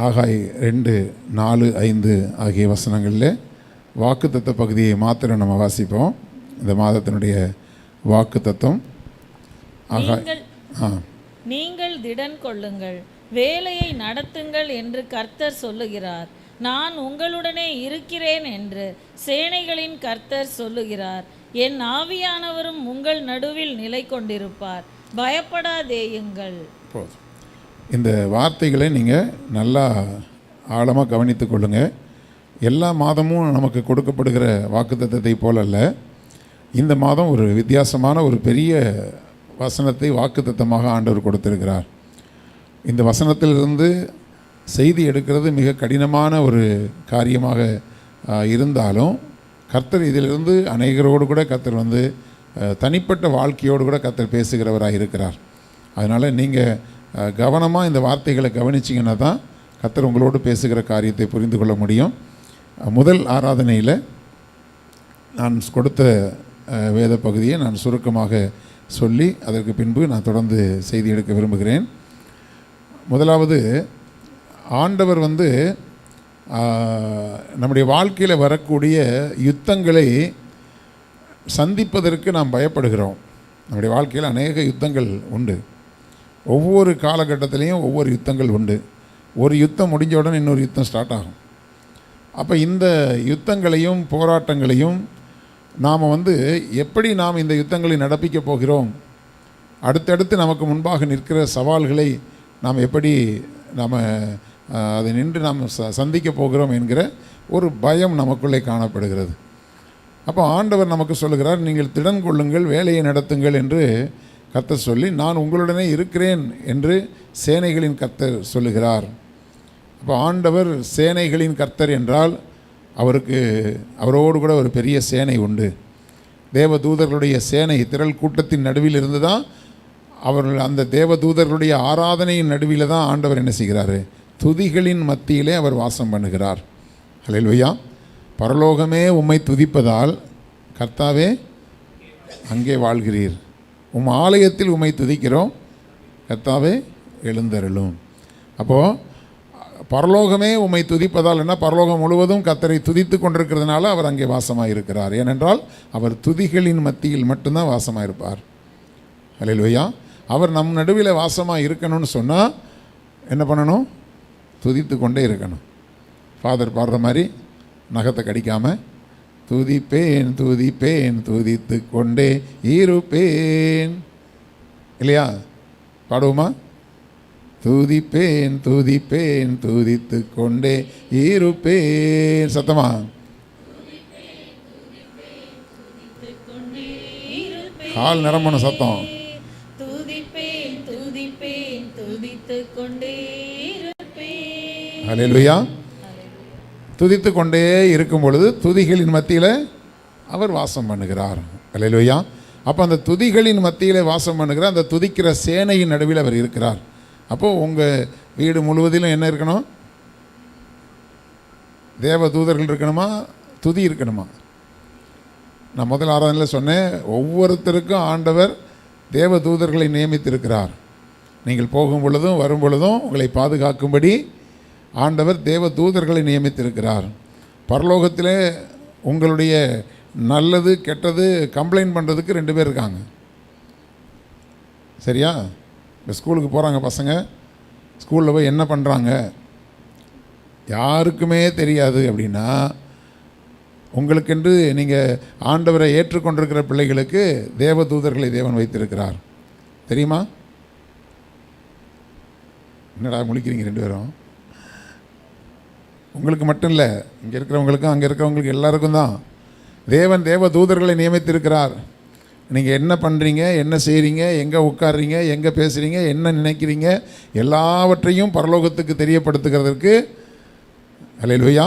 ஆகாய் 2:4-5 ஆகிய வசனங்களில் வாக்குத்தத்த பகுதியை மாத்திரம் நம்ம வாசிப்போம். இந்த மாதத்தினுடைய வாக்குத்தத்தம் நீங்கள் திடன் கொள்ளுங்கள், வேலையை நடத்துங்கள் என்று கர்த்தர் சொல்லுகிறார். நான் உங்களுடனே இருக்கிறேன் என்று சேனைகளின் கர்த்தர் சொல்லுகிறார். என் ஆவியானவரும் உங்கள் நடுவில் நிலை கொண்டிருப்பார். பயப்படாதேயுங்கள். இந்த வார்த்தைகளை நீங்கள் நல்லா ஆழமாக கவனித்து கொள்ளுங்கள். எல்லா மாதமும் நமக்கு கொடுக்கப்படுகிற வாக்குத்தத்தத்தை போலல்ல, இந்த மாதம் ஒரு வித்தியாசமான ஒரு பெரிய வசனத்தை வாக்குத்தத்தமாக ஆண்டவர் கொடுத்திருக்கிறார். இந்த வசனத்திலிருந்து செய்தி எடுக்கிறது மிக கடினமான ஒரு காரியமாக இருந்தாலும் கர்த்தர் இதிலிருந்து அநேகரோடு கூட கர்த்தர் தனிப்பட்ட வாழ்க்கையோடு கூட கர்த்தர் பேசுகிறவராக இருக்கிறார். அதனால் நீங்கள் கவனமாக இந்த வார்த்தைகளை கவனிச்சிங்கன்னா தான் கர்த்தர் உங்களோடு பேசுகிற காரியத்தை புரிந்து கொள்ள முடியும். முதல் ஆராதனையில் நான் கொடுத்த வேத பகுதியை நான் சுருக்கமாக சொல்லி அதற்கு பின்பு நான் தொடர்ந்து செய்தி எடுக்க விரும்புகிறேன். முதலாவது, ஆண்டவர் நம்முடைய வாழ்க்கையில் வரக்கூடிய யுத்தங்களை சந்திப்பதற்கு நாம் பயப்படுகிறோம். நம்முடைய வாழ்க்கையில் அநேக யுத்தங்கள் உண்டு. ஒவ்வொரு காலகட்டத்திலையும் ஒவ்வொரு யுத்தங்கள் உண்டு. ஒரு யுத்தம் முடிஞ்ச உடனே இன்னொரு யுத்தம் ஸ்டார்ட் ஆகும். அப்போ இந்த யுத்தங்களையும் போராட்டங்களையும் நாம் எப்படி நாம் இந்த யுத்தங்களை நடப்பிக்க போகிறோம், அடுத்தடுத்து நமக்கு முன்பாக நிற்கிற சவால்களை நாம் எப்படி அதை நின்று நாம் சந்திக்க போகிறோம் என்கிற ஒரு பயம் நமக்குள்ளே காணப்படுகிறது. அப்போ ஆண்டவர் நமக்கு சொல்லுகிறார், நீங்கள் திடன் கொள்ளுங்கள், வேலையை நடத்துங்கள் என்று கர்த்தர் சொல்லி, நான் உங்களுடனே இருக்கிறேன் என்று சேனைகளின் கர்த்தர் சொல்லுகிறார். அப்போ ஆண்டவர் சேனைகளின் கர்த்தர் என்றால் அவரோடு கூட ஒரு பெரிய சேனை உண்டு. தேவதூதர்களுடைய சேனை திரள் கூட்டத்தின் நடுவில் இருந்து தான் அவர்கள் அந்த தேவதூதர்களுடைய ஆராதனையின் நடுவில் தான் ஆண்டவர் என்ன செய்கிறார், துதிகளின் மத்தியிலே அவர் வாசம் பண்ணுகிறார். ஹல்லேலூயா. பரலோகமே உம்மை துதிப்பதால் கர்த்தாவே அங்கே வாழ்கிறீர். உம் ஆலயத்தில் உம்மை துதிக்கிறோம், கர்த்தாவே எழுந்தருளும். அப்போது பரலோகமே உம்மை துதிப்பதால் என்ன, பரலோகம் முழுவதும் கர்த்தரை துதித்து கொண்டிருக்கிறதுனால அவர் அங்கே வாசமாக இருக்கிறார். ஏனென்றால் அவர் துதிகளின் மத்தியில் மட்டும்தான் வாசமாக இருப்பார். ஹல்லேலூயா. அவர் நம் நடுவில் வாசமாக இருக்கணும்னு சொன்னால் என்ன பண்ணணும், துதித்து கொண்டே இருக்கணும். ஃபாதர் பாடுற மாதிரி நகத்தை கடிக்காமல் துதிப்பேன் துதிப்பேன் துதித்து கொண்டே இருப்பேன், இல்லையா? பாடுவோமா? துதிப்பேன் துதிப்பேன் துதித்து கொண்டே இருப்பேன். சத்தமா கால் நிரம்பணும் சத்தம். ஹல்லேலூயா. துதித்து கொண்டே இருக்கும் பொழுது துதிகளின் மத்தியில் அவர் வாசம் பண்ணுகிறார். ஹல்லேலூயா. அப்போ அந்த துதிகளின் மத்தியில் வாசம் பண்ணுகிற அந்த துதிக்கிற சேனையின் நடுவில் அவர் இருக்கிறார். அப்போது உங்கள் வீடு முழுவதிலும் என்ன இருக்கணும், தேவ தூதர்கள் இருக்கணுமா, துதி இருக்கணுமா? நான் முதல் ஆராதனையில் சொன்னேன், ஒவ்வொருத்தருக்கும் ஆண்டவர் தேவ தூதர்களை நியமித்திருக்கிறார். நீங்கள் போகும் பொழுதும் வரும் பொழுதும் உங்களை பாதுகாக்கும்படி ஆண்டவர் தேவ தூதர்களை நியமித்திருக்கிறார். பரலோகத்திலே உங்களுடைய நல்லது கெட்டது கம்ப்ளைண்ட் பண்ணுறதுக்கு 2 பேர் இருக்காங்க. சரியா? இப்போ ஸ்கூலுக்கு போகிறாங்க பசங்க, ஸ்கூலில் போய் என்ன பண்ணுறாங்க யாருக்குமே தெரியாது. அப்படின்னா உங்களுக்கென்று நீங்கள் ஆண்டவரை ஏற்றுக்கொண்டிருக்கிற பிள்ளைகளுக்கு தேவ தூதர்களை தேவன் வைத்திருக்கிறார். தெரியுமா? என்னடா முழிக்கிறீங்க 2 பேரும்? உங்களுக்கு மட்டும் இல்லை, இங்கே இருக்கிறவங்களுக்கும் அங்கே இருக்கிறவங்களுக்கு எல்லாருக்கும் தான் தேவன் தேவ தூதர்களை நியமித்திருக்கிறார். நீங்கள் என்ன பண்ணுறீங்க, என்ன செய்கிறீங்க, எங்கே உட்கார்றீங்க, எங்கே பேசுகிறீங்க, என்ன நினைக்கிறீங்க, எல்லாவற்றையும் பரலோகத்துக்கு தெரியப்படுத்துகிறதற்கு. ஹல்லேலூயா.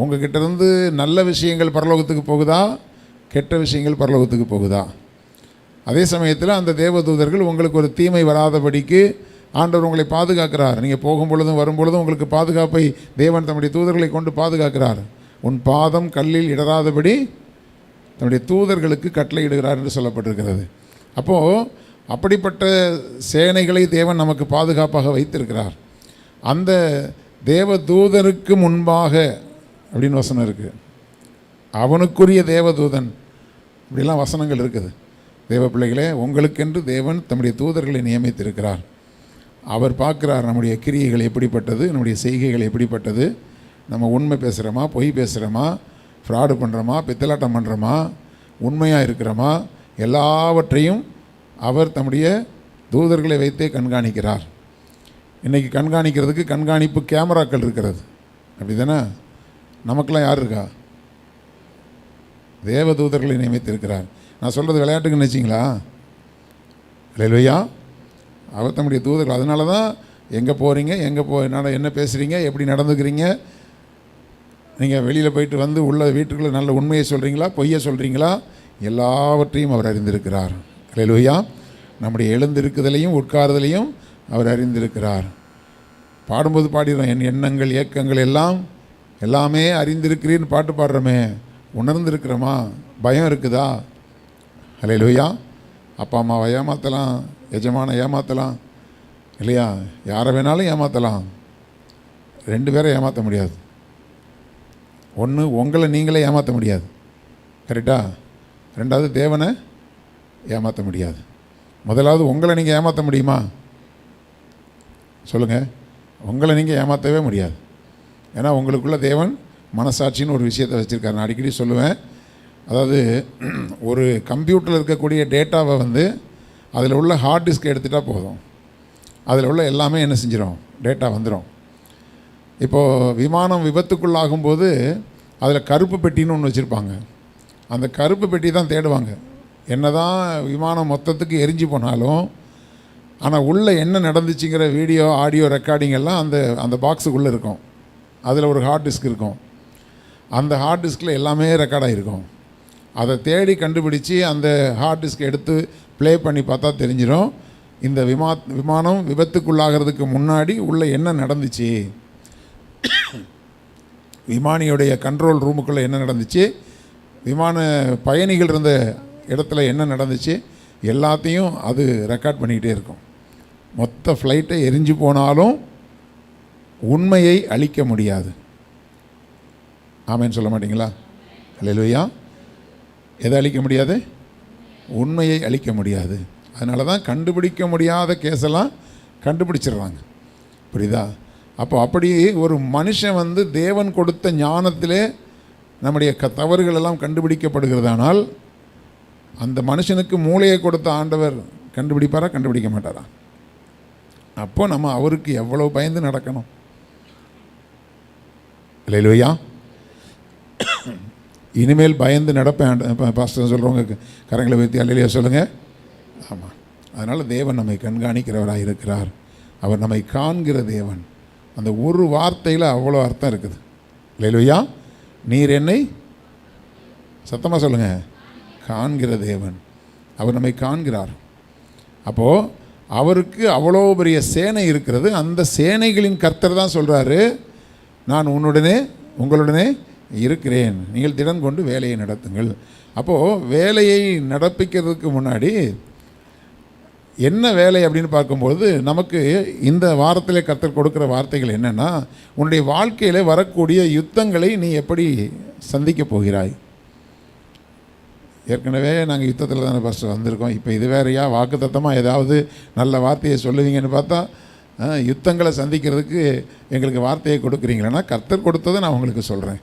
உங்கள்கிட்டருந்து நல்ல விஷயங்கள் பரலோகத்துக்கு போகுதா, கெட்ட விஷயங்கள் பரலோகத்துக்கு போகுதா? அதே சமயத்தில் அந்த தேவதூதர்கள் உங்களுக்கு ஒரு தீமை வராதபடிக்கு ஆண்டவர் உங்களை பாதுகாக்கிறார். நீங்கள் போகும் பொழுதும் வரும் பொழுதும் உங்களுக்கு பாதுகாப்பை தேவன் தம்முடைய தூதர்களை கொண்டு பாதுகாக்கிறார். உன் பாதம் கல்லில் இடராதபடி தம்முடைய தூதர்களுக்கு கட்டளையிடுகிறார் என்று சொல்லப்பட்டிருக்கிறது. அப்போது அப்படிப்பட்ட சேனைகளை தேவன் நமக்கு பாதுகாப்பாக வைத்திருக்கிறார். அந்த தேவதூதனுக்கு முன்பாக அப்படின்னு வசனம் இருக்குது. அவனுக்குரிய தேவதூதன் இப்படிலாம் வசனங்கள் இருக்குது. தேவ பிள்ளைகளே, உங்களுக்கென்று தேவன் தம்முடைய தூதர்களை நியமித்திருக்கிறார். அவர் பார்க்குறார் நம்முடைய கிரியைகள் எப்படிப்பட்டது, நம்முடைய செய்கைகள் எப்படிப்பட்டது, நம்ம உண்மை பேசுகிறோமா, பொய் பேசுகிறோமா, ஃப்ராடு பண்ணுறோமா, பித்தலாட்டம் பண்ணுறோமா, உண்மையாக இருக்கிறோமா, எல்லாவற்றையும் அவர் தம்முடைய தூதர்களை வைத்தே கண்காணிக்கிறார். இன்றைக்கி கண்காணிக்கிறதுக்கு கண்காணிப்பு கேமராக்கள் இருக்கிறது, அப்படி தானே? நமக்கெல்லாம் யார் இருக்கா? தேவதூதர்களை நியமித்திருக்கிறார். நான் சொல்கிறது விளையாட்டுக்கு நினச்சிங்களா? இல்லையா? அவர் தம்முடைய தூதர்கள். அதனால தான் எங்கே போகிறீங்க, என்ன பேசுகிறீங்க, எப்படி நடந்துக்கிறீங்க, நீங்கள் வெளியில் போயிட்டு வந்து உள்ள வீட்டுக்குள்ளே நல்ல உண்மையை சொல்கிறீங்களா, பொய்யை சொல்கிறீங்களா, எல்லாவற்றையும் அவர் அறிந்திருக்கிறார். இல்லையா? நம்முடைய எழுந்திருக்குதலையும் உட்கார்தலையும் அவர் அறிந்திருக்கிறார். பாடும்போது பாடிடுறோம், என் எண்ணங்கள் இயக்கங்கள் எல்லாமே அறிந்திருக்கிறீன்னு பாட்டு பாடுறோமே, உணர்ந்திருக்கிறோமா? பயம் இருக்குதா? அல்லேலூயா. அப்பா அம்மாவை ஏமாற்றலாம், எஜமான ஏமாற்றலாம், இல்லையா? யாரை வேணாலும் ஏமாற்றலாம். 2 பேரை ஏமாற்ற முடியாது. ஒன்று, உங்களை நீங்களே ஏமாற்ற முடியாது, கரெக்டா? 2வது, தேவனை ஏமாற்ற முடியாது. முதலாவது, உங்களை நீங்கள் ஏமாற்ற முடியுமா? சொல்லுங்கள். உங்களை நீங்கள் ஏமாற்றவே முடியாது. ஏன்னா உங்களுக்குள்ள தேவன் மனசாட்சின்னு ஒரு விஷயத்தை வச்சுருக்காரு. நான் அடிக்கடி சொல்லுவேன், அதாவது ஒரு கம்ப்யூட்டரில் இருக்கக்கூடிய டேட்டாவை அதில் உள்ள ஹார்ட் டிஸ்க் எடுத்துகிட்டா போதும், அதில் உள்ள எல்லாமே என்ன செஞ்சிடும், டேட்டா வந்துடும். இப்போது விமானம் விபத்துக்குள்ளாகும்போது அதில் கருப்பு பெட்டின்னு ஒன்று வச்சுருப்பாங்க. அந்த கருப்பு பெட்டி தான் தேடுவாங்க. என்ன தான் விமானம் மொத்தத்துக்கு எரிஞ்சு போனாலும், ஆனால் உள்ளே என்ன நடந்துச்சுங்கிற வீடியோ ஆடியோ ரெக்கார்டிங் எல்லாம் அந்த பாக்ஸுக்குள்ளே இருக்கும். அதில் ஒரு ஹார்ட் டிஸ்க் இருக்கும். அந்த ஹார்ட் டிஸ்கில் எல்லாமே ரெக்கார்டாகிருக்கும். அதை தேடி கண்டுபிடிச்சி அந்த ஹார்ட் டிஸ்க் எடுத்து ப்ளே பண்ணி பார்த்தா தெரிஞ்சிடும், இந்த விமானம் விபத்துக்குள்ளாகிறதுக்கு முன்னாடி உள்ளே என்ன நடந்துச்சு, விமானியுடைய கண்ட்ரோல் ரூமுக்குள்ளே என்ன நடந்துச்சு, விமான பயணிகள் இருந்த இடத்துல என்ன நடந்துச்சு, எல்லாத்தையும் அது ரெக்கார்ட் பண்ணிக்கிட்டே இருக்கும். மொத்த ஃப்ளைட்டை எரிஞ்சு போனாலும் உண்மையை அழிக்க முடியாது. ஆமேன்னு சொல்ல மாட்டிங்களா? அல்லேலூயா. எதை அழிக்க முடியாது? உண்மையை அழிக்க முடியாது. அதனால தான் கண்டுபிடிக்க முடியாத கேஸெல்லாம் கண்டுபிடிச்சிடுறாங்க, புரியுதா? அப்படி ஒரு மனுஷன் தேவன் கொடுத்த ஞானத்திலே நம்முடைய தவறுகள் எல்லாம் கண்டுபிடிக்கப்படுகிறதானால், அந்த மனுஷனுக்கு மூளையை கொடுத்த ஆண்டவர் கண்டுபிடிப்பாரா, கண்டுபிடிக்க மாட்டாரா? அப்போ நம்ம அவருக்கு எவ்வளோ பயந்து நடக்கணும். அல்லேலூயா. இனிமேல் பயந்து நடப்பேன் பாஸ்டர் சொல்கிறவங்க கரங்களை வைத்து அல்லேலூயா சொல்லுங்கள். ஆமாம். அதனால் தேவன் நம்மை கண்காணிக்கிறவராக இருக்கிறார். அவர் நம்மை காண்கிற தேவன். அந்த ஒரு வார்த்தையில் அவ்வளோ அர்த்தம் இருக்குது. அல்லேலூயா. நீர் என்னை, சத்தமாக சொல்லுங்கள், காண்கிற தேவன். அவர் நம்மை காண்கிறார். அப்போது அவருக்கு அவ்வளோ பெரிய சேனை இருக்கிறது. அந்த சேனைகளின் கர்த்தர் தான் சொல்கிறாரு, நான் உங்களுடனே இருக்கிறேன், நீங்கள் திடன் கொண்டு வேலையை நடத்துங்கள். அப்போது வேலையை நடப்பிக்கிறதுக்கு முன்னாடி என்ன வேலை அப்படின்னு பார்க்கும்போது, நமக்கு இந்த வாரத்திலே கர்த்தர் கொடுக்குற வார்த்தைகள் என்னென்னா, உன்னுடைய வாழ்க்கையில் வரக்கூடிய யுத்தங்களை நீ எப்படி சந்திக்க போகிறாய். ஏற்கனவே நாங்கள் யுத்தத்தில் தானே ஃபஸ்ட்டு வந்திருக்கோம். இப்போ இது வேறையா வாக்குத்தத்தமாக ஏதாவது நல்ல வார்த்தையை சொல்லுவீங்கன்னு பார்த்தா, யுத்தங்களை சந்திக்கிறதுக்கு எங்களுக்கு வார்த்தையை கொடுக்குறீங்களேன்னா, கர்த்தர் கொடுத்ததை நான் உங்களுக்கு சொல்கிறேன்.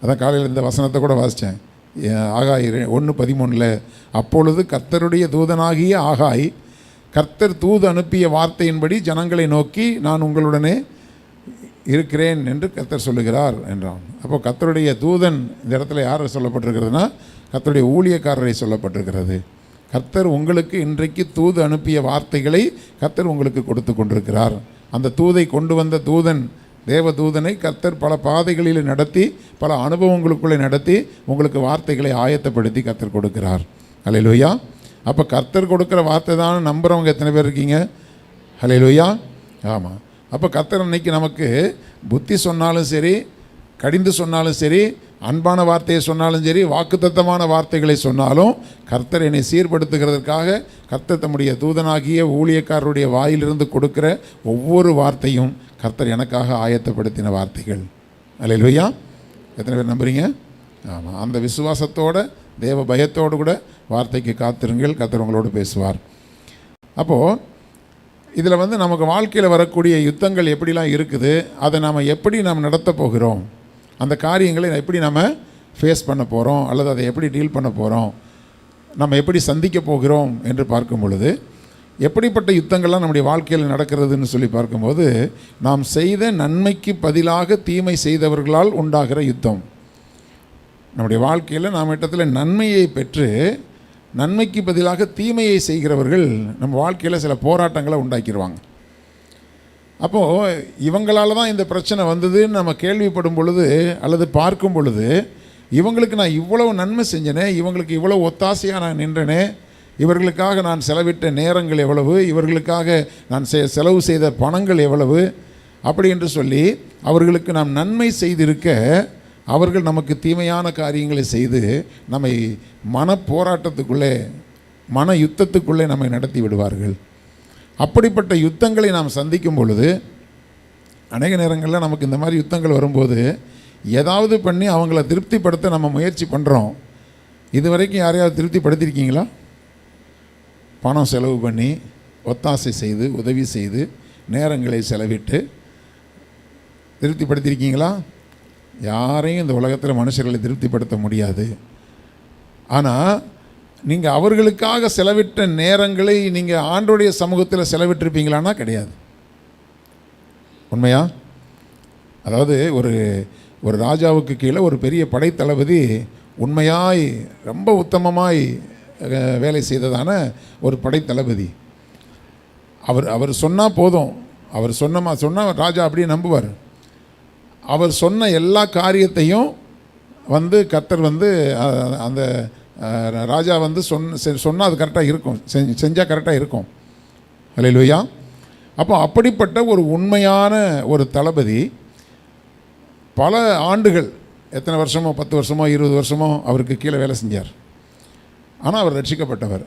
அதான் காலையில் இந்த வசனத்தை கூட வாசித்தேன். ஆகாய் 1:13 அப்பொழுது கர்த்தருடைய தூதனாகிய ஆகாய் கர்த்தர் தூது அனுப்பிய வார்த்தையின்படி ஜனங்களை நோக்கி, நான் உங்களுடனே இருக்கிறேன் என்று கர்த்தர் சொல்லுகிறார் என்றான். அப்போ கர்த்தருடைய தூதன் இந்த இடத்துல யார் சொல்லப்பட்டிருக்கிறதுனா, கர்த்தருடைய ஊழியக்காரரை சொல்லப்பட்டிருக்கிறது. கர்த்தர் உங்களுக்கு இன்றைக்கு தூது அனுப்பிய வார்த்தைகளை கர்த்தர் உங்களுக்கு கொடுத்து கொண்டிருக்கிறார். அந்த தூதை கொண்டு வந்த தூதன், தேவதூதனை கர்த்தர் பல பாதைகளில் நடத்தி, பல அனுபவங்களுக்குள்ளே நடத்தி உங்களுக்கு வார்த்தைகளை ஆயத்தப்படுத்தி கர்த்தர் கொடுக்கிறார். ஹல்லேலூயா. அப்போ கர்த்தர் கொடுக்குற வார்த்தை தான் நம்புகிறவங்க எத்தனை பேர் இருக்கீங்க? ஹல்லேலூயா. ஆமாம். அப்போ கர்த்தர் அன்னைக்கு நமக்கு புத்தி சொன்னாலும் சரி, கடிந்து சொன்னாலும் சரி, அன்பான வார்த்தையை சொன்னாலும் சரி, வாக்குத்தத்தமான வார்த்தைகளை சொன்னாலும், கர்த்தர் என்னை சீர்படுத்துகிறதற்காக கர்த்தர் தம்முடைய தூதனாகிய ஊழியக்காரருடைய வாயிலிருந்து கொடுக்கிற ஒவ்வொரு வார்த்தையும் கர்த்தர் எனக்காக ஆயத்தப்படுத்தின வார்த்தைகள். அல்லேலூயா. எத்தனை பேர் நம்புறீங்க? ஆமாம். அந்த விசுவாசத்தோட தேவ பயத்தோடு கூட வார்த்தைக்கு காத்திருங்கள், கர்த்தர் உங்களோடு பேசுவார். அப்போது இதில் நமக்கு வாழ்க்கையில் வரக்கூடிய யுத்தங்கள் எப்படிலாம் இருக்குது, அதை நாம் எப்படி நடத்த போகிறோம், அந்த காரியங்களை எப்படி நம்ம ஃபேஸ் பண்ண போகிறோம், அல்லது அதை எப்படி டீல் பண்ண போகிறோம், நம்ம எப்படி சந்திக்க போகிறோம் என்று பார்க்கும் பொழுது, எப்படிப்பட்ட யுத்தங்கள்லாம் நம்முடைய வாழ்க்கையில் நடக்கிறதுன்னு சொல்லி பார்க்கும்போது, நாம் செய்த நன்மைக்கு பதிலாக தீமை செய்தவர்களால் உண்டாகிற யுத்தம். நம்முடைய வாழ்க்கையில் நாம் இடத்துல நன்மையை பெற்று நன்மைக்கு பதிலாக தீமையை செய்கிறவர்கள் நம்ம வாழ்க்கையில் சில போராட்டங்களை உண்டாக்கிடுவாங்க. அப்போது இவங்களால தான் இந்த பிரச்சனை வந்ததுன்னு நம்ம கேள்விப்படும் பொழுது அல்லது பார்க்கும் பொழுது, இவங்களுக்கு நான் இவ்வளவு நன்மை செஞ்சேனே, இவங்களுக்கு இவ்வளோ ஒத்தாசையாக நான் நின்றனே, இவர்களுக்காக நான் செலவிட்ட நேரங்கள் எவ்வளவு, இவர்களுக்காக நான் செலவு செய்த பணங்கள் எவ்வளவு, அப்படி என்று சொல்லி அவர்களுக்கு நாம் நன்மை செய்திருக்க அவர்கள் நமக்கு தீமையான காரியங்களை செய்து நம்மை மன போராட்டத்துக்குள்ளே, மன யுத்தத்துக்குள்ளே நம்மை நடத்தி விடுவார்கள். அப்படிப்பட்ட யுத்தங்களை நாம் சந்திக்கும் பொழுது, அநேக நேரங்களில் நமக்கு இந்த மாதிரி யுத்தங்கள் வரும்போது ஏதாவது பண்ணி அவங்கள திருப்திப்படுத்த நம்ம முயற்சி பண்ணுறோம். இது வரைக்கும் யாரையாவது திருப்திப்படுத்தியிருக்கீங்களா? பணம் செலவு பண்ணி, ஒத்தாசை செய்து, உதவி செய்து, நேரங்களை செலவிட்டு திருப்திப்படுத்தியிருக்கீங்களா? யாரையும் இந்த உலகத்தில் மனுஷர்களை திருப்திப்படுத்த முடியாது. ஆனால் நீங்கள் அவர்களுக்காக செலவிட்ட நேரங்களை நீங்கள் ஆண்டோடைய சமூகத்தில் செலவிட்டிருப்பீங்களான்னா கிடையாது. உண்மையா? அதாவது ஒரு ராஜாவுக்கு கீழே ஒரு பெரிய படைத்தளபதி உண்மையாய் ரொம்ப உத்தமமாய் வேலை செய்ததான ஒரு படைத்தளபதி. அவர் சொன்னால் போதும், அவர் சொன்னால் ராஜா அப்படியே நம்புவார். அவர் சொன்ன எல்லா காரியத்தையும் கர்த்தர் அந்த ராஜா சொன்னால் அது கரெக்டாக இருக்கும், செஞ்சால் கரெக்டாக இருக்கும். அல்லேலூயா. அப்போ அப்படிப்பட்ட ஒரு உண்மையான ஒரு தளபதி பல ஆண்டுகள், எத்தனை வருஷமோ, 10 வருஷமோ 20 வருஷமோ அவருக்கு கீழே வேலை செஞ்சார். ஆனால் அவர் ரட்சிக்கப்பட்டவர்.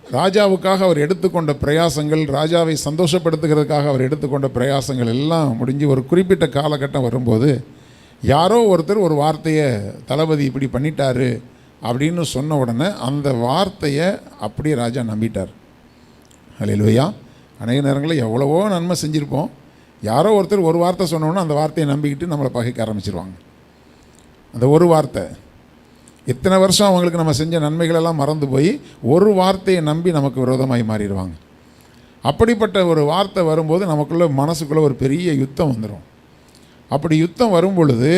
ராஜாவுக்காக அவர் எடுத்துக்கொண்ட பிரயாசங்கள், ராஜாவை சந்தோஷப்படுத்துகிறதுக்காக அவர் எடுத்துக்கொண்ட பிரயாசங்கள் எல்லாம் முடிஞ்சு ஒரு குறிப்பிட்ட காலகட்டம் வரும்போது, யாரோ ஒருத்தர் ஒரு வார்த்தையை, தளபதி இப்படி பண்ணிட்டாரு அப்படின்னு சொன்ன உடனே அந்த வார்த்தையை அப்படியே ராஜா நம்பிட்டார். அல்லேலூயா. அநேக நேரங்களில் எவ்வளவோ நன்மை செஞ்சுருப்போம், யாரோ ஒருத்தர் ஒரு வார்த்தை சொன்னோன்னா அந்த வார்த்தையை நம்பிக்கிட்டு நம்மளை பகைக்க ஆரம்பிச்சிருவாங்க. அந்த ஒரு வார்த்தை, இத்தனை வருஷம் அவங்களுக்கு நம்ம செஞ்ச நன்மைகளெல்லாம் மறந்து போய் ஒரு வார்த்தையை நம்பி நமக்கு விரோதமாகி மாறிடுவாங்க. அப்படிப்பட்ட ஒரு வார்த்தை வரும்போது நமக்குள்ளே மனசுக்குள்ளே ஒரு பெரிய யுத்தம் வந்துடும். அப்படி யுத்தம் வரும் பொழுது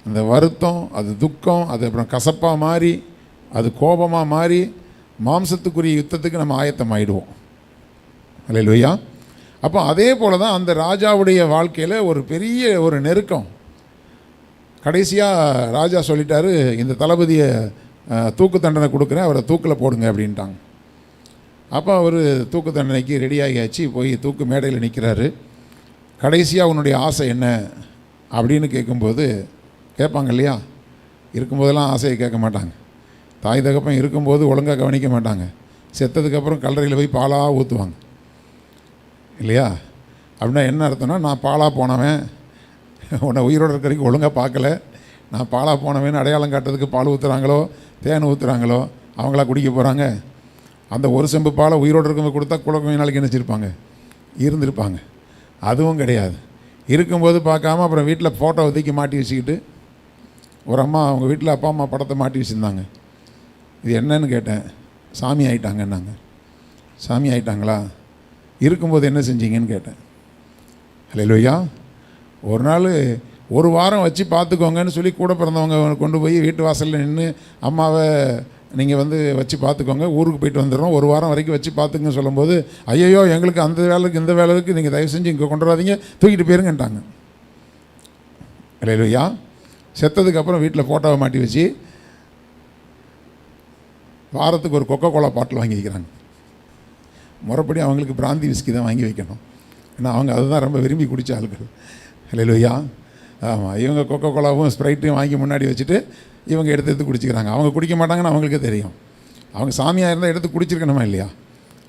அந்த வருத்தம், அது துக்கம், அது அப்புறம் கசப்பாக மாறி, அது கோபமாக மாறி, மாம்சத்துக்குரிய யுத்தத்துக்கு நம்ம ஆயத்தமாயிடுவோம். அல்லேலூயா. அப்போ அதே போல் தான் அந்த ராஜாவுடைய வாழ்க்கையில் ஒரு பெரிய ஒரு நெருக்கம். கடைசியாக ராஜா சொல்லிட்டாரு, இந்த தளபதியை தூக்கு தண்டனை கொடுக்குறேன், அவரை தூக்கில் போடுங்க அப்படின்ட்டாங்க. அப்போ அவர் தூக்கு தண்டனைக்கு ரெடியாகியாச்சு, போய் தூக்கு மேடையில் நிற்கிறாரு. கடைசியாக உன்னுடைய ஆசை என்ன அப்படின்னு கேட்கும்போது, கேட்பாங்க இல்லையா, இருக்கும்போதெல்லாம் ஆசையை கேட்க மாட்டாங்க. தாய் தகப்பன் இருக்கும்போது ஒழுங்காக கவனிக்க மாட்டாங்க, செத்ததுக்கப்புறம் கல்லறையில் போய் பாலாக ஊற்றுவாங்க இல்லையா. அப்படின்னா என்ன அர்த்தம்னா, நான் பாலாக போனவன், உன்னை உயிரோடு இருக்கிறதுக்கு ஒழுங்காக பார்க்கல, நான் பாலாக போனவன் அடையாளம் காட்டுறதுக்கு பால் ஊற்றுறாங்களோ தேன் ஊற்றுறாங்களோ அவங்களா குடிக்க போகிறாங்க. அந்த ஒரு செம்பு பாலை உயிரோடு இருக்கவங்க கொடுத்தா குழந்தை நாளைக்கு நினச்சிருப்பாங்க, இருந்திருப்பாங்க. அதுவும் கிடையாது. இருக்கும்போது பார்க்காம அப்புறம் வீட்டில் ஃபோட்டோ ஒதுக்கி மாட்டி வச்சுக்கிட்டு, ஒரு அம்மா அவங்க வீட்டில் அப்பா அம்மா படத்தை மாட்டி வச்சுருந்தாங்க. இது என்னன்னு கேட்டேன். சாமி ஆயிட்டாங்கன்னாங்க. சாமி ஆயிட்டாங்களா? இருக்கும்போது என்ன செஞ்சீங்கன்னு கேட்டேன். அல்லேலூயா. ஒரு நாள் ஒரு வாரம் வச்சு பார்த்துக்கோங்கன்னு சொல்லி கூட பிறந்தவங்க கொண்டு போய் வீட்டு வாசலில் நின்று, அம்மாவை நீங்கள் வச்சு பார்த்துக்கோங்க, ஊருக்கு போயிட்டு வந்துடுறோம், ஒரு வாரம் வரைக்கும் வச்சு பார்த்துக்கன்னு சொல்லும்போது, ஐயோ எங்களுக்கு அந்த வேலைக்கு இந்த வேலைக்கு நீங்கள் தயவு செஞ்சு இங்கே கொண்டு வராதீங்க, தூக்கிட்டு போயிருங்கன்ட்டாங்க. அல்லேலூயா. செத்ததுக்கப்புறம் வீட்டில் ஃபோட்டோவை மாட்டி வச்சு வாரத்துக்கு ஒரு கொக்கோ கோலா பாட்டில் வாங்கி வைக்கிறாங்க. முறைப்படி அவங்களுக்கு பிராந்தி விஸ்கி தான் வாங்கி வைக்கணும், ஏன்னா அவங்க அதுதான் ரொம்ப விரும்பி குடித்த ஆளுகள். அல்லேலூயா. ஆமாம், இவங்க கொக்கோ கோலாவும் ஸ்ப்ரைட்டையும் வாங்கி முன்னாடி வச்சுட்டு இவங்க எடுத்து குடிச்சிக்கிறாங்க. அவங்க குடிக்க மாட்டாங்கன்னு அவங்களுக்கே தெரியும். அவங்க சாமியாக இருந்தால் எடுத்து குடிச்சிருக்கணுமா இல்லையா?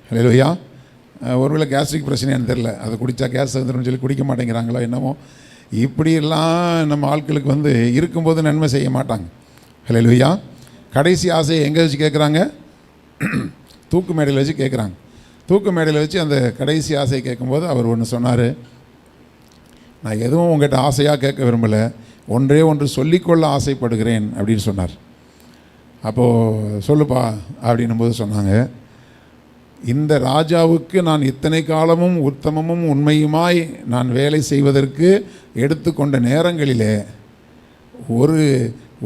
அல்லேலூயா. ஒருவேளை கேஸ்ட்ரிக் பிரச்சனையான்னு தெரில, அதை குடித்தா கேஸ் வந்துடும் சொல்லி குடிக்க மாட்டேங்கிறாங்களோ என்னமோ. இப்படியெல்லாம் நம்ம ஆட்களுக்கு வந்து இருக்கும்போது நன்மை செய்ய மாட்டாங்க. ஹல்லேலூயா. கடைசி ஆசையை எங்கே வச்சு கேட்குறாங்க? தூக்கு மேடையில் வச்சு கேட்குறாங்க. தூக்கு மேடையில் வச்சு அந்த கடைசி ஆசையை கேட்கும்போது அவர் ஒன்று சொன்னார், நான் எதுவும் உங்கள்கிட்ட ஆசையாக கேட்க விரும்பலை, ஒன்றே ஒன்று சொல்லிக்கொள்ள ஆசைப்படுகிறேன் அப்படின்னு சொன்னார். அப்போது சொல்லுப்பா அப்படின்னும்போது சொன்னாங்க, இந்த ராஜாவுக்கு நான் இத்தனை காலமும் உத்தமமும் உண்மையுமாய் நான் வேலை செய்வதற்கு எடுத்துக்கொண்ட நேரங்களிலே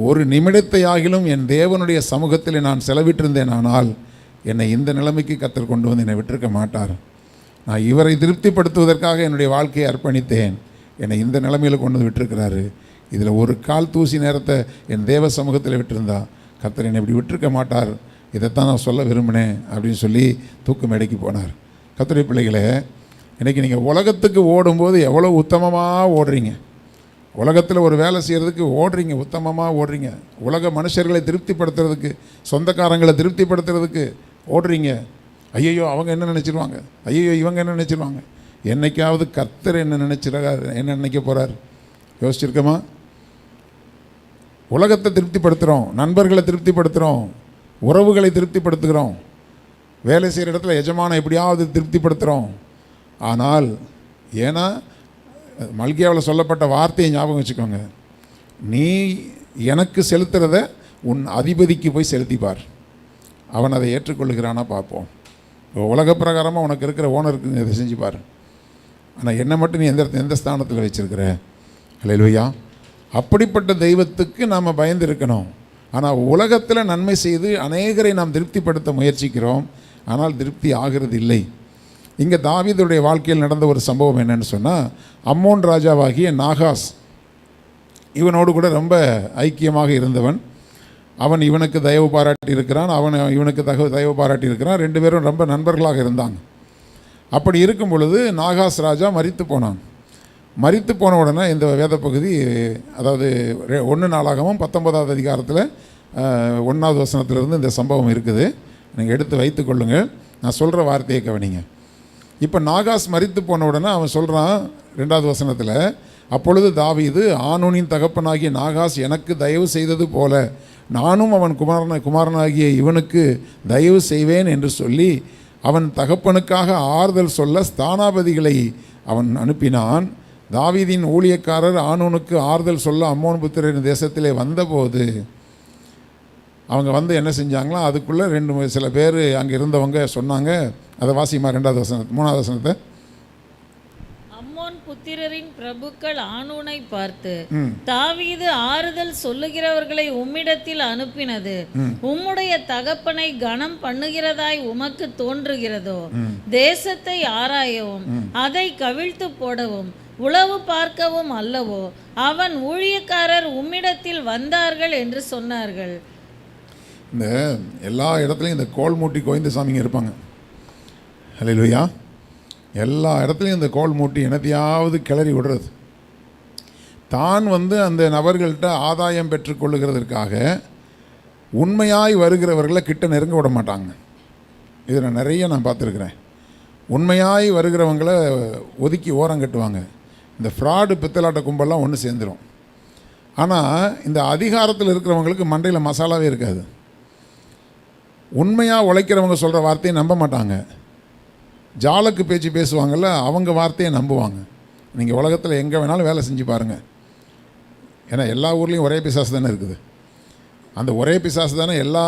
ஒரு நிமிடத்தையாகிலும் என் தேவனுடைய சமூகத்தில் நான் செலவிட்டிருந்தேன். ஆனால் என்னை இந்த நிலைமைக்கு கர்த்தர் கொண்டு வந்து என்னை விட்டிருக்க மாட்டார். நான் இவரை திருப்திப்படுத்துவதற்காக என்னுடைய வாழ்க்கையை அர்ப்பணித்தேன், என்னை இந்த நிலைமையில் கொண்டு வந்து விட்டிருக்கிறாரு. இதில் ஒரு கால் தூசி நேரத்தை என் தேவ சமூகத்தில் விட்டிருந்தா கர்த்தர் என்னை இப்படி விட்டிருக்க மாட்டார். இதைத்தான் நான் சொல்ல விரும்பினேன் அப்படின்னு சொல்லி தூக்கு மேடைக்கு போனார். கர்த்தருடைய பிள்ளைகளே, இன்றைக்கி நீங்கள் உலகத்துக்கு ஓடும்போது எவ்வளோ உத்தமமாக ஓடுறீங்க. உலகத்தில் ஒரு வேலை செய்கிறதுக்கு ஓடுறீங்க, உத்தமமாக ஓடுறீங்க. உலக மனுஷர்களை திருப்திப்படுத்துறதுக்கு, சொந்தக்காரங்களை திருப்திப்படுத்துறதுக்கு ஓடுறீங்க. ஐயையோ அவங்க என்ன நினச்சிருவாங்க, ஐயையோ இவங்க என்ன நினச்சிருவாங்க. என்னைக்காவது கர்த்தர் என்ன என்ன நினைக்க போகிறார் யோசிச்சிருக்கோமா? உலகத்தை திருப்திப்படுத்துகிறோம், நண்பர்களை திருப்திப்படுத்துகிறோம், உறவுகளை திருப்திப்படுத்துகிறோம், வேலை செய்கிற இடத்துல எஜமானை எப்படியாவது திருப்திப்படுத்துகிறோம். ஆனால் ஏன்னா மல்கியாவில் சொல்லப்பட்ட வார்த்தையை ஞாபகம் வச்சுக்கோங்க, நீ எனக்கு செலுத்துகிறத உன் அதிபதிக்கு போய் செலுத்திப்பார், அவன் அதை ஏற்றுக்கொள்ளுகிறானா பார்ப்போம். உலக பிரகாரமாக உனக்கு இருக்கிற ஓனருக்கு இதை செஞ்சுப்பார். ஆனால் என்னை மட்டும் நீ எந்த ஸ்தானத்தில் வச்சுருக்கிற? ஹல்லேலூயா. அப்படிப்பட்ட தெய்வத்துக்கு நாம் பயந்து இருக்கணும். ஆனால் உலகத்தில் நன்மை செய்து அநேகரை நாம் திருப்திப்படுத்த முயற்சிக்கிறோம், ஆனால் திருப்தி ஆகிறது இல்லை. இங்கே தாவீதுடைய வாழ்க்கையில் நடந்த ஒரு சம்பவம் என்னன்னு சொன்னால், அம்மோன் ராஜாவாகிய நாகாஸ் இவனோடு கூட ரொம்ப ஐக்கியமாக இருந்தவன். அவன் இவனுக்கு தயவு பாராட்டி இருக்கிறான், அவன் இவனுக்கு தயவு பாராட்டி இருக்கிறான். ரெண்டு பேரும் ரொம்ப நண்பர்களாக இருந்தாங்க. அப்படி இருக்கும் பொழுது நாகாஸ் ராஜா மரித்து போனான். மரித்து போன உடனே இந்த வேத பகுதி, அதாவது 1 நாளாகமும் 19வது அதிகாரத்தில் 1வது வசனத்திலிருந்து இந்த சம்பவம் இருக்குது. நீங்கள் எடுத்து வைத்து கொள்ளுங்கள். நான் சொல்கிற வார்த்தையை கவனிங்க. இப்போ நாகாஸ் மரித்து போன உடனே அவன் சொல்கிறான் 2வது வசனத்தில், அப்பொழுது தாவீது, ஆனூனின் தகப்பனாகிய நாகாஸ் எனக்கு தயவு செய்தது போல நானும் அவன் குமாரனாகிய இவனுக்கு தயவு செய்வேன் என்று சொல்லி அவன் தகப்பனுக்காக ஆறுதல் சொல்ல ஸ்தானாபதிகளை அவன் அனுப்பினான். தாவீதின் ஊழியக்காரர் ஆனூனுக்கு ஆறுதல் சொல்ல அம்மோன் புத்திரரின் தேசத்திலே வந்தபோது அவங்க வந்து என்ன செஞ்சாங்களோ அதுக்குள்ளே சில பேர் அங்கே இருந்தவங்க சொன்னாங்க. அதை வாசிமா 2வது வசனத்தை 3வது வசனத்தை. அம்மோன் புத்திரரின் பிரபுக்கள் ஆனூனை பார்த்து, தாவீது ஆறுதல் சொல்லுகிறவர்களை உம்மிடத்தில் அனுப்பினது உம்முடைய தகப்பனை கனம் பண்ணுகிறதாய் உமக்கு தோன்றுகிறதோ? தேசத்தை ஆராயவும் அதை கவிழ்த்து போடவும் உளவு பார்க்கவும் அல்லவோ அவன் ஊழியக்காரர் உம்மிடத்தில் வந்தார்கள் என்று சொன்னார்கள். இந்த எல்லா இடத்துலையும் இந்த கோல் மூட்டி கோவிந்த சாமிங்க இருப்பாங்க. ஹல்லேலூயா. எல்லா இடத்துலையும் இந்த கோல் மூட்டி என்னத்தையாவது கிளறி விடுறது, தான் வந்து அந்த நபர்கள்ட்ட ஆதாயம் பெற்றுக்கொள்ளுகிறதற்காக உண்மையாய் வருகிறவர்களை கிட்ட நெருங்க விட மாட்டாங்க. இதை நான் நிறைய பார்த்துருக்குறேன். உண்மையாய் வருகிறவங்களை ஒதுக்கி ஓரம் கட்டுவாங்க. இந்த ஃப்ராடு பித்தலாட்ட கும்பல்லாம் ஒன்று சேர்ந்துடும். ஆனால் இந்த அதிகாரத்தில் இருக்கிறவங்களுக்கு மண்டையில் மசாலாவே இருக்காது. உண்மையாக உழைக்கிறவங்க சொல்கிற வார்த்தையை நம்ப மாட்டாங்க. ஜாலக்கு பேச்சு பேசுவாங்கள்ல, அவங்க வார்த்தையை நம்புவாங்க. நீங்கள் உலகத்தில் எங்கே வேணாலும் வேலை செஞ்சு பாருங்கள். ஏன்னா எல்லா ஊர்லேயும் ஒரே பிசாசு தானே இருக்குது. அந்த ஒரே பிசாசு தானே எல்லா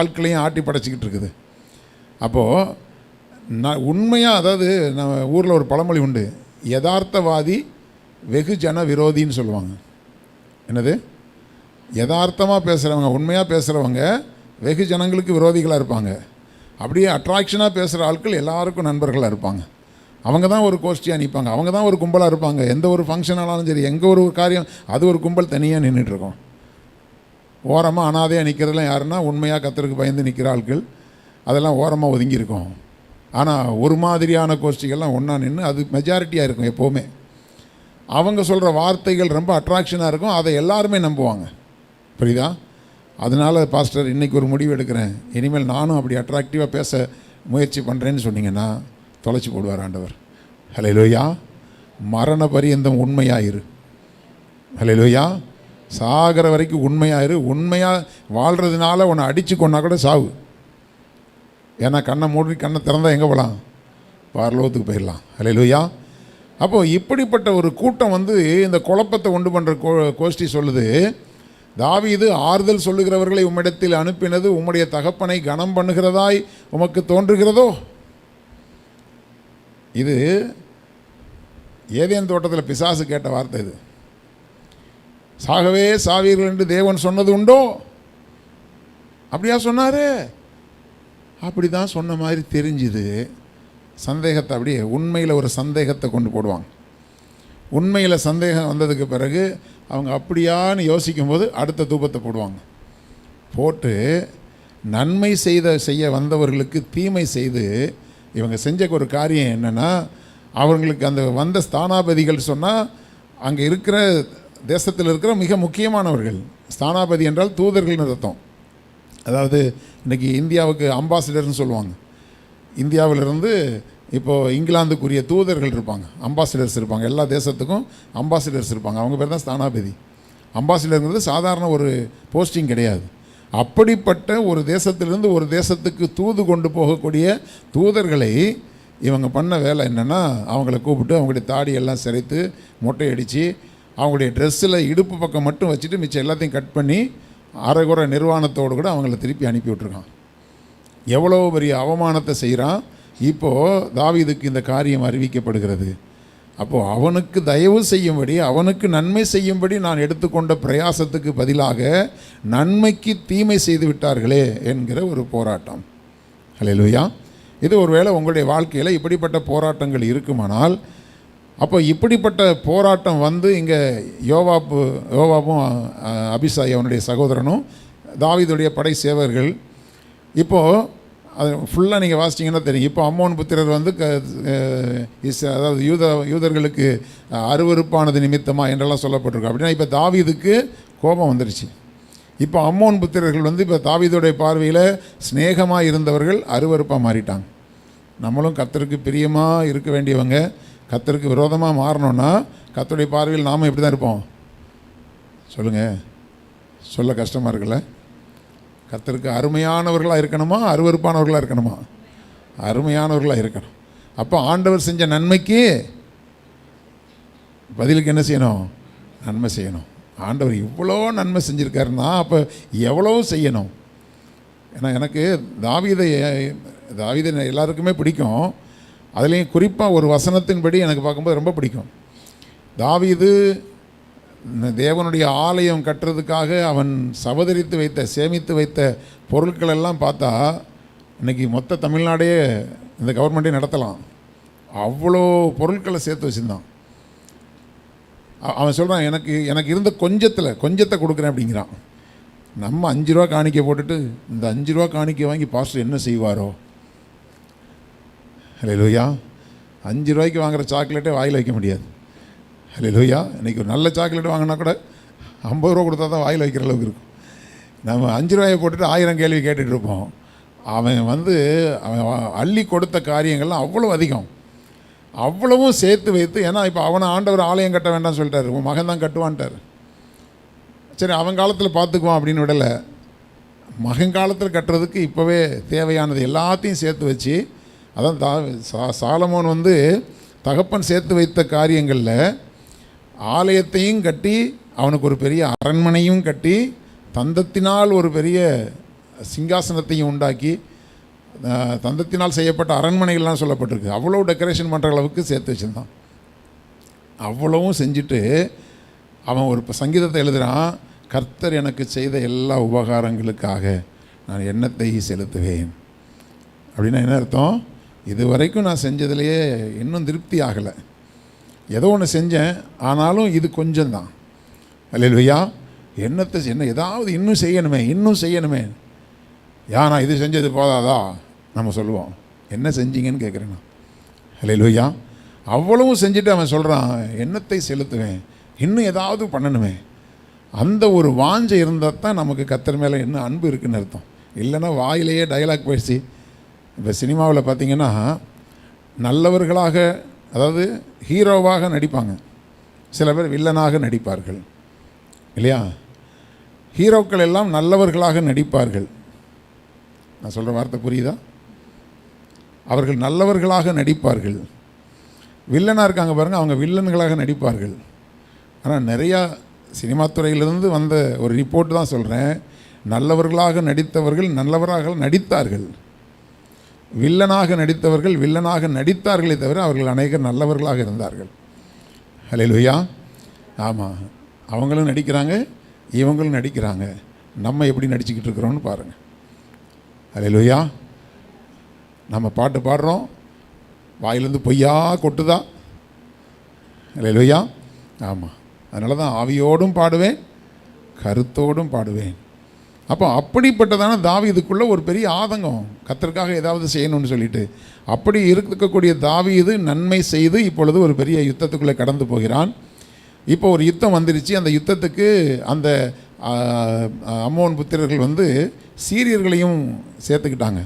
ஆட்களையும் ஆட்டி படைச்சிக்கிட்டு இருக்குது. அப்போது நான் உண்மையாக, அதாவது நம்ம ஊரில் ஒரு பழமொழி உண்டு, யதார்த்தவாதி வெகுஜன விரோதின்னு சொல்லுவாங்க. என்னது? யதார்த்தமாக பேசுகிறவங்க, உண்மையாக பேசுகிறவங்க வெகு ஜனங்களுக்கு விரோதிகளாக இருப்பாங்க. அப்படியே அட்ராக்ஷனாக பேசுகிற ஆட்கள் எல்லாருக்கும் நண்பர்களாக இருப்பாங்க. அவங்க தான் ஒரு கோஷ்டியாக நிற்பாங்க, அவங்க தான் ஒரு கும்பலாக இருப்பாங்க. எந்த ஒரு ஃபங்க்ஷன் ஆனாலும் சரி, எங்கே ஒரு காரியம், அது ஒரு கும்பல் தனியாக நின்றுட்டுருக்கோம். ஓரமாக அனாதையாக நிற்கிறதுலாம் யாருன்னா உண்மையாக கர்த்தருக்கு பயந்து நிற்கிற ஆட்கள், அதெல்லாம் ஓரமாக ஒதுங்கியிருக்கோம். ஆனால் ஒரு மாதிரியான கோஷ்டிகள்லாம் ஒன்றா நின்று அது மெஜாரிட்டியாக இருக்கும் எப்போவுமே. அவங்க சொல்கிற வார்த்தைகள் ரொம்ப அட்ராக்ஷனாக இருக்கும், அதை எல்லாருமே நம்புவாங்க. புரியுதா? அதனால் பாஸ்டர் இன்றைக்கி ஒரு முடிவு எடுக்கிறேன், இனிமேல் நானும் அப்படி அட்ராக்டிவாக பேச முயற்சி பண்ணுறேன்னு சொன்னீங்கன்னா தொலைச்சி போடுவார் ஆண்டவர். ஹல்லேலூயா. மரண பரியந்தம் உண்மையாயிரு. ஹல்லேலூயா. சாகிற வரைக்கும் உண்மையாயிரு. உண்மையாக வாழ்கிறதுனால உன்னை அடித்து கொண்டா கூட சாவு. ஏன்னா கண்ணை மூடி கண்ணை திறந்தால் எங்கே போகலாம்? பரலோகத்துக்கு போயிடலாம். ஹல்லேலூயா. அப்போது இப்படிப்பட்ட ஒரு கூட்டம் இந்த குழப்பத்தை உண்டு பண்ணுற கோஷ்டி சொல்லுது, தாவீது ஆறுதல் சொல்லுகிறவர்களை உம்மிடத்தில் அனுப்பினது உம்முடைய தகப்பனை கனம் பண்ணுகிறதாய் உமக்கு தோன்றுகிறதோ? இது ஏதேன் தோட்டத்தில் பிசாசு கேட்ட வார்த்தை. இது சாகவே சாவீர்கள் என்று தேவன் சொன்னது உண்டோ? அப்படியா சொன்னார்? அப்படி தான் சொன்ன மாதிரி தெரிஞ்சுது. சந்தேகத்தை அப்படியே உண்மையில் ஒரு சந்தேகத்தை கொண்டு போடுவாங்க. உண்மையில் சந்தேகம் வந்ததுக்கு பிறகு அவங்க அப்படியான்னு யோசிக்கும்போது அடுத்த தூபத்தை போடுவாங்க. போட்டு நன்மை செய்ய வந்தவர்களுக்கு தீமை செய்து இவங்க செஞ்ச ஒரு காரியம் என்னென்னா, அவங்களுக்கு அந்த வந்த ஸ்தானாபதிகள் சொன்னால் அங்கே இருக்கிற தேசத்தில் இருக்கிற மிக முக்கியமானவர்கள். ஸ்தானாபதி என்றால் தூதர்கள்னு அர்த்தம். அதாவது இன்றைக்கி இந்தியாவுக்கு அம்பாசிடர்னு சொல்லுவாங்க. இந்தியாவிலிருந்து இப்போது இங்கிலாந்துக்குரிய தூதர்கள் இருப்பாங்க, அம்பாசிடர்ஸ் இருப்பாங்க. எல்லா தேசத்துக்கும் அம்பாசிடர்ஸ் இருப்பாங்க. அவங்க பேர் தான் ஸ்தானாபதி. அம்பாசிடருங்கிறது சாதாரண ஒரு போஸ்டிங் கிடையாது. அப்படிப்பட்ட ஒரு தேசத்திலிருந்து ஒரு தேசத்துக்கு தூது கொண்டு போகக்கூடிய தூதர்களை இவங்க பண்ண வேலை என்னென்னா, அவங்கள கூப்பிட்டு அவங்களுடைய தாடியெல்லாம் சிரைத்து மொட்டை அடித்து அவங்களுடைய ட்ரெஸ்ஸில் இடுப்பு பக்கம் மட்டும் வச்சுட்டு மிச்சம் எல்லாத்தையும் கட் பண்ணி அரைகுறை நிர்வாணத்தோடு கூட அவங்கள திருப்பி அனுப்பி விட்ருக்கான். எவ்வளோ பெரிய அவமானத்தை செய்கிறான். இப்போது தாவீதுக்கு இந்த காரியம் அறிவிக்கப்படுகிறது. அப்போது அவனுக்கு தயவு செய்யும்படி, அவனுக்கு நன்மை செய்யும்படி நான் எடுத்துக்கொண்ட பிரயாசத்துக்கு பதிலாக நன்மைக்கு தீமை செய்து விட்டார்களே என்கிற ஒரு போராட்டம். ஹல்லேலூயா. இது ஒருவேளை உங்களுடைய வாழ்க்கையில் இப்படிப்பட்ட போராட்டங்கள் இருக்குமானால், அப்போ இப்படிப்பட்ட போராட்டம் இங்கே யோவாபும் அபிசாய் அவனுடைய சகோதரனும் தாவீதுடைய படை சேவர்கள், இப்போது அது ஃபுல்லாக நீங்கள் வாசிச்சிங்கன்னா தெரியும். இப்போ அம்மோன் புத்திரர் அதாவது யூதர்களுக்கு அருவருப்பானது நிமித்தமாக என்றெல்லாம் சொல்லப்பட்டிருக்கு. அப்படின்னா இப்போ தாவீதுக்கு கோபம் வந்துருச்சு. இப்போ அம்மோன் புத்திரர்கள் இப்போ தாவீதுடைய பார்வையில் ஸ்நேகமாக இருந்தவர்கள் அருவருப்பாக மாறிட்டாங்க. நம்மளும் கர்த்தருக்கு பிரியமாக இருக்க வேண்டியவங்க கர்த்தருக்கு விரோதமாக மாறணும்னா கர்த்தருடைய பார்வையில் நாம் எப்படி தான் இருப்போம்? சொல்லுங்கள், சொல்ல கஷ்டமாக இருக்குல்ல? கர்த்தருக்கு அருமையானவர்களாக இருக்கணுமா, அருவருப்பானவர்களாக இருக்கணுமா? அருமையானவர்களாக இருக்கணும். அப்போ ஆண்டவர் செஞ்ச நன்மைக்கு பதிலுக்கு என்ன செய்யணும்? நன்மை செய்யணும். ஆண்டவர் இவ்வளோ நன்மை செஞ்சுருக்காருன்னா அப்போ எவ்வளோ செய்யணும்? ஏன்னா எனக்கு தாவீதை எல்லாருக்குமே பிடிக்கும். அதுலேயும் குறிப்பாக ஒரு வசனத்தின்படி எனக்கு பார்க்கும்போது ரொம்ப பிடிக்கும். தாவீது தேவனுடைய ஆலயம் கட்டுறதுக்காக அவன் சபதரித்து வைத்த சேமித்து வைத்த பொருட்கள் எல்லாம் பார்த்தா இன்றைக்கி மொத்த தமிழ்நாடே இந்த கவர்மெண்ட்டே நடத்தலாம். அவ்வளோ பொருட்களை சேர்த்து வச்சுருந்தான். அவன் சொல்கிறான், எனக்கு இருந்த கொஞ்சத்தை கொடுக்குறேன் அப்படிங்கிறான். நம்ம 5 ரூபா காணிக்க போட்டுட்டு இந்த 5 ரூபா காணிக்க வாங்கி பாஸ்டர் என்ன செய்வாரோ? ஹல்லேலூயா. 5 ரூபாய்க்கு வாங்குகிற சாக்லேட்டே வாயில் வைக்க முடியாது. ஹல்லேலூயா. இன்றைக்கி ஒரு நல்ல சாக்லேட் வாங்கினா கூட 50 ரூபா கொடுத்தா தான் வாயில் வைக்கிற அளவுக்கு இருக்கும். நம்ம 5 ரூபாயை போட்டுட்டு 1000 கேள்வி கேட்டுட்டு இருப்போம். அவன் அவன் அள்ளி கொடுத்த காரியங்கள்லாம் அவ்வளோ அதிகம். அவ்வளவும் சேர்த்து வைத்து, ஏன்னா இப்போ அவனை ஆண்டவர் ஆலயம் கட்ட வேண்டாம்னு சொல்லிட்டாரு, உன் மகன் தான் கட்டுவான்ட்டார். சரி, அவன் காலத்தில் பார்த்துக்குவான் அப்படின்னு விடலை. மகன் காலத்தில் கட்டுறதுக்கு இப்போவே தேவையானது எல்லாத்தையும் சேர்த்து வச்சு, அதான் சாலமோன் தகப்பன் சேர்த்து வைத்த காரியங்களில் ஆலயத்தையும் கட்டி அவனுக்கு ஒரு பெரிய அரண்மனையும் கட்டி தந்தத்தினால் ஒரு பெரிய சிங்காசனத்தையும் உண்டாக்கி தந்தத்தினால் செய்யப்பட்ட அரண்மனைகள்லாம் சொல்லப்பட்டிருக்கு. அவ்வளோ டெக்கரேஷன் பண்ணுற அளவுக்கு சேர்த்து வச்சுருந்தான். அவ்வளவும் செஞ்சுட்டு அவன் ஒரு சங்கீதத்தை எழுதுகிறான், கர்த்தர் எனக்கு செய்த எல்லா உபகாரங்களுக்காக நான் எண்ணத்தை செலுத்துவேன். அப்படின்னா என்ன அர்த்தம்? இது வரைக்கும் நான் செஞ்சதுலேயே இன்னும் திருப்தி ஆகலை. ஏதோ ஒன்று செஞ்சேன், ஆனாலும் இது கொஞ்சம்தான். அல்லேலூயா. என்ன ஏதாவது இன்னும் செய்யணுமே. ஏன்னா இது செஞ்சது போதாதா நம்ம சொல்லுவோம். என்ன செஞ்சீங்கன்னு கேட்குறேன் நான். அல்லேலூயா. அவ்வளவும் செஞ்சுட்டு அவன் சொல்கிறான், எண்ணத்தை செலுத்துவேன், இன்னும் ஏதாவது பண்ணணுமே. அந்த ஒரு வாஞ்சை இருந்தால் தான் நமக்கு கர்த்தர் மேலே இன்னும் அன்பு இருக்குன்னு அர்த்தம். இல்லைன்னா வாயிலேயே டயலாக் போயிடுச்சு, இப்போ சினிமாவில் பார்த்திங்கன்னா நல்லவர்களாக, அதாவது ஹீரோவாக நடிப்பாங்க, சில பேர் வில்லனாக நடிப்பார்கள் இல்லையா? ஹீரோக்கள் எல்லாம் நல்லவர்களாக நடிப்பார்கள். நான் சொல்கிற வார்த்தை புரியுதா? அவர்கள் நல்லவர்களாக நடிப்பார்கள். வில்லனாக இருக்காங்க பாருங்கள், அவங்க வில்லன்களாக நடிப்பார்கள். ஆனால் நிறையா சினிமா துறையிலிருந்து வந்த ஒரு ரிப்போர்ட் தான் சொல்கிறேன், நல்லவர்களாக நடித்தவர்கள் நல்லவராக நடித்தார்கள், வில்லனாக நடித்தவர்கள் வில்லனாக நடித்தார்களே தவிர அவர்கள் அநேகர் நல்லவர்களாக இருந்தார்கள். ஹல்லேலூயா. ஆமாம், அவங்களும் நடிக்கிறாங்க, இவங்களும் நடிக்கிறாங்க. நம்ம எப்படி நடிச்சுக்கிட்டு இருக்கிறோன்னு பாருங்கள். ஹல்லேலூயா. நம்ம பாட்டு பாடுறோம், வாயிலேருந்து பொய்யா கொட்டுதா? ஹல்லேலூயா. ஆமாம், அதனால தான் ஆவியோடும் பாடுவேன், கருத்தோடும் பாடுவேன். அப்போ அப்படிப்பட்டதான தாவீதுக்குள்ளே ஒரு பெரிய ஆதங்கம், கர்த்தருக்காக ஏதாவது செய்யணும்னு சொல்லிட்டு. அப்படி இருக்கக்கூடிய தாவீது நன்மை செய்து இப்பொழுது ஒரு பெரிய யுத்தத்துக்குள்ளே கடந்து போகிறான். இப்போ ஒரு யுத்தம் வந்துருச்சு. அந்த யுத்தத்துக்கு அந்த அம்மோன் புத்திரர்கள் வந்து சீரியர்களையும் சேர்த்துக்கிட்டாங்க.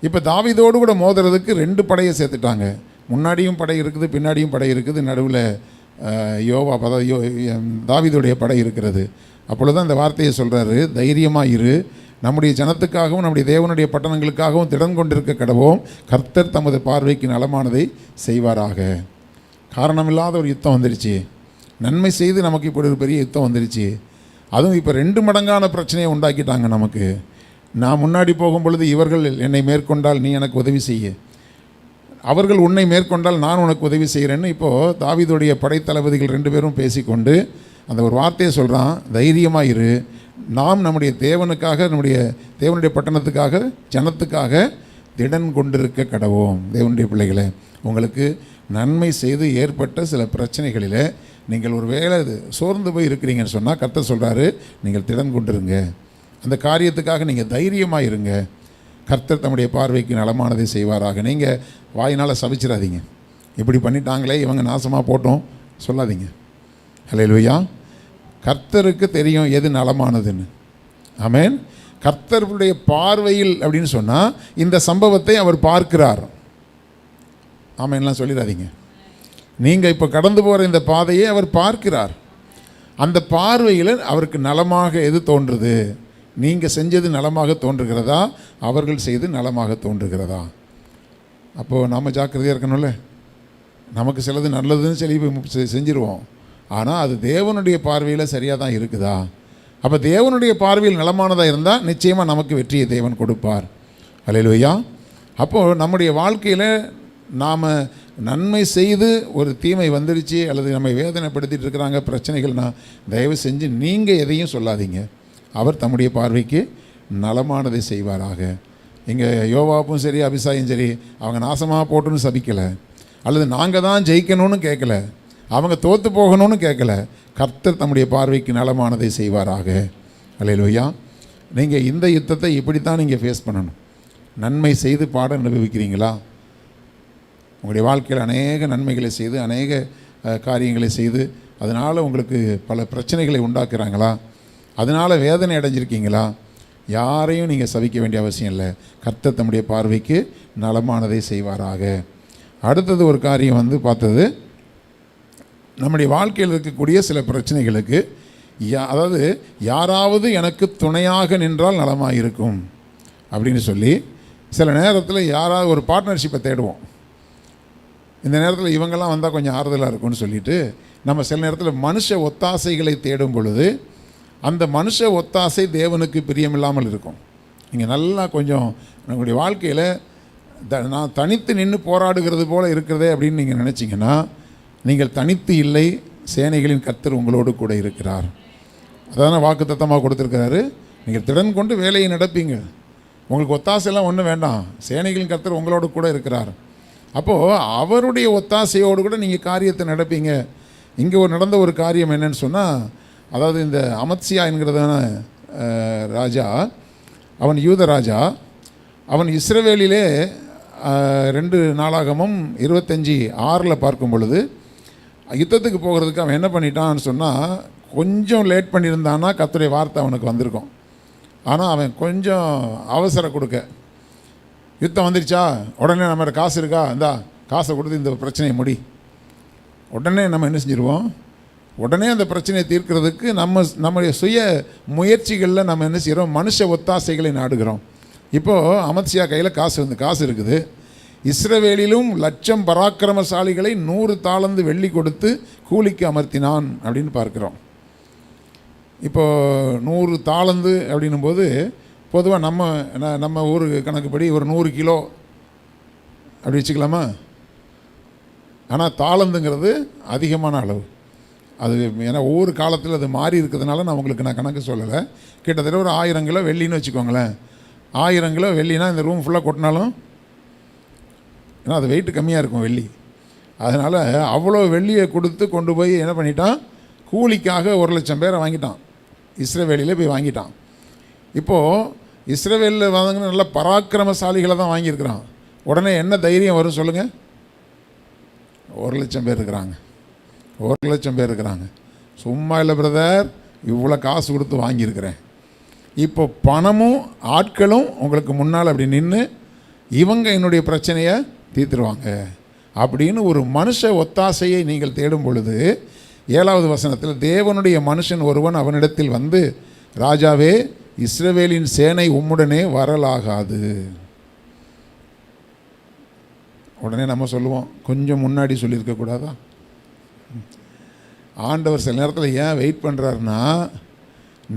இப்போ தாவீதோடு கூட மோதுறதுக்கு 2 படையை சேர்த்துட்டாங்க. முன்னாடியும் படை இருக்குது, பின்னாடியும் படை இருக்குது, நடுவில் தாவீதுடைய படை இருக்கிறது. அப்பொழுது தான் இந்த வார்த்தையை சொல்கிறாரு, தைரியமாக இரு, நம்முடைய ஜனத்துக்காகவும் நம்முடைய தேவனுடைய பட்டணங்களுக்காகவும் திடன் கொண்டிருக்க கடவோம், கர்த்தர் தமது பார்வைக்கு நலமானதை செய்வாராக. காரணமில்லாத ஒரு யுத்தம் வந்துருச்சு, நன்மை செய்து நமக்கு இப்படி ஒரு பெரிய யுத்தம் வந்துருச்சு. அதுவும் இப்போ 2 மடங்கான பிரச்சனையை உண்டாக்கிட்டாங்க நமக்கு. நான் முன்னாடி போகும் பொழுது இவர்கள் என்னை மேற்கொண்டால் நீ எனக்கு உதவி செய்ய, அவர்கள் உன்னை மேற்கொண்டால் நான் உனக்கு உதவி செய்கிறேன்னு இப்போது தாவீதுடைய படைத்தளபதிகள் 2 பேரும் பேசிக்கொண்டு அந்த ஒரு வார்த்தையை சொல்கிறான், தைரியமாக இரு, நாம் நம்முடைய தேவனுக்காக, நம்முடைய தேவனுடைய பட்டணத்துக்காக, ஜனத்துக்காக திடன் கொண்டிருக்க கடவோம். தேவனுடைய பிள்ளைகளை, உங்களுக்கு நன்மை செய்து ஏற்பட்ட சில பிரச்சனைகளில் நீங்கள் ஒரு வேளை சோர்ந்து போய் இருக்கிறீங்கன்னு சொன்னால் கர்த்தர் சொல்கிறாரு, நீங்கள் திடன் கொண்டிருங்க, அந்த காரியத்துக்காக நீங்கள் தைரியமாக இருங்க, கர்த்தர் தம்முடைய பார்வைக்கு நலமானதை செய்வாராக. நீங்கள் வாயினால் சபிச்சிடாதீங்க, இப்படி பண்ணிட்டாங்களே இவங்க நாசமாக போட்டோம் சொல்லாதீங்க. ஹல்லேலூயா. கர்த்தருக்கு தெரியும் எது நலமானதுன்னு. ஆமென். கர்த்தருடைய பார்வையில் அப்படின்னு சொன்னால் இந்த சம்பவத்தை அவர் பார்க்கிறார். ஆமென்லாம் சொல்லிடாதீங்க. நீங்கள் இப்போ கடந்து போகிற இந்த பாதையை அவர் பார்க்கிறார். அந்த பார்வையில் அவருக்கு நலமாக எது தோன்றுது? நீங்கள் செஞ்சது நலமாக தோன்றுகிறதா, அவர்கள் செய்து நலமாக தோன்றுகிறதா? அப்போது நாம் ஜாக்கிரதையாக இருக்கணும்ல. நமக்கு சிலது நல்லதுன்னு சொல்லி செஞ்சிருவோம், ஆனால் அது தேவனுடைய பார்வையில் சரியாக தான் இருக்குதா? அப்போ தேவனுடைய பார்வையில் நலமானதாக இருந்தால் நிச்சயமாக நமக்கு வெற்றியை தேவன் கொடுப்பார். அல்லேலூயா. அப்போது நம்முடைய வாழ்க்கையில் நாம் நன்மை செய்து ஒரு தீமை வந்துடுச்சு அல்லது நம்மை வேதனைப்படுத்திட்டு இருக்கிறாங்க பிரச்சனைகள்னா, தயவு செஞ்சு நீங்கள் எதையும் சொல்லாதீங்க, அவர் தம்முடைய பார்வைக்கு நலமானதை செய்வாராக. இங்கே யோவாப்பும் சரி அபிசாயும் சரி அவங்க நாசமாக போட்டுன்னு சபிக்கலை, அல்லது நாங்கள் தான் ஜெயிக்கணும்னு கேட்கல, அவங்க தோற்று போகணும்னு கேட்கல. கர்த்தர் தம்முடைய பார்வைக்கு நலமானதை செய்வாராக. அல்லேலூயா. நீங்கள் இந்த யுத்தத்தை இப்படி தான் நீங்கள் ஃபேஸ் பண்ணணும். நன்மை செய்து பாடம் அனுபவிக்கிறீங்களா? உங்களுடைய வாழ்க்கையில் அநேக நன்மைகளை செய்து அநேக காரியங்களை செய்து அதனால் உங்களுக்கு பல பிரச்சனைகளை உண்டாக்குறாங்களா? அதனால் வேதனை அடைஞ்சிருக்கீங்களா? யாரையும் நீங்கள் சபிக்க வேண்டிய அவசியம் இல்லை. கர்த்தர் தம்முடைய பார்வைக்கு நலமானதை செய்வாராக. அடுத்தது ஒரு காரியம் வந்து பார்த்தது, நம்முடைய வாழ்க்கையில் இருக்கக்கூடிய சில பிரச்சனைகளுக்கு அதாவது யாராவது எனக்கு துணையாக நின்றால் நலமாக இருக்கும் அப்படின்னு சொல்லி சில நேரத்தில் யாராவது ஒரு பார்ட்னர்ஷிப்பை தேடுவோம். இந்த நேரத்தில் இவங்கெல்லாம் வந்தால் கொஞ்சம் ஆறுதலாக இருக்கும்னு சொல்லிட்டு நம்ம சில நேரத்தில் மனுஷ ஒத்தாசைகளை தேடும் பொழுது அந்த மனுஷ ஒத்தாசை தேவனுக்கு பிரியமில்லாமல் இருக்கும். நீங்கள் நல்லா கொஞ்சம் நம்முடைய வாழ்க்கையில் நான் தனித்து நின்று போராடுகிறது போல் இருக்கிறதே அப்படின்னு நீங்கள் நினச்சிங்கன்னா, நீங்கள் தனித்து இல்லை, சேனைகளின் கர்த்தர் உங்களோடு கூட இருக்கிறார். அதான வாக்கு தத்தமாக கொடுத்துருக்கிறாரு. நீங்கள் திடன் கொண்டு வேலையை நடப்பீங்க, உங்களுக்கு ஒத்தாசையெல்லாம் ஒன்றும் வேண்டாம், சேனைகளின் கர்த்தர் உங்களோடு கூட இருக்கிறார். அப்போது அவருடைய ஒத்தாசையோடு கூட நீங்கள் காரியத்தை நடப்பீங்க. இங்கே நடந்த ஒரு காரியம் என்னன்னு சொன்னால், அதாவது இந்த அமத்சியா என்கிறதான ராஜா, அவன் யூத ராஜா, அவன் இஸ்ரவேலிலே 2 நாளாகமும் 25:6 பார்க்கும் பொழுது யுத்தத்துக்கு போகிறதுக்கு அவன் என்ன பண்ணிட்டான்னு சொன்னால், கொஞ்சம் லேட் பண்ணியிருந்தான்னா கர்த்தருடைய வார்த்தை அவனுக்கு வந்திருக்கும். ஆனால் அவன் கொஞ்சம் அவசரம் கொடுக்க யுத்தம் வந்துருச்சா, உடனே நம்ம காசு இருக்கா, இந்தா காசை கொடுத்து இந்த பிரச்சனையை முடி. உடனே நம்ம என்ன செஞ்சிருவோம், உடனே அந்த பிரச்சனையை தீர்க்கிறதுக்கு நம்முடைய சுய முயற்சிகளில் நம்ம என்ன செய்கிறோம், மனுஷ ஒத்தாசைகளை நாடுகிறோம். இப்போது அமத்சியா கையில் காசு இருக்குது. இஸ்ரவேலிலும் 1,00,000 பராக்கிரமசாலிகளை 100 தாலந்து வெள்ளி கொடுத்து கூலிக்கு அமர்த்தினான் அப்படின்னு பார்க்குறோம். இப்போது 100 தாலந்து அப்படின்னும் போது பொதுவாக நம்ம ஊர் கணக்குப்படி ஒரு 100 கிலோ அப்படி வச்சுக்கலாமா? ஆனால் தாளந்துங்கிறது அதிகமான அளவு. அது ஏன்னா ஒவ்வொரு காலத்தில் அது மாறி இருக்கிறதுனால நான் உங்களுக்கு கணக்கு சொல்லலை. கிட்டத்தட்ட ஒரு 1000 கிலோ வெள்ளின்னு வச்சுக்கோங்களேன். 1000 கிலோ வெள்ளினா இந்த ரூம் ஃபுல்லாக கொட்டினாலும், ஏன்னா அது வெயிட்டு கம்மியாக இருக்கும் வெள்ளி. அதனால் அவ்வளோ வெள்ளியை கொடுத்து கொண்டு போய் என்ன பண்ணிட்டான், கூலிக்காக 1,00,000 பேரை வாங்கிட்டான். இஸ்ரவேலில் போய் வாங்கிட்டான். இப்போது இஸ்ரவேலில் வாங்கின நல்ல பராக்கிரமசாலிகளை தான் வாங்கியிருக்கிறான். உடனே என்ன தைரியம் வரும் சொல்லுங்கள்? 1,00,000 பேர் இருக்கிறாங்க, 1,00,000 பேர் இருக்கிறாங்க. சும்மா இல்லை பிரதர், இவ்வளோ காசு கொடுத்து வாங்கியிருக்கிறேன். இப்போ பணமும் ஆட்களும் உங்களுக்கு முன்னால் அப்படி நின்று இவங்க என்னுடைய பிரச்சனையை தீர்த்துருவாங்க அப்படின்னு ஒரு மனுஷ ஒத்தாசையை நீங்கள் தேடும் பொழுது 7வது வசனத்தில் தேவனுடைய மனுஷன் ஒருவன் அவனிடத்தில் வந்து, ராஜாவே, இஸ்ரவேலின் சேனை உம்முடனே வரலாகாது. உடனே நம்ம சொல்லுவோம், கொஞ்சம் முன்னாடி சொல்லியிருக்கக்கூடாதா? ஆண்டவர் சில நேரத்தில் ஏன் வெயிட் பண்ணுறாருன்னா,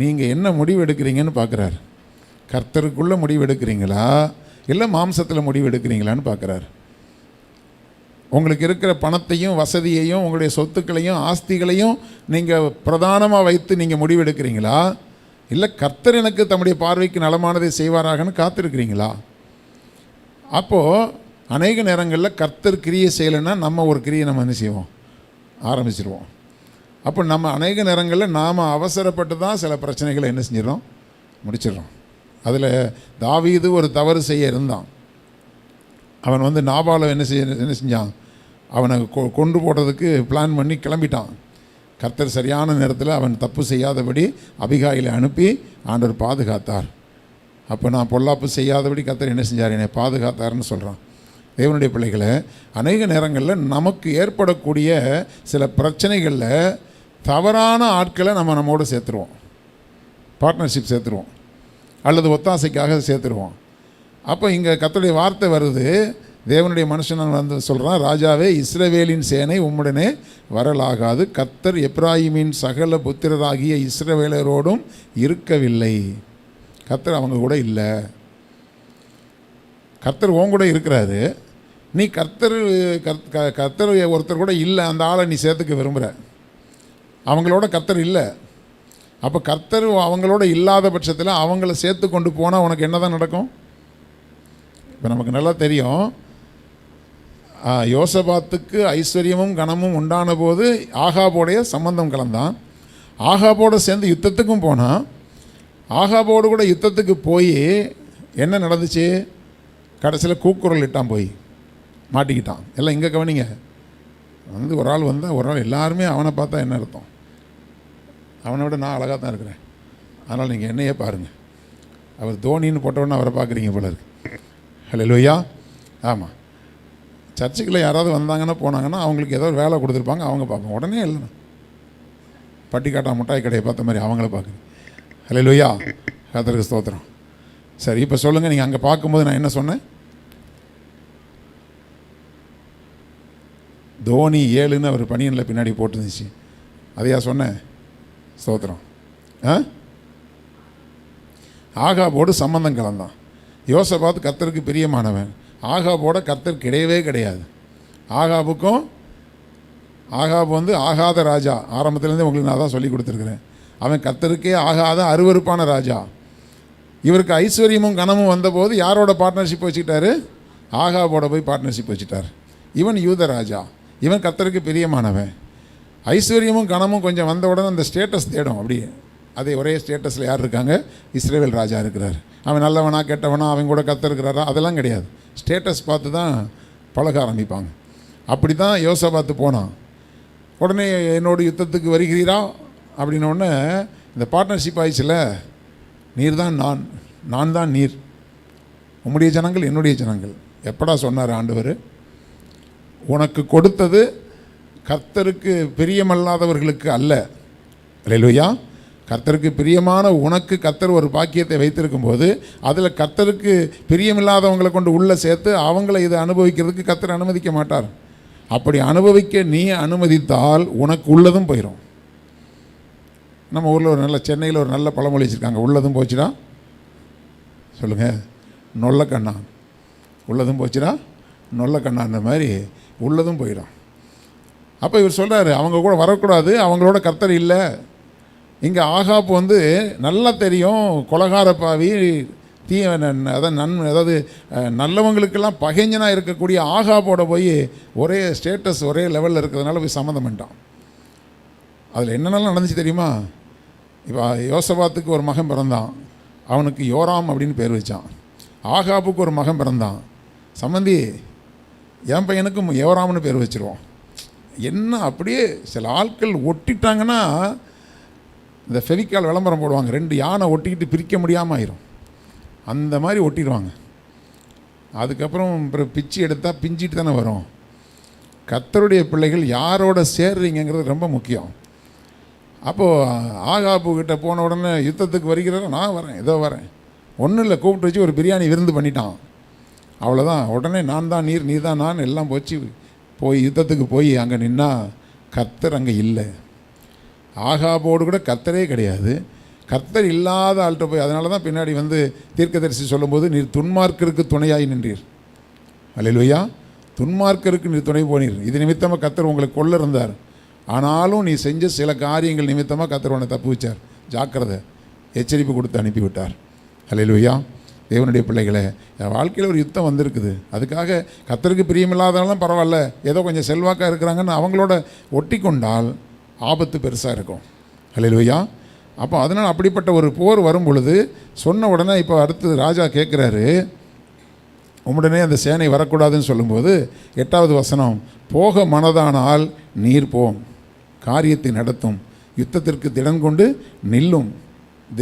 நீங்கள் என்ன முடிவு எடுக்கிறீங்கன்னு பார்க்குறாரு. கர்த்தருக்குள்ளே முடிவு எடுக்கிறீங்களா இல்லை மாம்சத்தில் முடிவு எடுக்கிறீங்களான்னு பார்க்குறாரு. உங்களுக்கு இருக்கிற பணத்தையும் வசதியையும் உங்களுடைய சொத்துக்களையும் ஆஸ்திகளையும் நீங்கள் பிரதானமாக வைத்து நீங்கள் முடிவு எடுக்கிறீங்களா இல்லை கர்த்தர் எனக்கு தம்முடைய பார்வைக்கு நலமானதை செய்வாராகன்னு காத்திருக்கிறீங்களா? அப்போது அநேக நேரங்களில் கர்த்தர் கிரியை செய்யலைன்னா நம்ம ஒரு கிரியை நம்ம என்ன செய்வோம், ஆரம்பிச்சிருவோம். அப்போ நம்ம அநேக நேரங்களில் நாம் அவசரப்பட்டு தான் சில பிரச்சனைகளை என்ன செஞ்சிடறோம், முடிச்சிடறோம். அதில் தாவீது ஒரு தவறு செய்ய இருந்தான். அவன் வந்து நாபாலை என்ன செஞ்சான், அவனை கொண்டு போடுறதுக்கு பிளான் பண்ணி கிளம்பிட்டான். கர்த்தர் சரியான நேரத்தில் அவன் தப்பு செய்யாதபடி அபிகாயிலை அனுப்பி ஆண்டவர் பாதுகாத்தார். அப்போ நான் பொல்லாப்பு செய்யாதபடி கர்த்தர் என்ன செஞ்சார், என்னை பாதுகாத்தார்னு சொல்கிறான். தேவனுடைய பிள்ளைகளை, அநேக நேரங்களில் நமக்கு ஏற்படக்கூடிய சில பிரச்சனைகளில் தவறான ஆட்களை நம்மோடு சேர்த்துருவோம், பார்ட்னர்ஷிப் சேர்த்துருவோம், அல்லது ஒத்தாசைக்காக சேர்த்துருவோம். அப்போ இங்கே கர்த்தருடைய வார்த்தை வருது, தேவனுடைய மனுஷன் வந்து சொல்கிறான், ராஜாவே, இஸ்ரவேலின் சேனை உம்முடனே வரலாகாது. கர்த்தர் எப்ராயிமின் சகல புத்திரராகிய இஸ்ரவேலரோடும் இருக்கவில்லை. கர்த்தர் அவங்க கூட இல்லை. கர்த்தர் உன் கூட இருக்கிறாரு, நீ கர்த்தர் ஒருத்தர் கூட இல்லை, அந்த ஆளை நீ சேர்த்துக்க விரும்புகிற, அவங்களோட கர்த்தர் இல்லை. அப்போ கர்த்தர் அவங்களோட இல்லாத பட்சத்தில் அவங்கள சேர்த்து கொண்டு போனால் உனக்கு என்ன தான் நடக்கும்? இப்போ நமக்கு நல்லா தெரியும், யோசபாத்துக்கு ஐஸ்வர்யமும் கனமும் உண்டான போது ஆகாபோடைய சம்பந்தம் கலந்தான். ஆகாபோடு சேர்ந்து யுத்தத்துக்கும் போனான். ஆகாபோடு கூட யுத்தத்துக்கு போய் என்ன நடந்துச்சு, கடைசியில் கூக்குரல் இட்டான், போய் மாட்டிக்கிட்டான். எல்லாம் இங்கே கவனிங்க. வந்து ஒரு ஆள் வந்தால் ஒரு நாள் எல்லாருமே அவனை பார்த்தா என்ன அர்த்தம், அவனை விட நான் அழகாக தான் இருக்கிறேன், அதனால் நீங்கள் என்னையே பாருங்கள். அவர் தோனின்னு போட்டவுடனே அவரை பார்க்குறீங்க போல இருக்கு. ஹல்லேலூயா. ஆமாம், சர்ச்சுக்குள்ளே யாராவது வந்தாங்கன்னா போனாங்கன்னா அவங்களுக்கு ஏதோ ஒரு வேலை கொடுத்துருப்பாங்க, அவங்க பார்ப்பாங்க. உடனே இல்லைண்ணா பட்டிக்காட்டா முட்டாய் கடையை பார்த்த மாதிரி அவங்கள பார்க்குறேன். ஹல்லேலூயா, கர்த்தருக்கு ஸ்தோத்திரம். சரி, இப்போ சொல்லுங்கள், நீங்கள் அங்கே பார்க்கும்போது நான் என்ன சொன்னேன்? தோனி 7ன்னு அவர் பனியனில் பின்னாடி போட்டுருந்துச்சு, அதையா சொன்னேன்? ஸ்தோத்திரம். ஆகாபோடு சம்பந்தம் கலந்தான். யோசபாத் கர்த்தருக்கு பிரியமானவன். ஆகாபோட கர்த்தர் கிடையவே கிடையாது. ஆகாப் வந்து ஆகாத ராஜா. ஆரம்பத்துலேருந்தே உங்களுக்கு நான் தான் சொல்லி கொடுத்துருக்குறேன். அவன் கர்த்தருக்கே ஆகாத அருவருப்பான ராஜா. இவருக்கு ஐஸ்வர்யமும் கனமும் வந்தபோது யாரோட பார்ட்னர்ஷிப் வச்சுக்கிட்டாரு? ஆகாபோட போய் பார்ட்னர்ஷிப் வச்சுட்டார். இவன் யூத ராஜா, இவன் கர்த்தருக்கு பிரியமானவன். ஐஸ்வர்யமும் கனமும் கொஞ்சம் வந்த உடனே அந்த ஸ்டேட்டஸ் தேடும். அப்படியே அதே ஒரே ஸ்டேட்டஸில் யார் இருக்காங்க? இஸ்ரவேல் ராஜா இருக்கிறார். அவன் நல்லவனா கெட்டவனா, அவன் கூட கர்த்தர் இருக்கிறாரா, அதெல்லாம் கிடையாது. ஸ்டேட்டஸ் பார்த்து தான் பழக ஆரம்பிப்பாங்க. அப்படி தான் யோசபாத்து போனான். உடனே என்னோட யுத்தத்துக்கு வருகிறீரா அப்படின்னோடனே இந்த பார்ட்னர்ஷிப் ஆயிடுச்சுல, நீர் தான் நான் தான் நீர், உம்முடைய ஜனங்கள் என்னுடைய ஜனங்கள். எப்படா சொன்னார் ஆண்டவர்? உனக்கு கொடுத்தது கர்த்தருக்கு பிரியமல்லாதவர்களுக்கு அல்ல. அல்லேலூயா. கர்த்தருக்கு பிரியமான உனக்கு கர்த்தர் ஒரு பாக்கியத்தை வைத்திருக்கும் போது அதில் கர்த்தருக்கு பிரியமில்லாதவங்களை கொண்டு உள்ளே சேர்த்து அவங்கள இதை அனுபவிக்கிறதுக்கு கர்த்தர் அனுமதிக்க மாட்டார். அப்படி அனுபவிக்க நீ அனுமதித்தால் உனக்கு உள்ளதும் போயிடும். நம்ம ஊரில் ஒரு நல்ல சென்னையில் ஒரு நல்ல பழமொழி வச்சுருக்காங்க, உள்ளதும் போச்சுடா, சொல்லுங்கள், நொல்ல கண்ணா. உள்ளதும் போச்சுடா நொல்ல கண்ணான்ற மாதிரி உள்ளதும் போயிடும். அப்போ இவர் சொல்கிறாரு, அவங்க கூட வரக்கூடாது, அவங்களோட கர்த்தர் இல்லை. இங்கே ஆகாப்பு நல்லா தெரியும், கொலகார பாவி, அதாவது நல்லவங்களுக்கெல்லாம் பகைஞ்சனாக இருக்கக்கூடிய ஆகாப்போட போய் ஒரே ஸ்டேட்டஸ் ஒரே லெவலில் இருக்கிறதுனால போய் சம்மந்தம் பண்ணிட்டான். அதில் என்னென்னலாம் நடந்துச்சு தெரியுமா? இப்போ யோசபாத்துக்கு ஒரு மகன் பிறந்தான், அவனுக்கு யோராம் அப்படின்னு பேர் வச்சான். ஆகாப்புக்கு ஒரு மகன் பிறந்தான், சம்மந்தி என் பையனுக்கும் யோராம்னு பேர் வச்சுருவோம். என்ன அப்படியே சில ஆட்கள் ஒட்டிட்டாங்கன்னா இந்த ஃபெவிக்கால் விளம்பரம் போடுவாங்க, 2 யானை ஒட்டிக்கிட்டு பிரிக்க முடியாமல் ஆயிரும், அந்த மாதிரி ஒட்டிடுவாங்க. அதுக்கப்புறம் அப்புறம் பிச்சு எடுத்தால் பிஞ்சிட்டு தானே வரும். கர்த்தருடைய பிள்ளைகள் யாரோட சேர்றீங்கிறது ரொம்ப முக்கியம். அப்போது ஆகாப்பு கிட்ட போன உடனே யுத்தத்துக்கு வருகிறாரோ, நான் வரேன், ஏதோ வரேன், ஒன்றும் இல்லை, கூப்பிட்டு வச்சு ஒரு பிரியாணி விருந்து பண்ணிட்டான், அவ்வளோதான். உடனே நான் தான் நீர், நீ தான் நான், எல்லாம் போச்சு. போய் யுத்தத்துக்கு போய் அங்கே நின்னா கர்த்தர் அங்கே இல்லை. ஆகாபோடு கூட கர்த்தரே கிடையாது. கர்த்தர் இல்லாத ஆள்கிட்ட போய், அதனால தான் பின்னாடி தீர்க்கதரிசி சொல்லும்போது, நீர் துன்மார்க்கருக்கு துணையாய் நின்றீர். அல்லேலூயா. துன்மார்க்கருக்கு நீர் துணை போனீர். இது நிமித்தமாக கர்த்தர் உங்களுக்கு கொள்ள இருந்தார். ஆனாலும் நீ செஞ்ச சில காரியங்கள் நிமித்தமாக கர்த்தர் உன்னை தப்பு வச்சார். ஜாக்கிரதை, எச்சரிப்பு கொடுத்து அனுப்பிவிட்டார். அல்லேலூயா. தேவனுடைய பிள்ளைகளே, என் வாழ்க்கையில் ஒரு யுத்தம் வந்திருக்குது. அதுக்காக கர்த்தருக்கு பிரியமில்லாதனாலும் பரவாயில்ல, ஏதோ கொஞ்சம் செல்வாக்காக இருக்கிறாங்கன்னு அவங்களோட ஒட்டி கொண்டால் ஆபத்து பெருசாக இருக்கும். அல்லேலூயா. அப்போ அதனால் அப்படிப்பட்ட ஒரு போர் வரும் பொழுது சொன்ன உடனே இப்போ அடுத்து ராஜா கேட்குறாரு, உம்முடனே அந்த சேனை வரக்கூடாதுன்னு சொல்லும்போது 8வது வசனம், போக மனதானால் நீர் போம், காரியத்தை நடத்தும், யுத்தத்திற்கு திடன் கொண்டு நில்லும்,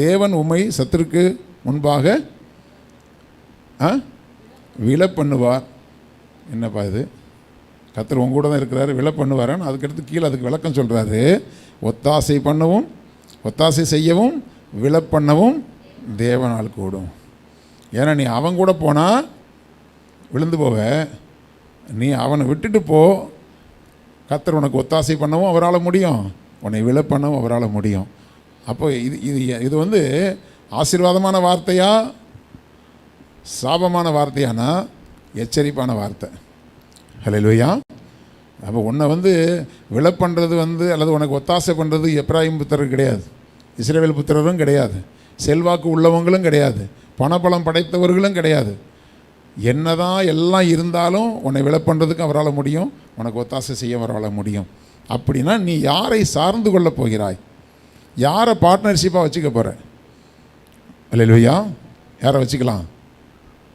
தேவன் உம்மை சத்துருக்கு முன்பாக விழ பண்ணுவார். என்னப்பா இது, கர்த்தர் உங்க கூட தான் இருக்கிறாரு, விழ பண்ணுவாரான்னு அதுக்கடுத்து கீழே அதுக்கு விளக்கம் சொல்கிறாரு. ஒத்தாசை பண்ணவும், ஒத்தாசை செய்யவும், விழ பண்ணவும் தேவனால் கூடும். ஏன்னா நீ அவன் கூட போனால் விழுந்து போவ, நீ அவனை விட்டுட்டு போ, கர்த்தர் உனக்கு ஒத்தாசை பண்ணவும் அவரால் முடியும், உன்னை விழ பண்ணவும் அவரால் முடியும். அப்போ இது இது இது ஆசீர்வாதமான வார்த்தையா சாபமான வார்த்தையானா எச்சரிப்பான வார்த்தை. ஹல்லேலூயா. அப்போ உன்னை விழ பண்ணுறது அல்லது உனக்கு ஒத்தாசை பண்ணுறது எப்ராயிம் புத்திரர் கிடையாது, இஸ்ரவேல் புத்திரரும் கிடையாது, செல்வாக்கு உள்ளவங்களும் கிடையாது, பணபலம் படைத்தவர்களும் கிடையாது. என்னதான் எல்லாம் இருந்தாலும் உன்னை விழ பண்ணுறதுக்கு அவரால் முடியும், உனக்கு ஒத்தாசை செய்ய அவரால் முடியும். அப்படின்னா நீ யாரை சார்ந்து கொள்ள போகிறாய், யாரை பார்ட்னர்ஷிப்பாக வச்சுக்க போகிற? அல்லேலூயா. யாரை வச்சுக்கலாம்?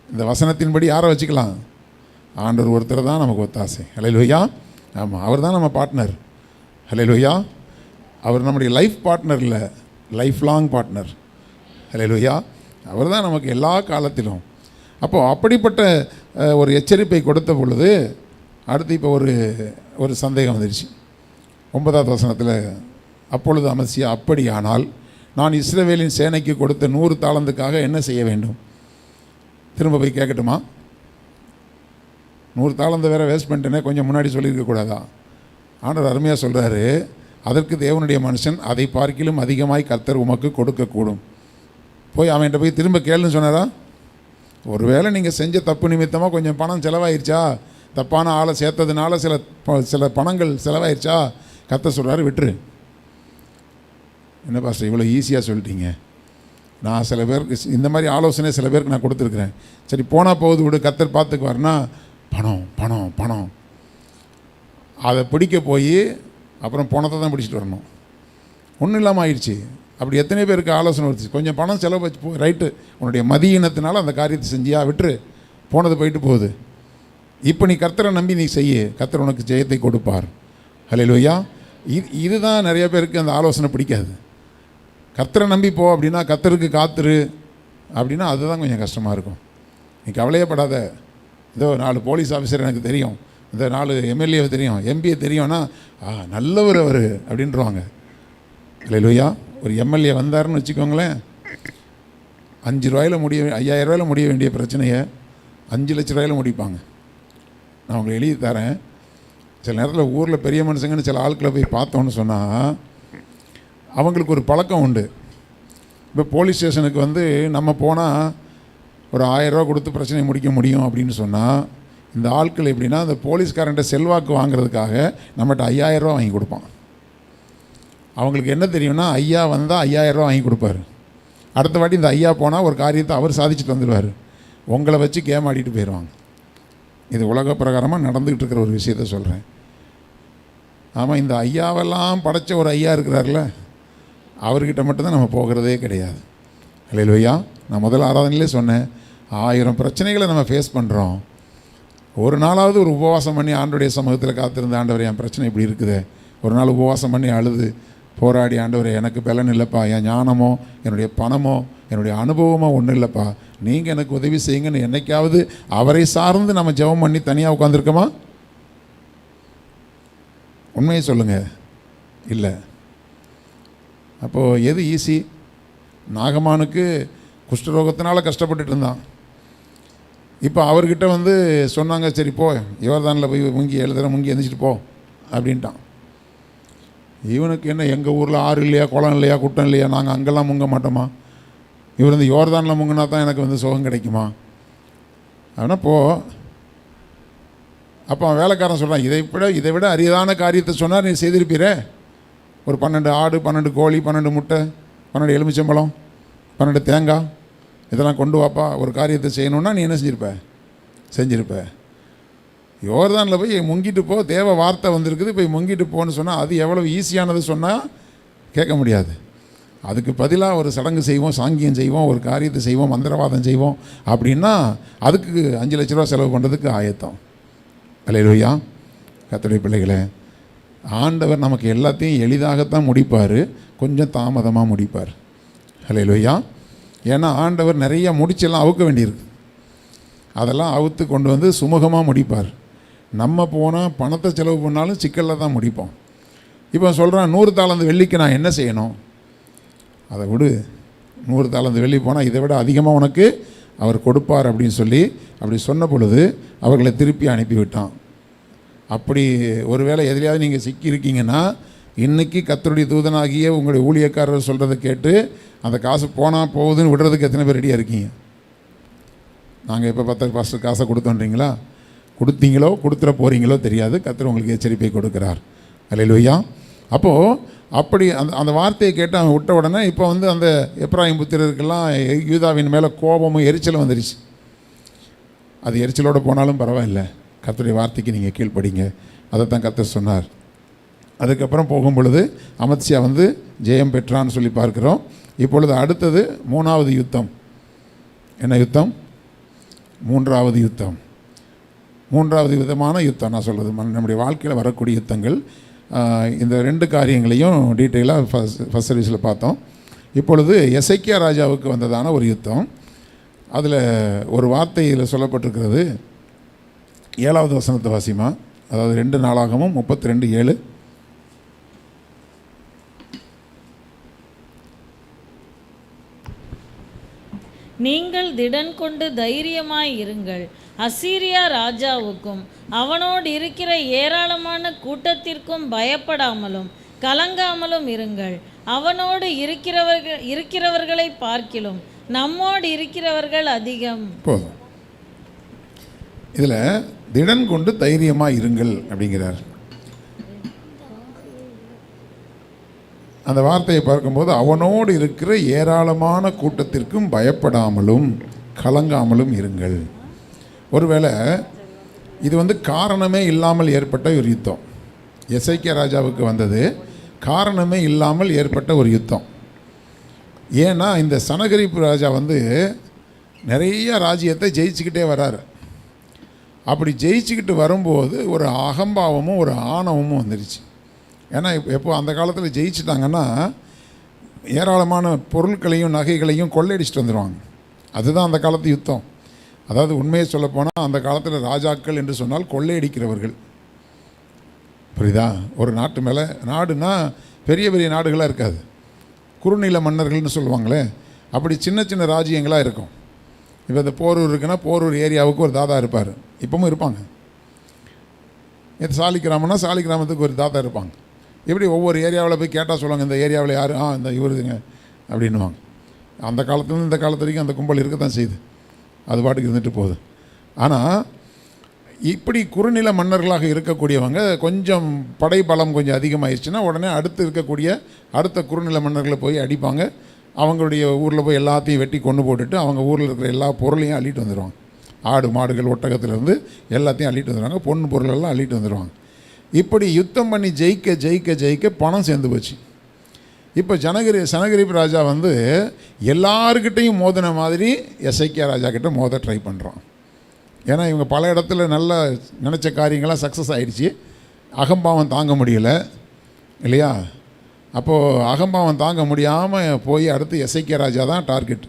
இந்த வசனத்தின்படி யாரை வச்சுக்கலாம்? ஆண்டவர் ஒருத்தர் தான் நமக்கு ஒத்தாசை. அல்லேலூயா. ஆமாம், அவர் தான் நம்ம பார்ட்னர். அல்லேலூயா. அவர் நம்முடைய லைஃப் பார்ட்னர் இல்லை, லைஃப் லாங் பார்ட்னர். அல்லேலூயா. அவர் தான் நமக்கு எல்லா காலத்திலும். அப்போது அப்படிப்பட்ட ஒரு எச்சரிப்பை கொடுத்த பொழுது அடுத்து இப்போ ஒரு சந்தேகம் வந்துடுச்சு. 9வது வசனத்தில், அப்பொழுது அமத்சியா, அப்படியானால் நான் இஸ்ரவேலின் சேனைக்கு கொடுத்த 100 தாலந்துக்காக என்ன செய்ய வேண்டும்? திரும்ப போய் கேட்கட்டுமா? 100 தாலந்து வேறு வேஸ்ட் பண்ணிட்டேனே, கொஞ்சம் முன்னாடி சொல்லியிருக்கக்கூடாதா? ஆண்டவர் அருமையாக சொல்கிறாரு, அதற்கு தேவனுடைய மனுஷன், அதை பார்க்கிலும் அதிகமாய் கர்த்தர் உமக்கு கொடுக்கக்கூடும். போய் அவன்கிட்ட போய் திரும்ப கேளுன்னு சொன்னாரா? ஒருவேளை நீங்கள் செஞ்ச தப்பு நிமித்தமாக கொஞ்சம் பணம் செலவாயிருச்சா, தப்பான ஆளை சேர்த்ததுனால சில பணங்கள் செலவாயிருச்சா, கர்த்தர் சொல்கிறாரு விட்டுரு. என்ன பாஸ்டர் இவ்வளோ ஈஸியாக சொல்லிட்டீங்க? நான் சில பேருக்கு இந்த மாதிரி ஆலோசனை சில பேருக்கு நான் கொடுத்துருக்குறேன். சரி போனால் போகுது விடு, கர்த்தர் பார்த்துக்குவார்னா, பணம் பணம் பணம் அதை பிடிக்க போய் அப்புறம் பணத்தை தான் பிடிச்சிட்டு வரணும். ஒன்றும் இல்லாமல் ஆயிடுச்சு. அப்படி எத்தனை பேருக்கு ஆலோசனை வருது, கொஞ்சம் பணம் செலவு வச்சு போ, ரைட்டு, உன்னுடைய மதியினத்தினால அந்த காரியத்தை செஞ்சியா, விட்டுரு, போனது போயிட்டு போகுது. இப்போ நீ கர்த்தரை நம்பி நீ செய்ய, கர்த்தர் உனக்கு ஜெயத்தை கொடுப்பார். ஹல்லேலூயா. இதுதான் நிறைய பேருக்கு அந்த ஆலோசனை பிடிக்காது. கர்த்தரை நம்பி போ அப்படின்னா, கர்த்தருக்கு காத்துரு அப்படின்னா அதுதான் கொஞ்சம் கஷ்டமாக இருக்கும். நீ கவலையப்படாத, இதோ 4 போலீஸ் ஆஃபீஸர் எனக்கு தெரியும், இந்த 4 எம்எல்ஏ தெரியும், எம்பிஏ தெரியும்னா நல்லவர் அவர் அப்படின்றவாங்க. அல்லேலூயா. ஒரு எம்எல்ஏ வந்தாருன்னு வச்சுக்கோங்களேன், 5 ரூபாயில் 5000 ரூபாயில் முடிய வேண்டிய பிரச்சனையை 5 லட்ச ரூபாயில் முடிப்பாங்க. நான் உங்களுக்கு எழுதி தரேன். சில நேரத்தில் ஊரில் பெரிய மனுஷங்கன்னு சில ஆட்களை போய் பார்த்தோன்னு சொன்னால் அவங்களுக்கு ஒரு பழக்கம் உண்டு. இப்போ போலீஸ் ஸ்டேஷனுக்கு வந்து நம்ம போனால் ஒரு 1000 ரூபா கொடுத்து பிரச்சனையை முடிக்க முடியும் அப்படின்னு சொன்னால், இந்த ஆட்கள் எப்படின்னா அந்த போலீஸ்காரன்ட்ட செல்வாக்கு வாங்குறதுக்காக நம்மகிட்ட 5000 ரூபா வாங்கி கொடுப்பான். அவங்களுக்கு என்ன தெரியும்னா, ஐயா வந்தால் 5000 ரூபா வாங்கி கொடுப்பாரு. அடுத்த வாட்டி இந்த ஐயா போனால் ஒரு காரியத்தை அவர் சாதிச்சுட்டு வந்துடுவார். உங்களை வச்சு கேம் ஆடிட்டு போயிடுவாங்க. இது உலக பிரகாரமாக நடந்துக்கிட்டு இருக்கிற ஒரு விஷயத்த சொல்கிறேன். ஆமாம், இந்த ஐயாவெல்லாம் படைத்த ஒரு ஐயா இருக்கிறார்ல, அவர்கிட்ட மட்டும்தான் நம்ம போகிறதே கிடையாது. அல்லேலூயா. நான் முதல் ஆராதனையிலே சொன்னேன், 1000 பிரச்சனைகளை நம்ம ஃபேஸ் பண்ணுறோம். ஒரு நாளாவது ஒரு உபவாசம் பண்ணி ஆண்டவருடைய சமூகத்தில் காத்திருந்த, ஆண்டவர் என் பிரச்சனை இப்படி இருக்குது, ஒரு நாள் உபவாசம் பண்ணி அழுது போராடி, ஆண்டவர் எனக்கு பலன் இல்லைப்பா, என் ஞானமோ என்னுடைய பணமோ என்னுடைய அனுபவமோ ஒன்றும் இல்லைப்பா, நீங்கள் எனக்கு உதவி செய்யுங்கன்னு என்னைக்காவது அவரை சார்ந்து நம்ம ஜெபம் பண்ணி தனியாக உட்காந்துருக்கோமா? உண்மையை சொல்லுங்கள், இல்லை. அப்போது எது ஈஸி? நாகமானுக்கு குஷ்டரோகத்தினால கஷ்டப்பட்டுட்டு இருந்தான். இப்போ அவர்கிட்ட வந்து சொன்னாங்க, சரி போ, யோர்தானில் போய் முங்கி 7 தடவை முங்கி எந்திரிச்சிட்டு போ அப்படின்ட்டான். இவனுக்கு என்ன, எங்கள் ஊரில் ஆறு இல்லையா, குளம் இல்லையா, குட்டம் இல்லையா, நாங்கள் அங்கெல்லாம் முங்க மாட்டோமா? இவர் வந்து யோர்தானில் முங்கினா தான் எனக்கு வந்து சுகம் கிடைக்குமா? ஆனால் போ. அப்போ அவன் வேலைக்காரன் சொல்கிறான், இதை விட அரியதான காரியத்தை சொன்னார், நீ செய்திருப்பீரே. ஒரு 12 ஆடு, 12 கோழி, 12 முட்டை, 12 எலுமிச்சம்பழம், 12 தேங்காய், இதெல்லாம் கொண்டு வாப்பா, ஒரு காரியத்தை செய்யணுன்னா நீ என்ன செஞ்சிருப்ப? யோர்தானில் போய் முங்கிட்டு போ, தேவ வார்த்தை வந்திருக்குது, போய் முங்கிட்டு போன்னு சொன்னால் அது எவ்வளோ ஈஸியானது சொன்னால் கேட்க முடியாது. அதுக்கு பதிலாக ஒரு சடங்கு செய்வோம், சாங்கியம் செய்வோம், ஒரு காரியத்தை செய்வோம், மந்திரவாதம் செய்வோம் அப்படின்னா அதுக்கு 5 லட்ச ரூபா செலவு பண்ணுறதுக்கு ஆயத்தம். அல்லேலூயா. கர்த்தருடைய பிள்ளைகளே, ஆண்டவர் நமக்கு எல்லாத்தையும் எளிதாகத்தான் முடிப்பார், கொஞ்சம் தாமதமாக முடிப்பார். அல்லேலூயா. ஏன்னா ஆண்டவர் நிறைய முடிச்செல்லாம் அவுக்க வேண்டியிருக்கு, அதெல்லாம் அவுத்து கொண்டு வந்து சுமூகமாக முடிப்பார். நம்ம போனால் பணத்தை செலவு பண்ணாலும் சிக்கலில் தான் முடிப்போம். இப்போ சொல்கிறான், 100 தாலந்து வெள்ளிக்கு நான் என்ன செய்யணும்? அதை விடு, 100 தாலந்து வெள்ளி போனால் இதை விட அதிகமாக உனக்கு அவர் கொடுப்பார் அப்படின்னு சொல்லி அப்படி சொன்ன பொழுது அவர்களை திருப்பி அனுப்பிவிட்டான். அப்படி ஒருவேளை எதிலையாவது நீங்கள் சிக்கி இருக்கீங்கன்னா, இன்றைக்கி கர்த்தருடைய தூதனாகிய உங்களுடைய ஊழியக்காரர் சொல்கிறத கேட்டு அந்த காசு போனால் போகுதுன்னு விடுறதுக்கு எத்தனை பேர் ரெடியாக இருக்கீங்க? நாங்கள் எப்போ ஃபஸ்ட்டு காசை கொடுத்தோன்றீங்களா? கொடுத்தீங்களோ கொடுத்துட போகிறீங்களோ தெரியாது. கர்த்தர் உங்களுக்கு எச்சரிப்பை கொடுக்குறார். அல்லேலூயா. அப்போது அப்படி அந்த வார்த்தையை கேட்டு அவன் விட்ட உடனே இப்போ வந்து அந்த எப்ராயிம் புத்திரருக்கெல்லாம் யூதாவின் மேலே கோபமும் எரிச்சலும் வந்துருச்சு. அது எரிச்சலோடு போனாலும் பரவாயில்லை, கர்த்தருடைய வார்த்தைக்கு நீங்கள் கீழ்ப்படிங்க, அதைத்தான் கர்த்தர் சொன்னார். அதுக்கப்புறம் போகும் பொழுது அமத்சியா வந்து ஜெயம் பெற்றான்னு சொல்லி பார்க்குறோம். இப்பொழுது அடுத்தது 3வது யுத்தம். என்ன யுத்தம்? 3வது யுத்தம். 3வது விதமான யுத்தம் நான் சொல்கிறது நம்முடைய வாழ்க்கையில் வரக்கூடிய யுத்தங்கள். இந்த 2 காரியங்களையும் டீட்டெயிலாக ஃபஸ்ட் சர்வீஸில் பார்த்தோம். இப்பொழுது எசேக்கியா ராஜாவுக்கு வந்ததான ஒரு யுத்தம். அதில் ஒரு வார்த்தையில் சொல்லப்பட்டிருக்கிறது, 7வது வசனத்தை வாசிமா. அதாவது 2 நாளாகமும் 32:7. நீங்கள் திடன் கொண்டு தைரியமாய் இருங்கள், அசீரியா ராஜாவுக்கும் அவனோடு இருக்கிற ஏராளமான கூட்டத்திற்கும் பயப்படாமலும் கலங்காமலும் இருங்கள். அவனோடு இருக்கிறவர்களை பார்க்கிலும் நம்மோடு இருக்கிறவர்கள் அதிகம். போதும். இதில் திடன் கொண்டு தைரியமாக இருங்கள் அப்படிங்கிறார். அந்த வார்த்தையை பார்க்கும்போது அவனோடு இருக்கிற ஏராளமான கூட்டத்திற்கும் பயப்படாமலும் கலங்காமலும் இருங்கள். ஒருவேளை இது வந்து காரணமே இல்லாமல் ஏற்பட்ட ஒரு யுத்தம். எசேக்கியா ராஜாவுக்கு வந்தது காரணமே இல்லாமல் ஏற்பட்ட ஒரு யுத்தம். ஏன்னா இந்த சனகரிப்பு ராஜா வந்து நிறைய ராஜ்யத்தை ஜெயிச்சுக்கிட்டே வராரு. அப்படி ஜெயிச்சுக்கிட்டு வரும்போது ஒரு அகம்பாவமும் ஒரு ஆணவமும் வந்துடுச்சு. ஏன்னா எப்போ அந்த காலத்தில் ஜெயிச்சிட்டாங்கன்னா ஏராளமான பொருட்களையும் நகைகளையும் கொள்ளையடிச்சிட்டு வந்துடுவாங்க. அதுதான் அந்த காலத்து யுத்தம். அதாவது உண்மையை சொல்லப்போனால் அந்த காலத்தில் ராஜாக்கள் என்று சொன்னால் கொள்ளையடிக்கிறவர்கள். புரியுதா? ஒரு நாட்டு மேலே, நாடுனா பெரிய பெரிய நாடுகளாக இருக்காது, குறுநில மன்னர்கள்னு சொல்லுவாங்களே, அப்படி சின்ன சின்ன ராஜ்யங்களாக இருக்கும். இப்போ இந்த போரூர் இருக்குன்னா போரூர் ஏரியாவுக்கு ஒரு தாதா இருப்பார், இப்பவும் இருப்பாங்க. இது சாலிகிராமம்னா சாலிகிராமத்துக்கு ஒரு தாத்தா இருப்பாங்க. இப்படி ஒவ்வொரு ஏரியாவில் போய் கேட்டால் சொல்லுவாங்க, இந்த ஏரியாவில் யார், இந்த இவருதுங்க அப்படின்வாங்க. அந்த காலத்துலேருந்து இந்த காலத்து வரைக்கும் அந்த கும்பல் இருக்க தான் செய்யுது, அது பாட்டுக்கு இருந்துட்டு போகுது. ஆனால் இப்படி குறுநில மன்னர்களாக இருக்கக்கூடியவங்க கொஞ்சம் படைபலம் கொஞ்சம் அதிகமாகிடுச்சுன்னா உடனே அடுத்து இருக்கக்கூடிய அடுத்த குறுநில மன்னர்களை போய் அடிப்பாங்க. அவங்களுடைய ஊரில் போய் எல்லாத்தையும் வெட்டி கொண்டு போட்டுட்டு அவங்க ஊரில் இருக்கிற எல்லா பொருளையும் அள்ளிட்டு வந்துடுவாங்க. ஆடு மாடுகள் ஒட்டகத்திலேருந்து எல்லாத்தையும் அள்ளிட்டு வந்துடுவாங்க, பொண்ணு பொருளெல்லாம் அள்ளிட்டு வந்துடுவாங்க. இப்படி யுத்தம் பண்ணி ஜெயிக்க ஜெயிக்க ஜெயிக்க பணம் சேர்ந்து போச்சு. இப்போ சனகிரிப் ராஜா வந்து எல்லாருக்கிட்டையும் மோதின மாதிரி எசேக்கியா ராஜா கிட்ட மோத ட்ரை பண்ணுறான். ஏன்னா இவங்க பல இடத்துல நல்லா நினச்ச காரியங்கள்லாம் சக்ஸஸ் ஆகிடுச்சு, அகம்பாவம் தாங்க முடியலை இல்லையா? அப்போது அகம்பாவம் தாங்க முடியாமல் போய் அடுத்து எசேக்கியா ராஜா தான் டார்கெட்.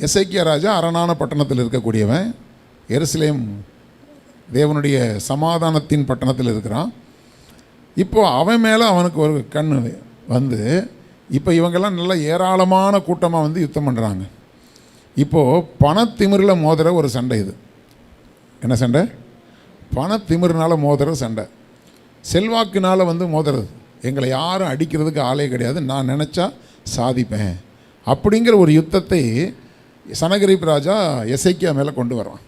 எசேக்கியா ராஜா அரணான பட்டணத்தில் இருக்கக்கூடியவன், எருசலேம் தேவனுடைய சமாதானத்தின் பட்டணத்தில் இருக்கிறான். இப்போது அவன் மேலே அவனுக்கு ஒரு கண் வந்து இப்போ இவங்கெல்லாம் நல்ல ஏராளமான கூட்டமாக வந்து யுத்தம் பண்ணுறாங்க. இப்போது பணத்திமிரில் மோதுற ஒரு சண்டை. இது என்ன சண்டை? பணத்திமிரினால் மோதுற சண்டை, செல்வாக்குனால் வந்து மோதுறது. எங்களை யாரும் அடிக்கிறதுக்கு ஆளே கிடையாது, நான் நினச்சா சாதிப்பேன் அப்படிங்கிற ஒரு யுத்தத்தை சனகிரிப் ராஜா எசேக்கியா மேலே கொண்டு வரான்.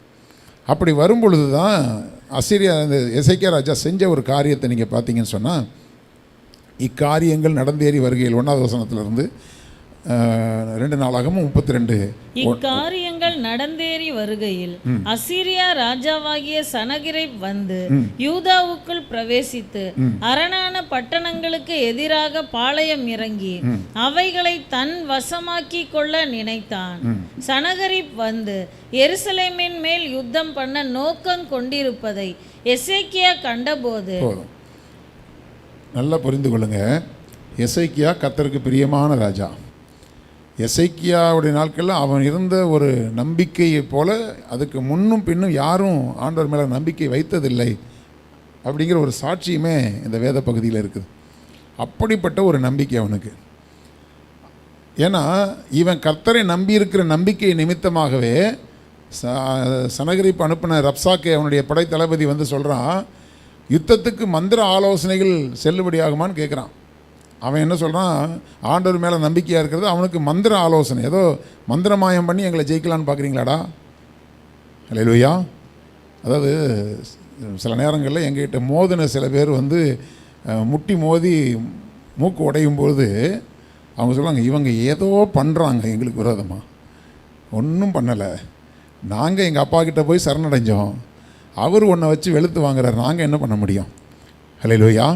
அப்படி வரும் பொழுது தான் இந்த எசேக்கியா ராஜா செஞ்ச ஒரு காரியத்தை நீங்கள் பார்த்தீங்கன்னு சொன்னால், இக்காரியங்கள் நடந்தேறி வருகையில் 1வது வசனத்திலிருந்து 2 நாளாகமும் 32. இக்காரியங்கள் நடந்தேறி வருகையில் அசீரியா ராஜாவாகிய சனகிரிப் வந்து யூதாவுக்குள் பிரவேசித்து அரணான பட்டணங்களுக்கு எதிராக பாளையம் இறங்கி அவைகளை தன் வசமாக்கி கொள்ள நினைத்தான். சனகரிப் வந்து எருசலேமின் மேல் யுத்தம் பண்ண நோக்கம் கொண்டிருப்பதை எசேக்கியா கண்டபோது, நல்லா புரிந்து கொள்ளுங்க, எசேக்கியா கர்த்தருக்கு பிரியமான ராஜா. எசேக்கியாவுடைய நாட்களில் அவன் இருந்த ஒரு நம்பிக்கையை போல அதுக்கு முன்னும் பின்னும் யாரும் ஆண்டவர் மேலே நம்பிக்கை வைத்ததில்லை அப்படிங்கிற ஒரு சாட்சியுமே இந்த வேத பகுதியில் இருக்குது. அப்படிப்பட்ட ஒரு நம்பிக்கை அவனுக்கு. ஏன்னா இவன் கர்த்தரை நம்பி இருக்கிற நம்பிக்கை நிமித்தமாகவே சனகரிப் அனுப்பின ரப்சாக்கே அவனுடைய படை தளபதி வந்து சொல்கிறான், யுத்தத்துக்கு மந்திர ஆலோசனைகள் செல்லுபடியாகுமான்னு கேட்குறான். அவன் என்ன சொல்கிறான், ஆண்டவர் மேலே நம்பிக்கையாக இருக்கிறது அவனுக்கு மந்திர ஆலோசனை, ஏதோ மந்திரமாயம் பண்ணி எங்களை ஜெயிக்கலான்னு பார்க்குறீங்களாடா? அல்லேலூயா. அதாவது சில நேரங்களில் எங்ககிட்ட மோதின சில பேர் வந்து முட்டி மோதி மூக்கு உடையும் பொழுது அவங்க சொல்லுவாங்க, இவங்க ஏதோ பண்ணுறாங்க எங்களுக்கு விரோதமாக. ஒன்றும் பண்ணலை, நாங்கள் எங்கள் அப்பா கிட்ட போய் சரணடைஞ்சோம், அவர் ஒன்றை வச்சு வெளுத்து வாங்குறார், நாங்கள் என்ன பண்ண முடியும்? அல்லேலூயா.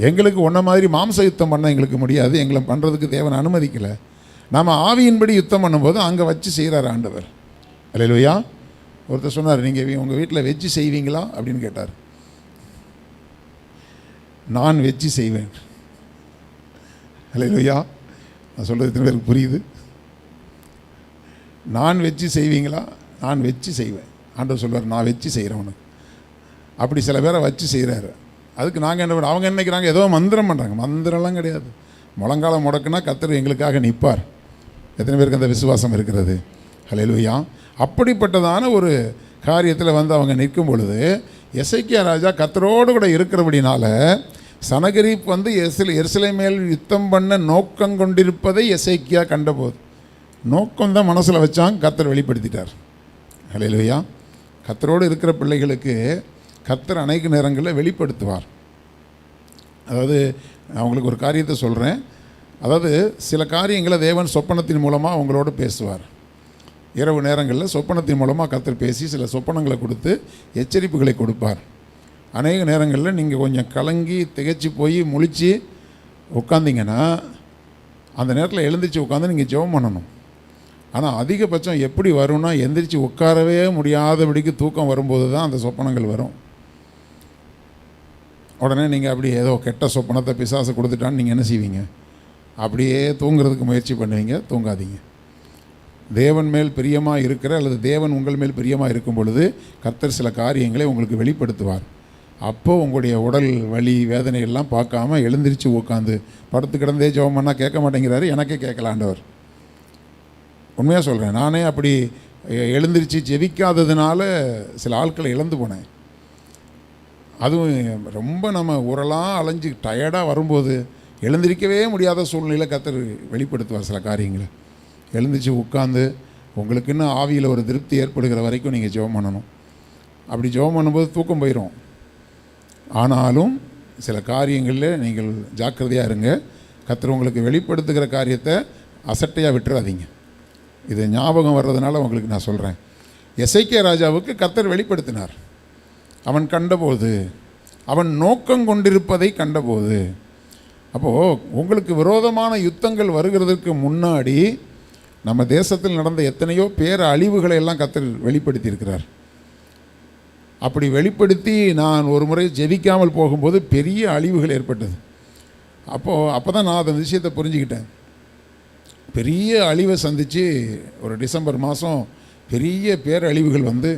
எங்களுக்கு ஒன்றை மாதிரி மாம்ச யுத்தம் பண்ண எங்களுக்கு முடியாது, எங்களை பண்ணுறதுக்கு தேவன் அனுமதிக்கலை. நாம் ஆவியின்படி யுத்தம் பண்ணும்போது அங்கே வச்சு செய்கிறார் ஆண்டவர். அல்லேலூயா. ஒருத்தர் சொன்னார், நீங்கள் உங்கள் வீட்டில் வெஜ்ஜு செய்வீங்களா அப்படின்னு கேட்டார். நான் வெஜ்ஜு செய்வேன். அல்லேலூயா. நான் சொல்கிறது எத்தனை பேருக்கு புரியுது? நான் வெஜ்ஜு செய்வீங்களா? நான் வெஜ்ஜு செய்வேன். ஆண்டவர் சொல்வார், நான் வெச்சு செய்கிறவனுக்கு. அப்படி சில பேரை வச்சு செய்கிறாரு. அதுக்கு நாங்கள் என்ன பண்ண, அவங்க நினைக்கிறாங்க ஏதோ மந்திரம் பண்ணுறாங்க. மந்திரம்லாம் கிடையாது. முழங்காலம் முடக்குனா கர்த்தர் எங்களுக்காக நிற்பார். எத்தனை பேருக்கு அந்த விசுவாசம் இருக்கிறது? அல்லேலூயா. அப்படிப்பட்டதான ஒரு காரியத்தில் வந்து அவங்க நிற்கும் பொழுது எசேக்கியா ராஜா கர்த்தரோடு கூட இருக்கிறபடினால சனகரிப் வந்து எருசலேம் மேல் யுத்தம் பண்ண நோக்கம் கொண்டிருப்பதை எசேக்கியா கண்டபோது, நோக்கம்தான் மனசில் வச்சாங்க, கர்த்தர் வெளிப்படுத்திட்டார். அல்லேலூயா. கர்த்தரோடு இருக்கிற பிள்ளைகளுக்கு கர்த்தர் அநேக நேரங்களில் வெளிப்படுத்துவார். அதாவது அவங்களுக்கு ஒரு காரியத்தை சொல்கிறேன். அதாவது சில காரியங்களை தேவன் சொப்பனத்தின் மூலமாக அவங்களோட பேசுவார். இரவு நேரங்களில் சொப்பனத்தின் மூலமாக கர்த்தர் பேசி சில சொப்பனங்களை கொடுத்து எச்சரிப்புகளை கொடுப்பார். அநேக நேரங்களில் நீங்கள் கொஞ்சம் கலங்கி திகைச்சி போய் முழித்து உட்காந்திங்கன்னா அந்த நேரத்தில் எழுந்திரிச்சு உட்காந்து நீங்கள் ஜெபம் பண்ணணும். ஆனால் அதிகபட்சம் எப்படி வரும்னா, எந்திரிச்சு உட்காரவே முடியாதபடிக்கு தூக்கம் வரும்போது தான் அந்த சொப்பனங்கள் வரும். உடனே நீங்கள் அப்படி ஏதோ கெட்ட சொப்பனத்தை பிசாசு கொடுத்துட்டான்னு நீங்கள் என்ன செய்வீங்க? அப்படியே தூங்குறதுக்கு முயற்சி பண்ணுவீங்க, தூங்காதீங்க. தேவன் மேல் பிரியமாக இருக்கிற அல்லது தேவன் உங்கள் மேல் பிரியமாக இருக்கும் பொழுது கர்த்தர் சில காரியங்களை உங்களுக்கு வெளிப்படுத்துவார். அப்போது உங்களுடைய உடல் வலி வேதனை எல்லாம் பார்க்காம எழுந்திரிச்சு உட்காந்து படுத்து கிடந்தே ஜெபம் பண்ணால் கேட்க மாட்டேங்கிறாரு. எனக்கே கேட்கல ஆண்டவர். உண்மையாக சொல்கிறேன், நானே அப்படி எழுந்திரிச்சு ஜெபிக்காததுனால சில ஆட்களை இழந்து போனேன். அதுவும் ரொம்ப நம்ம ஊரெல்லாம் அலைஞ்சு டயர்டாக வரும்போது எழுந்திரிக்கவே முடியாத சூழ்நிலையில் கர்த்தர் வெளிப்படுத்துவார் சில காரியங்களை. எழுந்திரிச்சு உட்காந்து உங்களுக்கு இன்னும் ஆவியில் ஒரு திருப்தி ஏற்படுகிற வரைக்கும் நீங்கள் ஜெபம் பண்ணணும். அப்படி ஜெபம் பண்ணும்போது தூக்கம் போயிடும். ஆனாலும் சில காரியங்களில் நீங்கள் ஜாக்கிரதையாக இருங்க. கர்த்தர் உங்களுக்கு வெளிப்படுத்துகிற காரியத்தை அசட்டையாக விட்டுறாதீங்க. இது ஞாபகம் வர்றதுனால உங்களுக்கு நான் சொல்கிறேன். எசேக்கியா ராஜாவுக்கு கர்த்தர் வெளிப்படுத்தினார். அவன் கண்டபோது, அவன் நோக்கம் கொண்டிருப்பதை கண்டபோது. அப்போது உங்களுக்கு விரோதமான யுத்தங்கள் வருகிறதுக்கு முன்னாடி நம்ம தேசத்தில் நடந்த எத்தனையோ பேர் அழிவுகளை எல்லாம் கர்த்தர் வெளிப்படுத்தியிருக்கிறார். அப்படி வெளிப்படுத்தி நான் ஒரு முறை ஜெபிக்காமல் போகும்போது பெரிய அழிவுகள் ஏற்பட்டது. அப்போ தான் நான் அந்த விஷயத்தை புரிஞ்சுக்கிட்டேன். பெரிய அழிவை சந்தித்து ஒரு டிசம்பர் மாதம் பெரிய பேரழிவுகள் வந்து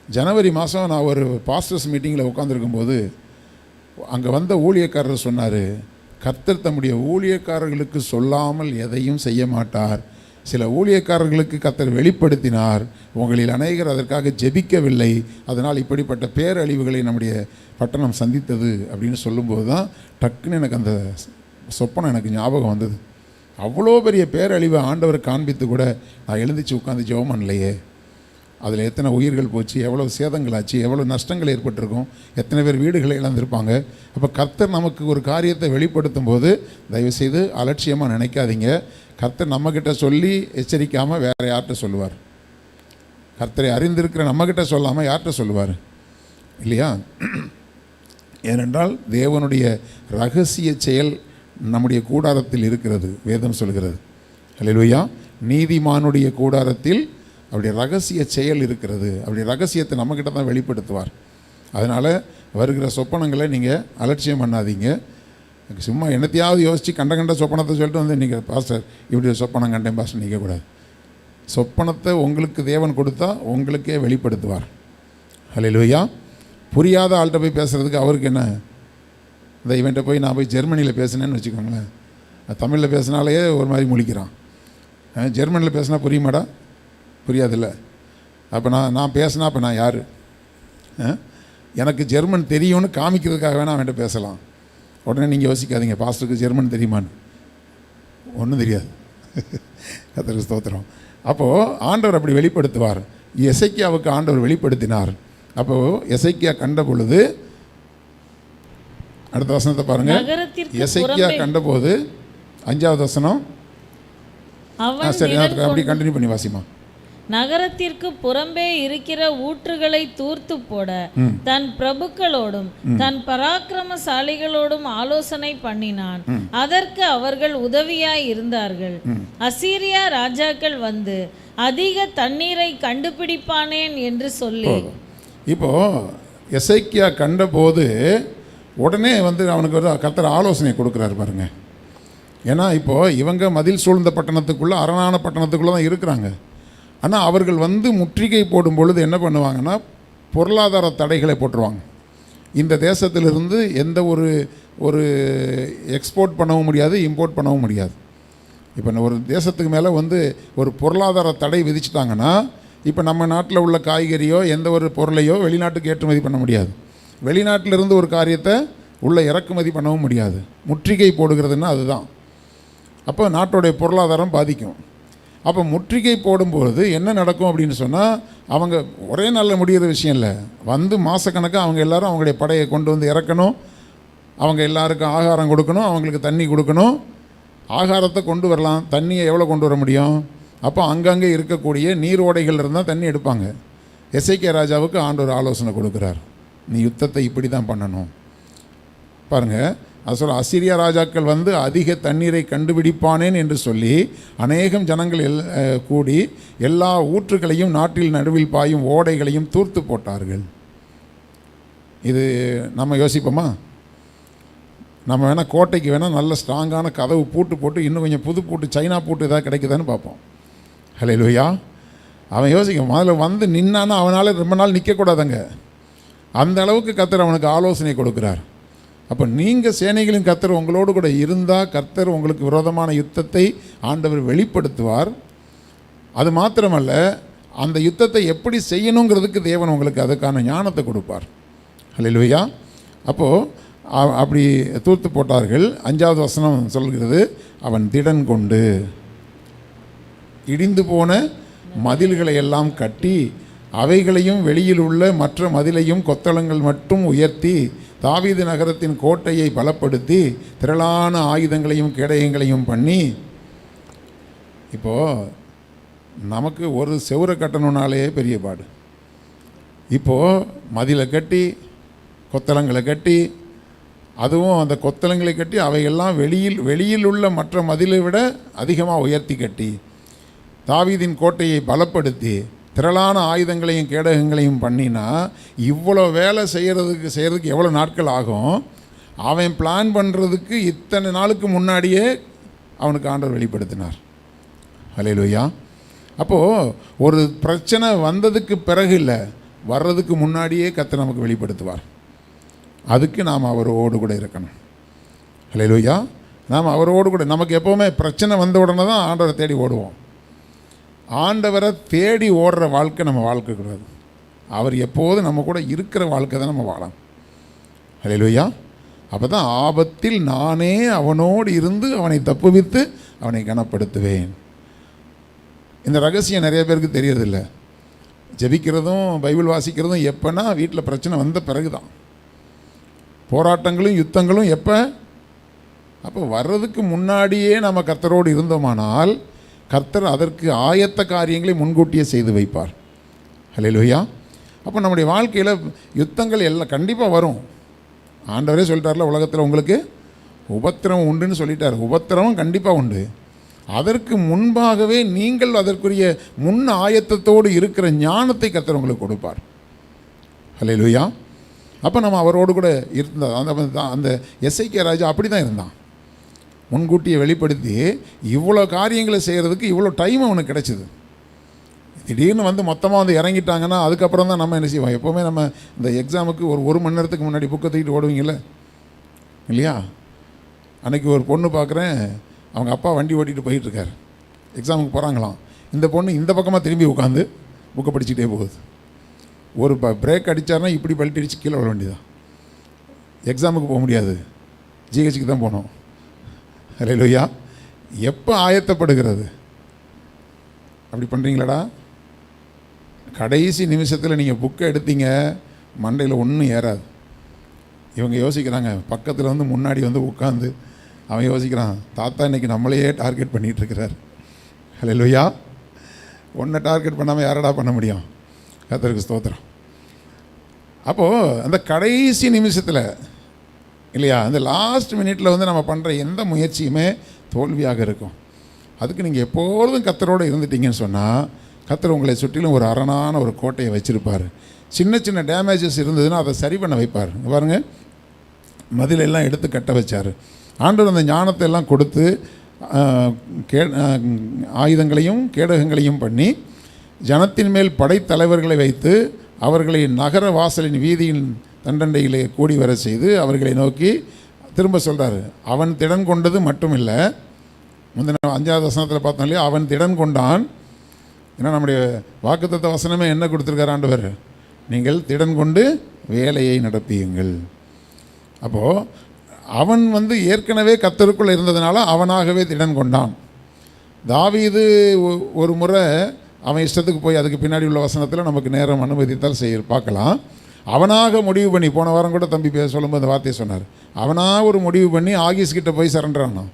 ஜனவரி மாதம் நான் ஒரு பாஸ்டர்ஸ் மீட்டிங்கில் உட்காந்துருக்கும்போது அங்கே வந்த ஊழியக்காரர் சொன்னார், கர்த்தர் தம்முடைய ஊழியக்காரர்களுக்கு சொல்லாமல் எதையும் செய்ய மாட்டார். சில ஊழியக்காரர்களுக்கு கர்த்தர் வெளிப்படுத்தினார், உங்களில் அநேகர் அதற்காக ஜெபிக்கவில்லை, அதனால் இப்படிப்பட்ட பேரழிவுகளை நம்முடைய பட்டணம் சந்தித்தது அப்படின்னு சொல்லும்போது தான் டக்குன்னு எனக்கு அந்த சொப்பனம் எனக்கு ஞாபகம் வந்தது. அவ்வளோ பெரிய பேரழிவை ஆண்டவர் காண்பித்து கூட நான் எழுந்திரிச்சு உட்காந்து ஜெபம் பண்ணலையே. அதில் எத்தனை உயிர்கள் போச்சு, எவ்வளோ சேதங்களாச்சு, எவ்வளோ நஷ்டங்கள் ஏற்பட்டிருக்கும், எத்தனை பேர் வீடுகளை இழந்திருப்பாங்க. அப்போ கர்த்தர் நமக்கு ஒரு காரியத்தை வெளிப்படுத்தும் போது தயவுசெய்து அலட்சியமாக நினைக்காதீங்க. கர்த்தர் நம்மக்கிட்ட சொல்லி எச்சரிக்காமல் வேறு யார்கிட்ட சொல்லுவார்? கர்த்தரை அறிந்திருக்கிற நம்மக்கிட்ட சொல்லாமல் யார்கிட்ட சொல்லுவார்? இல்லையா? ஏனென்றால் தேவனுடைய ரகசிய செயல் நம்முடைய கூடாரத்தில் இருக்கிறது, வேதம் சொல்கிறது. அல்லேலூயா. நீதிமானுடைய கூடாரத்தில் அப்படி ரகசிய செயல் இருக்கிறது. அப்படி ரகசியத்தை நம்மக்கிட்ட தான் வெளிப்படுத்துவார். அதனால் வருகிற சொப்பனங்களை நீங்கள் அலட்சியம் பண்ணாதீங்க. சும்மா என்னத்தையாவது யோசித்து கண்ட சொப்பனத்தை சொல்லிட்டு வந்து நீங்கள் பாஸ்டர் இப்படி சொப்பனம் கண்டேன் பாஸ்டர் நிற்கக்கூடாது. சொப்பனத்தை உங்களுக்கு தேவன் கொடுத்தா உங்களுக்கே வெளிப்படுத்துவார். அல்லேலூயா. புரியாத ஆள்கிட்ட போய் பேசுகிறதுக்கு அவருக்கு என்ன? இந்த இவன்ட்ட போய் நான் போய் ஜெர்மனியில் பேசினேன்னு வச்சுக்கோங்களேன், தமிழில் பேசினாலே ஒரு மாதிரி முழிக்கிறான். ஜெர்மனியில் பேசினா புரியுமாடா? புரியாதில்ல. அப்போ நான் பேசினா அப்போ நான் யார்? எனக்கு ஜெர்மன் தெரியும்னு காமிக்கிறதுக்காக வேணால் அவன்கிட்ட பேசலாம். உடனே நீங்கள் யோசிக்காதீங்க பாஸ்டருக்கு ஜெர்மன் தெரியுமான்னு. ஒன்றும் தெரியாது. கர்த்தருக்கு ஸ்தோத்திரம். அப்போது ஆண்டவர் அப்படி வெளிப்படுத்துவார். எசேக்கியாவுக்கு ஆண்டவர் வெளிப்படுத்தினார். அப்போது எசேக்கியா கண்ட பொழுது, அடுத்த வசனத்தை பாருங்க. எசேக்கியா கண்டபோது 5வது வசனம். சரி, அப்படி கண்டினியூ பண்ணி வாசிமா. நகரத்திற்கு புறம்பே இருக்கிற ஊற்றுகளை தூர்த்து போட தன் பிரபுக்களோடும் தன் பராக்கிரமசாலிகளோடும் ஆலோசனை பண்ணினான். அதற்கு அவர்கள் உதவியாய் இருந்தார்கள். அசீரியா ராஜாக்கள் வந்து அதிக தண்ணீரை கண்டுபிடிப்பானேன் என்று சொல்லி. இப்போ எசேக்கியா கண்டபோது உடனே வந்து அவனுக்கு ஒரு கர்த்தர் ஆலோசனை கொடுக்குறாரு பாருங்க. ஏன்னா இப்போது இவங்க மதில் சூழ்ந்த பட்டணத்துக்குள்ளே, அரணான பட்டணத்துக்குள்ளே தான் இருக்கிறாங்க. ஆனால் அவர்கள் வந்து முற்றுகை போடும் பொழுது என்ன பண்ணுவாங்கன்னா பொருளாதார தடைகளை போட்டுருவாங்க. இந்த தேசத்திலிருந்து எந்த ஒரு எக்ஸ்போர்ட் பண்ணவும் முடியாது, இம்போர்ட் பண்ணவும் முடியாது. இப்போ ஒரு தேசத்துக்கு மேலே வந்து ஒரு பொருளாதார தடை விதிச்சிட்டாங்கன்னா, இப்போ நம்ம நாட்டில் உள்ள காய்கறியோ எந்த ஒரு பொருளையோ வெளிநாட்டுக்கு ஏற்றுமதி பண்ண முடியாது. வெளிநாட்டிலிருந்து ஒரு காரியத்தை உள்ள இறக்குமதி பண்ணவும் முடியாது. முற்றுகை போடுகிறதுன்னா அதுதான். அப்போ நாட்டோடைய பொருளாதாரம் பாதிக்கும். அப்போ முற்றுகை போடும்பொழுது என்ன நடக்கும் அப்படின்னு சொன்னால், அவங்க ஒரே நாளில் முடிகிற விஷயம் இல்லை. வந்து மாதக்கணக்காக அவங்க எல்லோரும் அவங்களுடைய படையை கொண்டு வந்து இறக்கணும். அவங்க எல்லாருக்கும் ஆகாரம் கொடுக்கணும், அவங்களுக்கு தண்ணி கொடுக்கணும். ஆகாரத்தை கொண்டு வரலாம், தண்ணியை எவ்வளோ கொண்டு வர முடியும்? அப்போ அங்கங்கே இருக்கக்கூடிய நீரோடைகள் இருந்தால் தண்ணி எடுப்பாங்க. எசேக்கியா ராஜாவுக்கு ஆண்டவர் ஆலோசனை கொடுக்குறார், நீ யுத்தத்தை இப்படி தான் பண்ணணும். பாருங்கள், அது சொல்ல அசீரியா ராஜாக்கள் வந்து அதிக தண்ணீரை கண்டுபிடிப்பானேன் என்று சொல்லி அநேகம் ஜனங்கள் கூடி எல்லா ஊற்றுகளையும் நாட்டில் நடுவில் பாயும் ஓடைகளையும் தூர்த்து போட்டார்கள். இது நம்ம யோசிப்போமா? நம்ம வேணால் கோட்டைக்கு வேணால் நல்ல ஸ்ட்ராங்கான கதவு பூட்டு போட்டு இன்னும் கொஞ்சம் புது பூட்டு, சைனா பூட்டு ஏதாவது கிடைக்குதான்னு பார்ப்போம். ஹல்லேலூயா. அவன் யோசிக்க முதல்ல வந்து நின்னான்னா அவனால் ரொம்ப நாள் நிற்கக்கூடாதுங்க. அந்த அளவுக்கு கர்த்தர் அவனுக்கு ஆலோசனை கொடுக்குறார். அப்போ நீங்கள் சேனைகளின் கர்த்தர் உங்களோடு கூட இருந்தால் கர்த்தர் உங்களுக்கு விரோதமான யுத்தத்தை ஆண்டவர் வெளிப்படுத்துவார். அது மாத்திரமல்ல, அந்த யுத்தத்தை எப்படி செய்யணுங்கிறதுக்கு தேவன் உங்களுக்கு அதுக்கான ஞானத்தை கொடுப்பார். ஹல்லேலூயா. அப்போது அப்படி தூர்த்து போட்டார்கள். 5வது வசனம் சொல்கிறது, அவன் திடன் கொண்டு இடிந்து போன மதில்களை எல்லாம் கட்டி அவைகளையும் வெளியில் உள்ள மற்ற மதிலையும் கொத்தளங்கள் மட்டும் உயர்த்தி தாவீது நகரத்தின் கோட்டையை பலப்படுத்தி திரளான ஆயுதங்களையும் கேடயங்களையும் பண்ணி. இப்போது நமக்கு ஒரு செவுரை கட்டணுன்னாலே பெரிய பாடு. இப்போது மதிலை கட்டி கொத்தளங்களை கட்டி, அதுவும் அந்த கொத்தளங்களை கட்டி அவையெல்லாம் வெளியில் உள்ள மற்ற மதிலை விட அதிகமாக உயர்த்தி கட்டி தாவீதின் கோட்டையை பலப்படுத்தி திரளான ஆயுதங்களையும் கேடகங்களையும் பண்ணினா இவ்வளோ வேலை செய்கிறதுக்கு எவ்வளோ நாட்கள் ஆகும்? அவன் பிளான் பண்ணுறதுக்கு இத்தனை நாளுக்கு முன்னாடியே அவனுக்கு ஆண்டவர் வெளிப்படுத்தினார். ஹல்லேலூயா. அப்போது ஒரு பிரச்சனை வந்ததுக்கு பிறகு இல்லை, வர்றதுக்கு முன்னாடியே கர்த்தர் நமக்கு வெளிப்படுத்துவார். அதுக்கு நாம் அவரோடு கூட இருக்கணும். ஹல்லேலூயா. நாம் அவரோடு கூட, நமக்கு எப்போவுமே பிரச்சனை வந்த உடனே தான் ஆண்டவரை தேடி ஓடுவோம். ஆண்டவரை தேடி ஓடுற வாழ்க்கை நம்ம வாழ்க்கக்கூடாது. அவர் எப்போதும் நம்ம கூட இருக்கிற வாழ்க்கை தான் நம்ம வாழலாம். ஹல்லேலூயா. அப்போ தான் ஆபத்தில் நானே அவனோடு இருந்து அவனை தப்புவித்து அவனை கனப்படுத்துவேன். இந்த ரகசியம் நிறைய பேருக்கு தெரியறதில்லை. ஜெபிக்கிறதும் பைபிள் வாசிக்கிறதும் எப்போனா வீட்டில் பிரச்சனை வந்த பிறகு தான். போராட்டங்களும் யுத்தங்களும் எப்போ? அப்போ வர்றதுக்கு முன்னாடியே நம்ம கர்த்தரோடு இருந்தோமானால் கர்த்தர் அதற்கு ஆயத்த காரியங்களை முன்கூட்டியே செய்து வைப்பார். ஹல்லேலூயா. அப்போ நம்முடைய வாழ்க்கையில் யுத்தங்கள் எல்லாம் கண்டிப்பாக வரும். ஆண்டவரே சொல்லிட்டார்ல, உலகத்தில் உங்களுக்கு உபத்திரவம் உண்டுன்னு சொல்லிட்டார். உபத்திரவம் கண்டிப்பாக உண்டு. அதற்கு முன்பாகவே நீங்கள் அதற்குரிய முன் ஆயத்தத்தோடு இருக்கிற ஞானத்தை கர்த்தர் உங்களுக்கு கொடுப்பார். ஹல்லேலூயா. அப்போ நம்ம அவரோடு கூட இருந்தால் அந்த எசேக்கியா ராஜா அப்படி தான் இருந்தான். முன்கூட்டியை வெளிப்படுத்தி இவ்வளோ காரியங்களை செய்கிறதுக்கு இவ்வளோ டைம் அவனுக்கு கிடச்சிது. திடீர்னு வந்து மொத்தமாக வந்து இறங்கிட்டாங்கன்னா அதுக்கப்புறம் தான் நம்ம என்ன செய்வோம்? எப்போவுமே நம்ம இந்த எக்ஸாமுக்கு ஒரு மணி நேரத்துக்கு முன்னாடி புக்கை தூக்கிட்டு ஓடுவீங்கள்ல, இல்லையா? அன்றைக்கி ஒரு பொண்ணு பார்க்குறேன், அவங்க அப்பா வண்டி ஓட்டிகிட்டு போயிட்டுருக்கார், எக்ஸாமுக்கு போகிறாங்களாம். இந்த பொண்ணு இந்த பக்கமாக திரும்பி உட்காந்து புக்கை படிச்சுட்டே போகுது. ஒரு பிரேக் அடித்தார்னா இப்படி பல்ட்டி அடித்து கீழே விட வேண்டியதான். எக்ஸாமுக்கு போக முடியாது, ஜிஹெச்சுக்கு தான் போகணும். ஹல்லேலூயா. எப்போ ஆயத்தப்படுகிறது? அப்படி பண்ணுறீங்களாடா? கடைசி நிமிஷத்தில் நீங்கள் புக்கை எடுத்தீங்க, மண்டையில் ஒன்றும் ஏறாது. இவங்க யோசிக்கிறாங்க, பக்கத்தில் வந்து முன்னாடி வந்து உட்காந்து அவன் யோசிக்கிறான், தாத்தா இன்றைக்கி நம்மளையே டார்கெட் பண்ணிகிட்ருக்கிறார். ஹல்லேலூயா. ஒன்றை டார்கெட் பண்ணாமல் யாரடா பண்ண முடியும்? கர்த்தருக்கு ஸ்தோத்திரம். அப்போது அந்த கடைசி நிமிஷத்தில் இல்லையா, அந்த லாஸ்ட் மினிட்டில் வந்து நம்ம பண்ணுற எந்த முயற்சியுமே தோல்வியாக இருக்கும். அதுக்கு நீங்கள் எப்போதும் கர்த்தரோடு இருந்துட்டீங்கன்னு சொன்னால் கர்த்தர் உங்களை சுற்றிலும் ஒரு அரணான ஒரு கோட்டையை வச்சுருப்பார். சின்ன சின்ன டேமேஜஸ் இருந்ததுன்னா அதை சரி பண்ண வைப்பார். பாருங்கள், மதிலெல்லாம் எடுத்து கட்ட வச்சார். ஆண்டவர் அந்த ஞானத்தை எல்லாம் கொடுத்து ஆயுதங்களையும் கேடகங்களையும் பண்ணி ஜனத்தின் மேல் படைத்தலைவர்களை வைத்து அவர்களை நகர வாசலின் வீதியின் தண்டண்டையிலே கூடி வர செய்து அவர்களை நோக்கி திரும்ப சொல்கிறார், அவன் திடன் கொண்டது மட்டும் இல்லை. முந்தின 5வது வசனத்தில் பார்த்தோம் இல்லையா, அவன் திடன் கொண்டான். ஏன்னா நம்முடைய வாக்குத்தத்த வசனமே என்ன கொடுத்துருக்கார் ஆண்டவர்? நீங்கள் திடன் கொண்டு வேலையை நடப்பியுங்கள். அப்போது அவன் வந்து ஏற்கனவே கர்த்தருக்குள்ளே இருந்ததுனால அவனாகவே திடன் கொண்டான். தாவீது ஒரு முறை அவன் இஷ்டத்துக்கு போய், அதுக்கு பின்னாடி உள்ள வசனத்தில் நமக்கு நேரம் அனுமதித்தால் பார்க்கலாம். அவனாக முடிவு பண்ணி, போன வாரம் கூட தம்பி சொல்லும்போது அந்த வார்த்தையை சொன்னார், அவனாக ஒரு முடிவு பண்ணி ஆகீஸ்கிட்ட போய் சரண்டர் ஆனான்.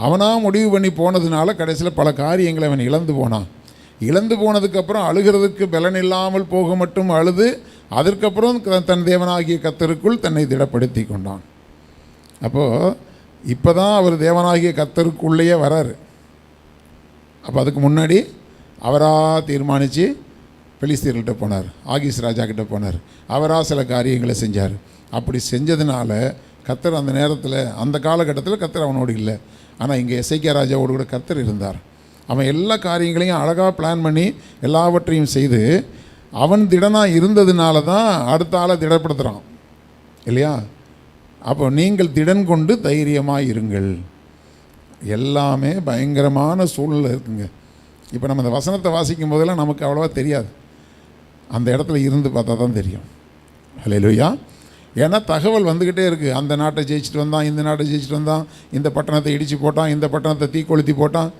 அவனாக முடிவு பண்ணி போனதுனால கடைசியில் பல காரியங்களை அவன் இழந்து போனான். இழந்து போனதுக்கப்புறம் அழுகிறதுக்கு பலன் இல்லாமல் போக மட்டும் அழுது அதற்கப்புறம் தன் தேவனாகிய கர்த்தருக்குள் தன்னை திடப்படுத்தி கொண்டான். அப்போது இப்போ தான் அவர் தேவனாகிய கர்த்தருக்குள்ளேயே வராரு. அப்போ அதுக்கு முன்னாடி அவராக தீர்மானித்து பெலிஸ்தீர்கிட்ட போனார், ஆகீஸ் ராஜா கிட்ட போனார், அவராக சில காரியங்களை செஞ்சார். அப்படி செஞ்சதுனால கர்த்தர் அந்த நேரத்தில், அந்த காலகட்டத்தில் கர்த்தர் அவனோடு இல்லை. ஆனால் இங்கே எசேக்கியா ராஜாவோடு கூட கர்த்தர் இருந்தார். அவன் எல்லா காரியங்களையும் அழகாக பிளான் பண்ணி எல்லாவற்றையும் செய்து அவன் திடனாக இருந்ததுனால தான் அடுத்த ஆளை திடப்படுத்துகிறான் இல்லையா? அப்போ நீங்கள் திடன் கொண்டு தைரியமாக இருங்கள். எல்லாமே பயங்கரமான சூழ்நிலை இருக்குங்க. இப்போ நம்ம இந்த வசனத்தை வாசிக்கும் போதெல்லாம் நமக்கு அவ்வளோவா தெரியாது, அந்த இடத்துல இருந்து பார்த்தா தான் தெரியும். ஹல்லேலூயா. ஏன்னா தகவல் வந்துக்கிட்டே இருக்குது. அந்த நாட்டை ஜெயிச்சுட்டு வந்தான், இந்த நாட்டை ஜெயிச்சுட்டு வந்தான், இந்த பட்டணத்தை இடித்து போட்டான், இந்த பட்டணத்தை தீக்கொளுத்தி போட்டான்,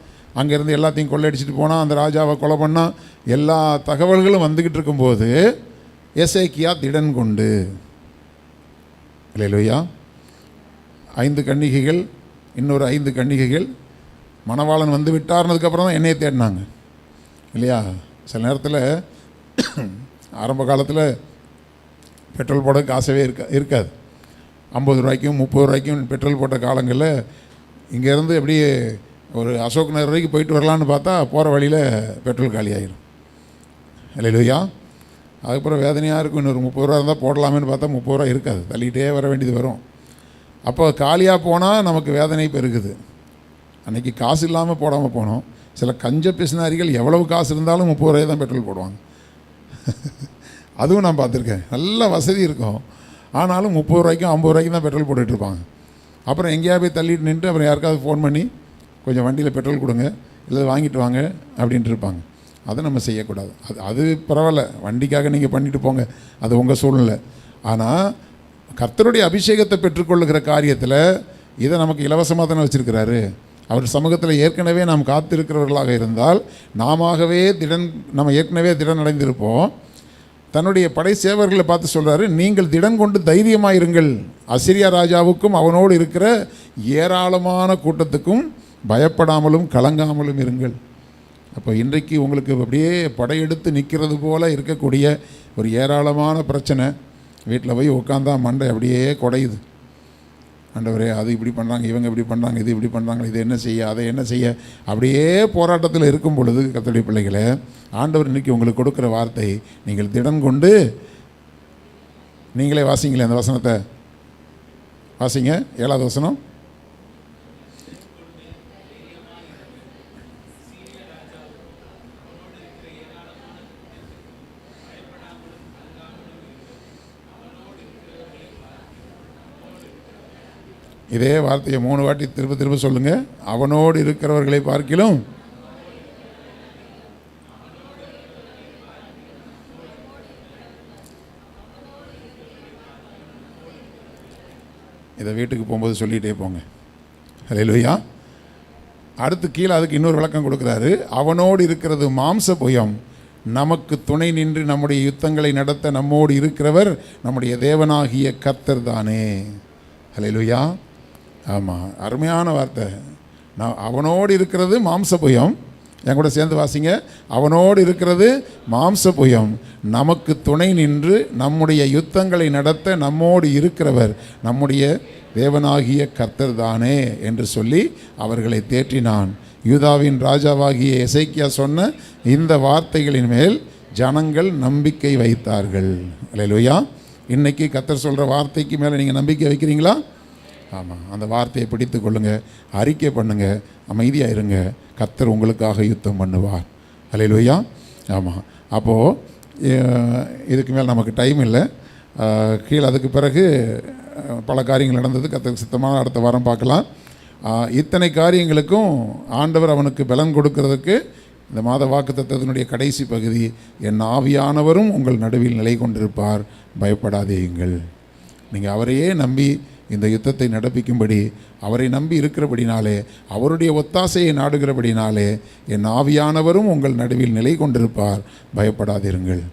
அங்கேருந்து எல்லாத்தையும் கொள்ளையடிச்சிட்டு போனான், அந்த ராஜாவை கொலை பண்ணான், எல்லா தகவல்களும் வந்துக்கிட்டு இருக்கும்போது எசேக்கியா திடன் கொண்டு, ஹல்லேலூயா, 5 கன்னிகைகள், இன்னொரு 5 கன்னிகைகள் மணவாளன் வந்து விட்டார்னதுக்கப்புறம் தான் என்னையை தேடினாங்க இல்லையா? சில நேரத்தில் ஆரம்ப காலத்தில் பெட்ரோல் போட காசவே இருக்காது. 50 ரூபாய்க்கும் 30 ரூபாய்க்கும் பெட்ரோல் போட்ட காலங்களில் இங்கேருந்து எப்படியே ஒரு அசோக் நகர் வரைக்கும் போயிட்டு வரலான்னு பார்த்தா போகிற வழியில் பெட்ரோல் காலி ஆகிடும். ஹல்லேலூயா. அதுக்கப்புறம் வேதனையாக இருக்கும். இன்னொரு 30 ரூபா இருந்தால் போடலாமேன்னு பார்த்தா 30 ரூபா இருக்காது, தள்ளிகிட்டே வர வேண்டியது வரும். அப்போ காலியாக போனால் நமக்கு வேதனை பெருகுது. அன்றைக்கி காசு இல்லாமல் போடாமல் போனோம். சில கஞ்ச பிசினாரிகள் எவ்வளவு காசு இருந்தாலும் 30 ரூபாய் தான் பெட்ரோல் போடுவாங்க. அதுவும் நான் பார்த்துருக்கேன். நல்ல வசதி இருக்கும், ஆனாலும் 30 ரூபாய்க்கும் 50 ரூபாய்க்கும் தான் பெட்ரோல் போட்டுட்ருப்பாங்க. அப்புறம் எங்கேயா போய் தள்ளிட்டு நின்று அப்புறம் யாருக்காவது ஃபோன் பண்ணி கொஞ்சம் வண்டியில் பெட்ரோல் கொடுங்க, இல்லை வாங்கிட்டு வாங்க அப்படின்ட்டு இருப்பாங்க. அதை நம்ம செய்யக்கூடாது. அது பரவாயில்ல, வண்டிக்காக நீங்கள் பண்ணிட்டு போங்க, அது உங்கள் சூழ்நிலை. ஆனால் கர்த்தருடைய அபிஷேகத்தை பெற்றுக்கொள்ளுகிற காரியத்தில் இதை நமக்கு இலவசமாக தானே வச்சுருக்கிறாரு. அவர் சமூகத்தில் ஏற்கனவே நாம் காத்திருக்கிறவர்களாக இருந்தால் நம்ம ஏற்கனவே திடன் அடைந்திருப்போம். தன்னுடைய படை சேவர்களை பார்த்து சொல்கிறாரு, நீங்கள் திடன் கொண்டு தைரியமாக இருங்கள், அசிரியா ராஜாவுக்கும் அவனோடு இருக்கிற ஏராளமான கூட்டத்துக்கும் பயப்படாமலும் கலங்காமலும் இருங்கள். அப்போ இன்றைக்கு உங்களுக்கு அப்படியே படையெடுத்து நிற்கிறது போல் இருக்கக்கூடிய ஒரு ஏராளமான பிரச்சனை வீட்டில் போய் உட்காந்தா மண்டை அப்படியே குடையுது. ஆண்டவரே, அது இப்படி பண்ணுறாங்க, இவங்க இப்படி பண்ணுறாங்க, இது இப்படி பண்ணுறாங்க, இது என்ன செய்ய, அதை என்ன செய்ய, அப்படியே போராட்டத்தில் இருக்கும் பொழுது கர்த்தருடைய பிள்ளைகளே, ஆண்டவர் இன்றைக்கி உங்களுக்கு கொடுக்குற வார்த்தை, நீங்கள் திடன் கொண்டு, நீங்களே வாசிங்களே அந்த வசனத்தை வாசிங்க. 7வது வசனம். இதே வார்த்தையை 3 வாட்டி திரும்ப திரும்ப சொல்லுங்கள். அவனோடு இருக்கிறவர்களை பார்க்கிலும் இதை வீட்டுக்கு போகும்போது சொல்லிகிட்டே போங்க. ஹல்லேலூயா. அடுத்து கீழே அதுக்கு இன்னொரு விளக்கம் கொடுக்குறாரு. அவனோடு இருக்கிறது மாம்ச புயம், நமக்கு துணை நின்று நம்முடைய யுத்தங்களை நடத்த நம்மோடு இருக்கிறவர் நம்முடைய தேவனாகிய கர்த்தர் தானே. ஹல்லேலூயா. ஆமாம், அருமையான வார்த்தை. நான் அவனோடு இருக்கிறது மாம்ச புயம், என் கூட சேர்ந்து வாசிங்க. அவனோடு இருக்கிறது மாம்ச புயம், நமக்கு துணை நின்று நம்முடைய யுத்தங்களை நடத்த நம்மோடு இருக்கிறவர் நம்முடைய தேவனாகிய கர்த்தர் தானே என்று சொல்லி அவர்களை தேற்றினான். யூதாவின் ராஜாவாகிய எசேக்கியா சொன்ன இந்த வார்த்தைகளின் மேல் ஜனங்கள் நம்பிக்கை வைத்தார்கள். அல்லேலூயா. இன்றைக்கி கர்த்தர் சொல்கிற வார்த்தைக்கு மேலே நீங்கள் நம்பிக்கை வைக்கிறீங்களா? ஆமாம், அந்த வார்த்தையை பிடித்து கொள்ளுங்கள், அறிக்கை பண்ணுங்கள், அமைதியாக இருங்க, கர்த்தர் உங்களுக்காக யுத்தம் பண்ணுவார். அல்லேலூயா. ஆமாம். அப்போது இதுக்கு மேலே நமக்கு டைம் இல்லை. கீழே அதுக்கு பிறகு பல காரியங்கள் நடந்தது. கர்த்தருக்கு சித்தமாக அடுத்த வாரம் பார்க்கலாம். இத்தனை காரியங்களுக்கும் ஆண்டவர் அவனுக்கு பலன் கொடுக்கறதுக்கு இந்த மாத வாக்குத்தத்தத்தினுடைய கடைசி பகுதி, என் ஆவியானவரும் உங்கள் நடுவில் நிலை கொண்டிருப்பார், பயப்படாதேயுங்கள். நீங்கள் அவரையே நம்பி இந்த யுத்தத்தை நடப்பிக்கும்படி அவரை நம்பி இருக்கிறபடினாலே, அவருடைய ஒத்தாசையை நாடுகிறபடினாலே, என் ஆவியானவரும் உங்கள் நடுவில் நிலை கொண்டிருப்பார், பயப்படாதிருங்கள்.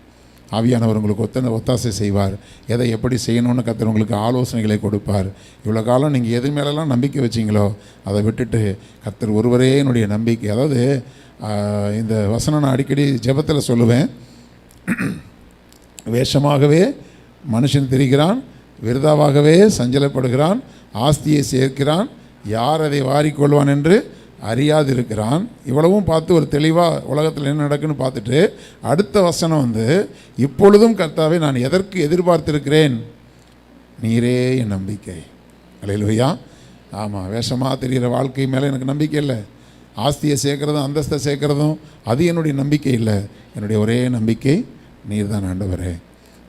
ஆவியானவர் உங்களுக்கு ஒத்தாசை செய்வார். எதை எப்படி செய்யணும்னு கர்த்தர் உங்களுக்கு ஆலோசனைகளை கொடுப்பார். இவ்வளோ காலம் நீங்கள் எது மேலெல்லாம் நம்பிக்கை வச்சிங்களோ அதை விட்டுட்டு கர்த்தர் ஒருவரே என்னுடைய நம்பிக்கை. அதாவது இந்த வசனம் நான் அடிக்கடி ஜெபத்தில் சொல்லுவேன். வேஷமாகவே மனுஷன் திரிகிறான், விருதாவாகவே சஞ்சலப்படுகிறான், ஆஸ்தியை சேர்க்கிறான், யார் அதை வாரிக்கொள்வான் என்று அறியாதிருக்கிறான். இவ்வளவும் பார்த்து ஒரு தெளிவாக உலகத்தில் என்ன நடக்குன்னு பார்த்துட்டு அடுத்த வசனம் இப்பொழுதும் கர்த்தாவே நான் எதற்கு எதிர்பார்த்திருக்கிறேன், நீரே என் நம்பிக்கை. அல்லேலூயா. ஆமாம், வேஷமாக தெரிகிற வாழ்க்கை மேலே எனக்கு நம்பிக்கை இல்லை. ஆஸ்தியை சேர்க்குறதும் அந்தஸ்தை சேர்க்குறதும் அது என்னுடைய நம்பிக்கை இல்லை. என்னுடைய ஒரே நம்பிக்கை நீர் தான் ஆண்டவரே.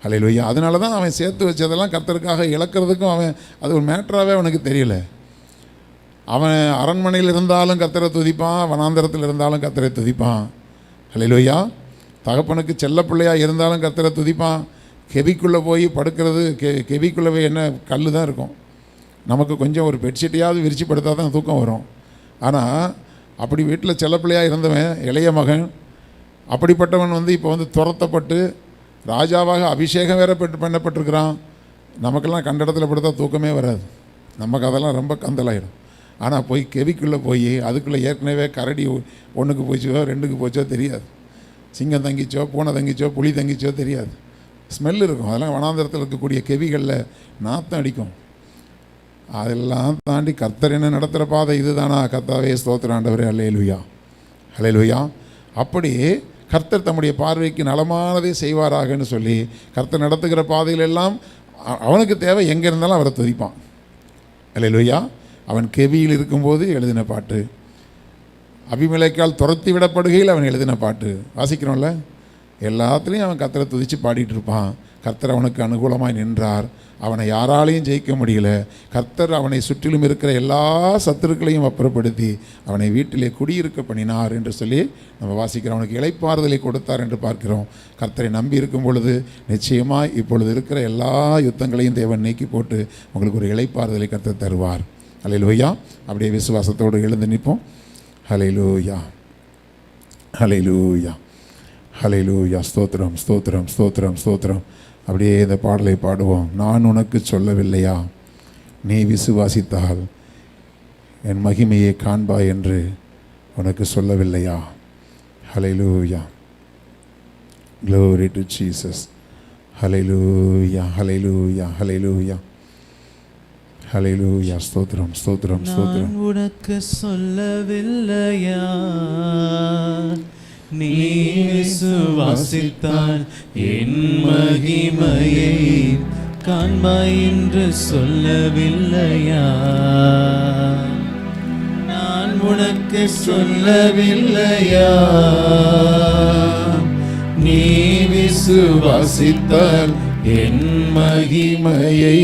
ஹல்லேலூயா. அதனால தான் அவன் சேர்த்து வச்சதெல்லாம் கர்த்தருக்காக இழக்கிறதுக்கும் அவன் அது ஒரு மேட்டராகவே அவனுக்கு தெரியல. அவன் அரண்மனையில் இருந்தாலும் கர்த்தரை துதிப்பான், வனாந்தரத்தில் இருந்தாலும் கர்த்தரை துதிப்பான். ஹல்லேலூயா. தகப்பனுக்கு செல்ல பிள்ளையாக இருந்தாலும் கர்த்தரை துதிப்பான். கெபிக்குள்ளே போய் படுக்கிறது, கெபிக்குள்ளே போய் என்ன கல் தான் இருக்கும். நமக்கு கொஞ்சம் ஒரு பெட்ஷீட்டையாவது விரிச்சு படுத்தா தான் தூக்கம் வரும். ஆனால் அப்படி வீட்டில் செல்ல பிள்ளையாக இருந்தவன் இளைய மகன், அப்படிப்பட்டவன் இப்போ துரத்தப்பட்டு ராஜாவாக அபிஷேகம் வேற பண்ணப்பட்டிருக்கிறான். நமக்கெல்லாம் கண்ட இடத்துல படுத்தா தூக்கமே வராது. நமக்கு அதெல்லாம் ரொம்ப கந்தலாயிடும். ஆனால் போய் கெவிக்குள்ளே போய் அதுக்குள்ளே ஏற்கனவே கரடி ஒன்றுக்கு போச்சோ 2க்கு போச்சோ தெரியாது. சிங்கம் தங்கிச்சோ, பூனை தங்கிச்சோ, புலி தங்கிச்சோ தெரியாது. ஸ்மெல் இருக்கும். அதெல்லாம் வனாந்தரத்தில் இருக்கக்கூடிய கெவிகளில் நாத்தம் அடிக்கும். அதெல்லாம் தாண்டி கர்த்தர் என்ன நடத்துகிற பாதை இதுதானா? கர்த்தாவே ஸ்தோத்திரம் ஆண்டவரே, அல்லேலூயா, அல்லேலூயா. அப்படி கர்த்தர் தம்முடைய பார்வைக்கு நலமானதை செய்வாராகன்னு சொல்லி கர்த்தர் நடத்துகிற பாதையிலெல்லாம் அவனுக்கு தேவை எங்கே இருந்தாலும் அவரை துதிப்பான். அல்லேலூயா. அவன் கெவியில் இருக்கும்போது எழுதின பாட்டு, அபிமெலேக்கால் துரத்தி விடப்படுகையில் அவன் எழுதின பாட்டு வாசிக்கிறோம்ல. எல்லாத்துலேயும் அவன் கர்த்தரை துதித்து பாடிட்டு இருப்பான். கர்த்தர் அவனுக்கு அனுகூலமாய் நின்றார். அவனை யாராலையும் ஜெயிக்க முடியல. கர்த்தர் அவனை சுற்றிலும் இருக்கிற எல்லா சத்துருக்களையும் அப்புறப்படுத்தி அவனை வீட்டிலே குடியிருக்க பண்ணினார் என்று சொல்லி நம்ம வாசிக்கிறோம். அவனுக்கு இளைப்பாறுதலை கொடுத்தார் என்று பார்க்கிறோம். கர்த்தரை நம்பி இருக்கும் பொழுது நிச்சயமாக இப்பொழுது இருக்கிற எல்லா யுத்தங்களையும் தேவன் நீக்கி போட்டு உங்களுக்கு ஒரு இளைப்பாறுதலை கர்த்தர் தருவார். ஹல்லேலூயா. அப்படியே விசுவாசத்தோடு எழுந்து நிற்போம். ஹல்லேலூயா, ஹல்லேலூயா, ஹல்லேலூயா. ஸ்தோத்திரம், ஸ்தோத்திரம், ஸ்தோத்திரம், ஸ்தோத்திரம். அப்படியே இந்த பாடலை பாடுவோம். நான் உனக்கு சொல்லவில்லையா, நீ விசுவாசித்தால் என் மகிமையை காண்பாய் என்று உனக்கு சொல்லவில்லையா? ஹல்லேலூயா. Glory to Jesus. ஹல்லேலூயா, ஹல்லேலூயா, ஹல்லேலூயா, ஹல்லேலூயா. ஸ்தோத்திரம், ஸ்தோத்திரம், ஸ்தோத்திரம். நான் உனக்கு சொல்லவில்லையா, நீ விசுவாசித்தால் என் மகிமையை காண்பாய் என்று சொல்லவில்லையா? நான் உனக்கு சொல்லவில்லையா, நீ விசுவாசித்தால் என் மகிமையை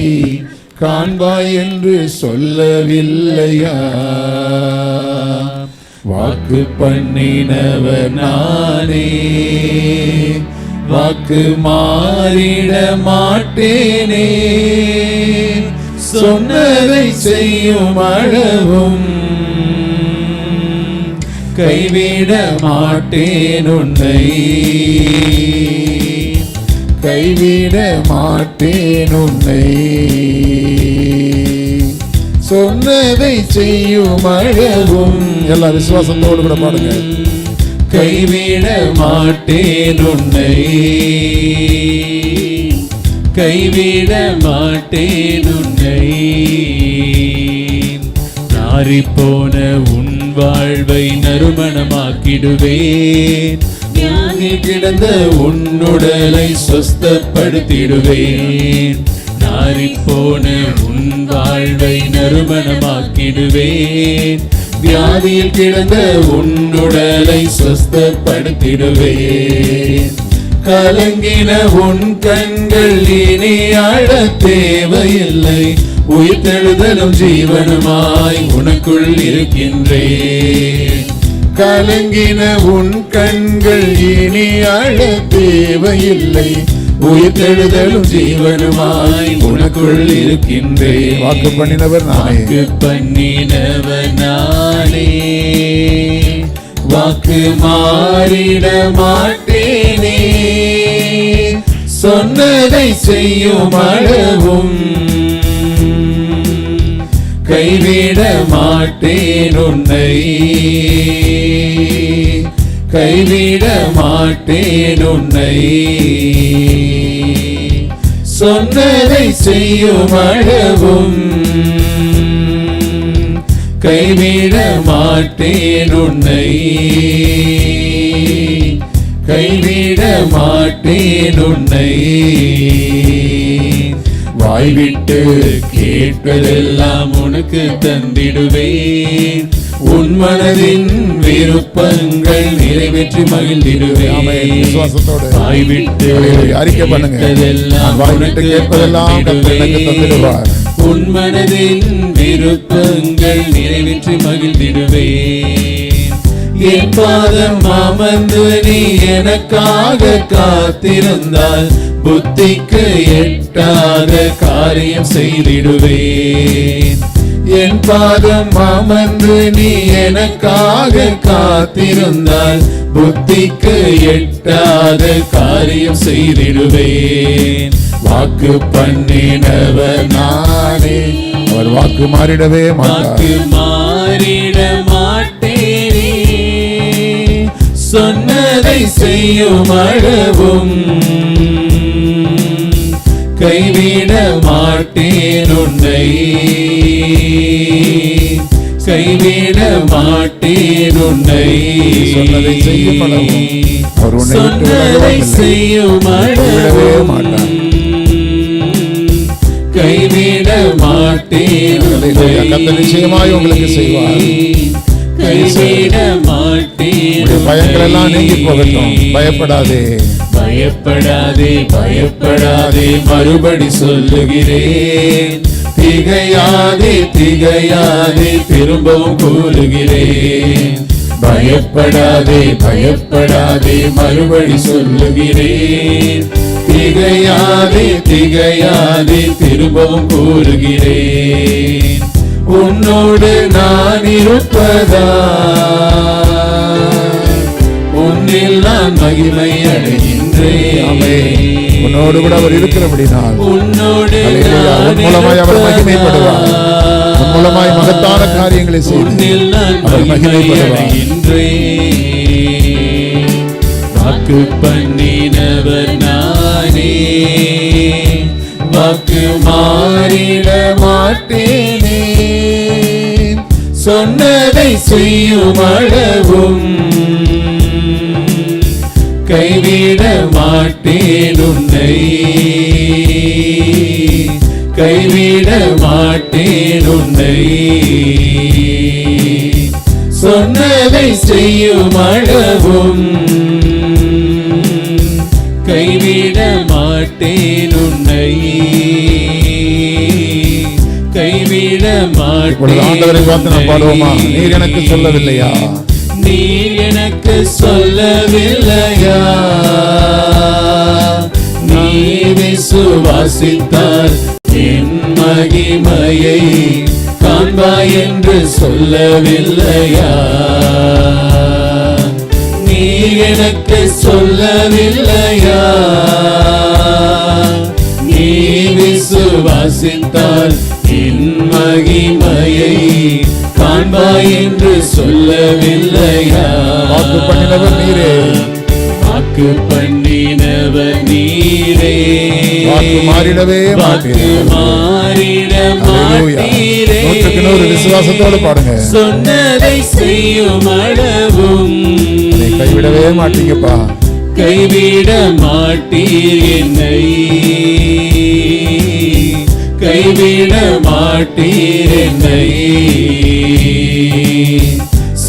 காண்பாய் என்று சொல்லவில்லையா? வாக்கு பண்ணினவர் நானே, வாக்கு மாறிட மாட்டேனே, சொன்னதை செய்யும் அளவும் கைவிட மாட்டேன் உன்னை, கைவிட மாட்டேன் உன்னை, சொன்னதை செய்யும் அளவும். எல்லா விசுவாசத்தோடு கூட பாடுங்க. கைவிட மாட்டேன் உன்னை, கைவிட மாட்டேன் உன்னை. நாறிப்போன உன் வாழ்வை நறுமணமாக்கிடுவேன், ஞானி கிடந்த உன்னுடலை சொஸ்தப்படுத்திடுவேன். நாறிப்போன உன் வாழ்வை நறுமணமாக்கிடுவேன், வியாதியில் கிடந்த உன்னுடலை சொஸ்தப்படுத்திடுவேன். கலங்கின உன் கண்கள் இனி அழத் தேவையில்லை, உயிர்த்தெழுதலும் ஜீவனுமாய் உனக்குள் இருக்கின்றேன். கலங்கின உன் கண்கள் இனி அழத் தேவையில்லை, உயிர்த்தெழுதலும் ஜீவனுமாய் உனக்குள் இருக்கின்றேன். வாக்கு பண்ணினவர் நானே, வாக்கு பண்ணினவர் நானே, வாக்கு மாறிட மாட்டேனே, சொன்னதை செய்யும் அளவும் கைவிட மாட்டேன் உன்னை, கைவிட மாட்டேன் உன்னை, சொன்னதை செய்யும் அளவும் கைவிட மாட்டேன் உன்னை, கைவிட மாட்டேன் உன்னை. வாய்விட்டு கேட்பதெல்லாம் உனக்கு தந்திடுவேன், உன் மனதின் விருப்பங்கள் நிறைவேற்றி மகிழ்ந்திடுவேன். விசுவாசத்தோடு வாய் விட்டு அறிக்கை பண்ணுங்க. கேட்பதெல்லாம் வாய் விட்டு கேட்பதெல்லாம் கர்த்தர் எனக்கு தந்திடுவார். உன் மனதின் விருப்பங்கள் நிறைவேற்றி மகிழ்ந்திடுவேன். என் பாதம் அமர்ந்து நீ எனக்காக காத்திருந்தால் புத்திக்கு எட்டாத காரியம் செய்திடுவேன். என் பாதம் அமர்ந்து நீ எனக்காக காத்திருந்தால் புத்திக்கு எட்டாத காரியம் செய்திடுவேன். வாக்கு பண்ணினவர் நானே, அவர் வாக்கு மாறிடவே மாட்டார். வாக்கு மாறிட மாட்டேனே, சொன்னதை செய்யும் அளவும் கைவிட மாட்டேன் உன்னை, கைவிட மாட்டேன் உன்னை. சொன்னதை செய்யும் அளவும் அவர் உன்னை விட்டு சொன்னதை செய்யும் அளவும் மாட்டார். கைவிட மாட்டேன் உன்னை. கர்த்தர் நிச்சயமாய் உங்களுக்கு செய்வார். கைவிட மாட்டேன். பயங்கள் எல்லாம் நீங்கி போகட்டும். பயப்படாதே, பயப்படாதே, பயப்படாதே, மறுபடி சொல்லுகிறேன். திகையாதே, திகையாதே, திரும்பவும் கூறுகிறேன். பயப்படாதே, பயப்படாதே, மறுபடி சொல்லுகிறேன். திகையாதே, திகையாதே, திரும்பவும் கூறுகிறேன். உன்னோடு நான் இருப்பதா, உன்னில் நான் மகிமை அடைகின்றேன். உன்னோடு கூட அவர் இருக்கிறபடினால் உன்னோடு உன் மூலமாய் அவர் மகிமைப்படுவார். உன் மூலமாய் மகத்தான காரியங்களை செய்து அவர் மகிமைப்படுவார். வாக்கு பண்ணினவர் நானே, வாக்கு மாறிட மாட்டேனே, சொன்னதை செய்யும் அளவும் கைவிட மாட்டேன் உன்னை, கைவிட மாட்டேன் உன்னை. சொன்னதை செய்யும் அளவும் கைவிட மாட்டேன் உன்னை, கைவிட மாட்டேன். ஆண்டவரை பார்த்து நாம் பாடுவோமா? நீர் எனக்கு சொல்லவில்லையா, நீர் எனக்கு சொல்லவில்லையா, நீ விசுவாசித்தால் என் மகிமையை காண்பாய் என்று சொல்லவில்லையா, நீ எனக்கு சொல்லவில்லையா, நீ விசுவாசித்தால் என் மகிமையை காண்பாய் என்று சொல்லவில்லையா. வாக்கு பண்ணினவர் நீரே, வாக்கு பண்ணினவர் நீரே, வாக்கு மாறிடவே மாட்டீர். மாறிட அல்லேலூயா. மாட்டீரே. 100% விசுவாசத்தோடு பாடுங்க. சொன்னதை செய்யும் அளவும் என்னை கைவிடவே மாட்டீங்கப்பா. கைவிட மாட்டீர் என்னை, கைவிட மாட்டீர் என்னை.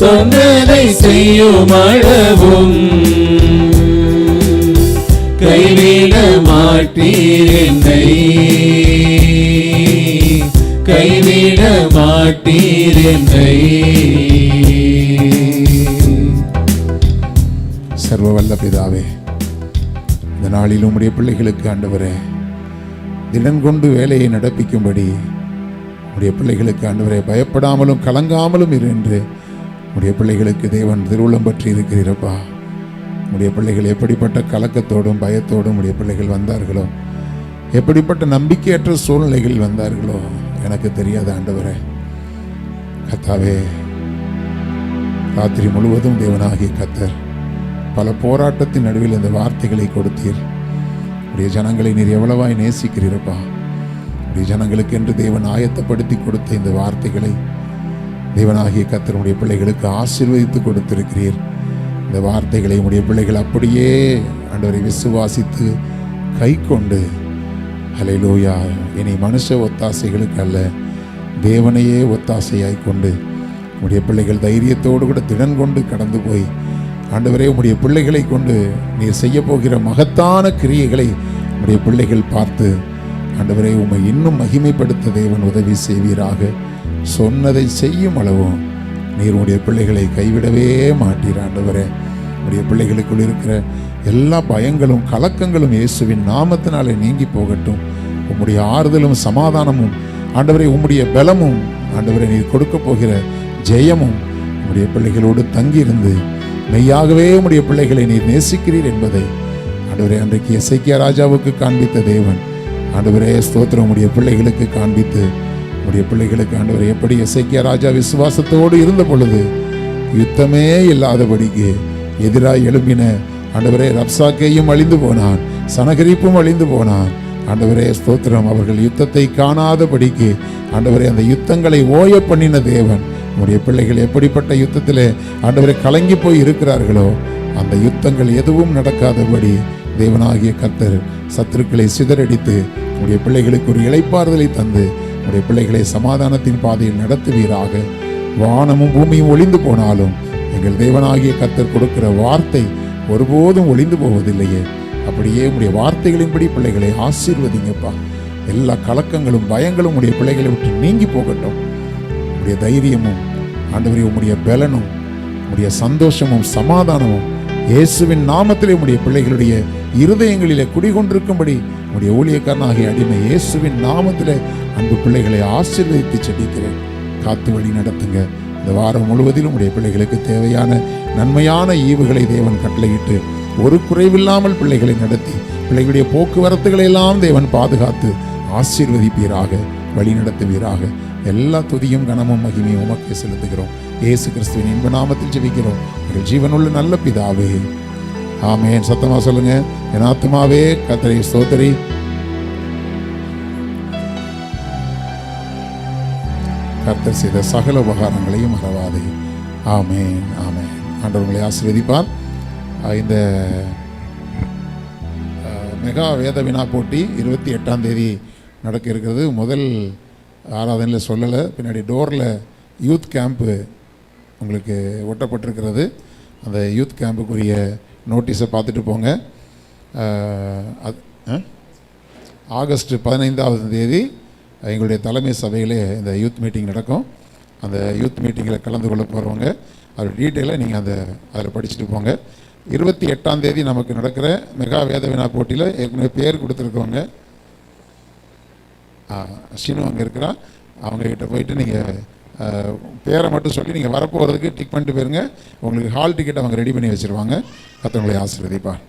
சொன்னதை செய்யும் அளவும் கைவிட மாட்டீர் என்னை, கைவிட மாட்டீர் என்னை. சர்வ வல்ல பிதாவே, இந்த நாளில் உம்முடைய பிள்ளைகளுக்கு ஆண்டவரே திடன் கொண்டு வேலையை நடப்பிக்கும்படி உடைய பிள்ளைகளுக்கு ஆண்டவரே பயப்படாமலும் கலங்காமலும் இரு என்று உடைய பிள்ளைகளுக்கு தேவன் திருவுளம் பற்றி இருக்கிறீரப்பா. உடைய பிள்ளைகள் எப்படிப்பட்ட கலக்கத்தோடும் பயத்தோடும் உடைய பிள்ளைகள் வந்தார்களோ, எப்படிப்பட்ட நம்பிக்கையற்ற சூழ்நிலைகளில் வந்தார்களோ எனக்கு தெரியாத ஆண்டவரே. கர்த்தாவே, ராத்திரி முழுவதும் தேவனாகிய கர்த்தர் பல போராட்டத்தின் நடுவில் இந்த வார்த்தைகளை கொடுத்தீர். உடைய ஜனங்களை நீர் எவ்வளவாய் நேசிக்கிறீரப்பா. உடைய ஜனங்களுக்கு என்று தேவன் ஆயத்தப்படுத்தி கொடுத்த இந்த வார்த்தைகளை தேவனாகிய கர்த்தருடைய பிள்ளைகளுக்கு ஆசீர்வதித்து கொடுத்திருக்கிறீர். இந்த வார்த்தைகளை உடைய பிள்ளைகள் அப்படியே ஆண்டவரை விசுவாசித்து கை கொண்டு ஹல்லேலூயா, இனி மனுஷ ஒத்தாசைகளுக்கு அல்ல தேவனையே ஒத்தாசையாய் கொண்டு உம்முடைய பிள்ளைகள் தைரியத்தோடு கூட திடன் கொண்டு கடந்து போய் ஆண்டவரே உம்முடைய பிள்ளைகளை கொண்டு நீர் செய்ய போகிற மகத்தான கிரியைகளை உம்முடைய பிள்ளைகள் பார்த்து ஆண்டவரே உம்மை இன்னும் மகிமைப்படுத்த தேவன் உதவி செய்வீராக. சொன்னதை செய்யும் அளவும் நீர் உடைய பிள்ளைகளை கைவிடவே மாட்டீர் ஆண்டவரே. உடைய பிள்ளைகளுக்குள் இருக்கிற எல்லா பயங்களும் கலக்கங்களும் இயேசுவின் நாமத்தினாலே நீங்கி போகட்டும். உம்முடைய ஆறுதலும் சமாதானமும் ஆண்டவரே உம்முடைய பலமும் ஆண்டவரை நீர் கொடுக்க போகிற ஜெயமும் உம்முடைய பிள்ளைகளோடு தங்கியிருந்து மெய்யாகவே உம்முடைய பிள்ளைகளை நீர் நேசிக்கிறீர் என்பதை ஆண்டவரே அன்றைக்கு எசேக்கியா ராஜாவுக்கு காண்பித்த தேவன் ஆண்டவரே ஸ்தோத்திரம் உம்முடைய பிள்ளைகளுக்கு காண்பித்து உம்முடைய பிள்ளைகளுக்கு ஆண்டவரே எப்படி எசேக்கியா ராஜா விசுவாசத்தோடு இருந்த பொழுது யுத்தமே இல்லாதபடிக்கு எதிராய் எழும்பின ஆண்டவரே ரப்சாக்கேயும் அழிந்து போனான், சனகரிப்பும் அழிந்து போனான். ஆண்டவரே ஸ்தோத்திரம் அவர்கள் யுத்தத்தை காணாதபடிக்கு ஆண்டவரே அந்த யுத்தங்களை ஓய பண்ணின தேவன் உம்முடைய பிள்ளைகள் எப்படிப்பட்ட யுத்தத்திலே ஆண்டவரை கலங்கி போய் இருக்கிறார்களோ அந்த யுத்தங்கள் எதுவும் நடக்காதபடி தேவனாகிய கர்த்தர் சத்துருக்களை சிதறடித்து உம்முடைய பிள்ளைகளுக்கு ஒரு இளைப்பாறுதலை தந்து உம்முடைய பிள்ளைகளை சமாதானத்தின் பாதையில் நடத்துவீராக. வானமும் பூமியும் ஒளிந்து போனாலும் எங்கள் தேவனாகிய கர்த்தர் கொடுக்கிற வார்த்தை ஒருபோதும் ஒளிந்து போவதில்லையே. அப்படியே உம்முடைய வார்த்தைகளின்படி பிள்ளைகளை ஆசீர்வதிங்கப்பா. எல்லா கலக்கங்களும் பயங்களும் உம்முடைய பிள்ளைகளை விட்டு நீங்கி போகட்டும். உம்முடைய தைரியமும் ஆண்டவரே உம்முடைய பலனும் உம்முடைய சந்தோஷமும் சமாதானமும் இயேசுவின் நாமத்திலே உம்முடைய பிள்ளைகளுடைய இருதயங்களிலே குடிகொண்டிருக்கும்படி உம்முடைய ஊழியக்காரனாகிய அடிமை இயேசுவின் நாமத்திலே அன்பு பிள்ளைகளை ஆசீர்வதித்து செபிக்கிறேன். காத்து வழி நடத்துங்க. இந்த வாரம் முழுவதிலும் உடைய பிள்ளைகளுக்கு தேவையான நன்மையான ஈவுகளை தேவன் கட்டளையிட்டு ஒரு குறைவில்லாமல் பிள்ளைகளை நடத்தி பிள்ளைகளுடைய போக்குவரத்துகளை எல்லாம் தேவன் பாதுகாத்து ஆசீர்வதிப்பீராக, வழி நடத்துவீராக. எல்லா துதியும் கனமும் மகிமையும் உமக்கே செலுத்துகிறோம். இயேசு கிறிஸ்துவின் இன்ப நாமத்தில் ஜெபிக்கிறோம் எங்கள் ஜீவனுள்ள நல்ல பிதாவே, ஆமென். சத்தமா சொல்லுங்க. என் ஆத்துமாவே கர்த்தரை ஸ்தோத்திரி, கர்த்தர் செய்த சகல உபகாரங்களையும் மறவாதே. ஆமென், ஆமென். ஆண்டவர் உங்களை ஆசீர்வதிப்பார். இந்த மெகா வேத வினா போட்டி 28ஆம் தேதி நடக்க இருக்கிறது. முதல் ஆராதனையில் சொல்லலை, பின்னாடி டோரில் யூத் கேம்ப்பு உங்களுக்கு ஒட்டப்பட்டிருக்கிறது. அந்த யூத் கேம்புக்குரிய நோட்டீஸை பார்த்துட்டு போங்க. ஆகஸ்ட் 15ஆம் தேதி எங்களுடைய தலைமை சபையிலே இந்த யூத் மீட்டிங் நடக்கும். அந்த யூத் மீட்டிங்கில் கலந்து கொள்ள போகிறவங்க அது டீட்டெயிலாக நீங்கள் அதில் படிச்சுட்டு போங்க. 28ஆம் தேதி நமக்கு நடக்கிற மெகா வேத வினா போட்டியில் ஏற்கனவே பேர் கொடுத்துருக்கவங்க ஷினு அங்கே இருக்கிறா, அவங்கக்கிட்ட போயிட்டு நீங்கள் பேரை மட்டும் சொல்லி நீங்கள் வரப்போகிறதுக்கு டிக் பண்ணிட்டு போயிருங்க. உங்களுக்கு ஹால் டிக்கெட் அவங்க ரெடி பண்ணி வச்சுருவாங்க. கர்த்தர் ஆசீர்வதிப்பார்.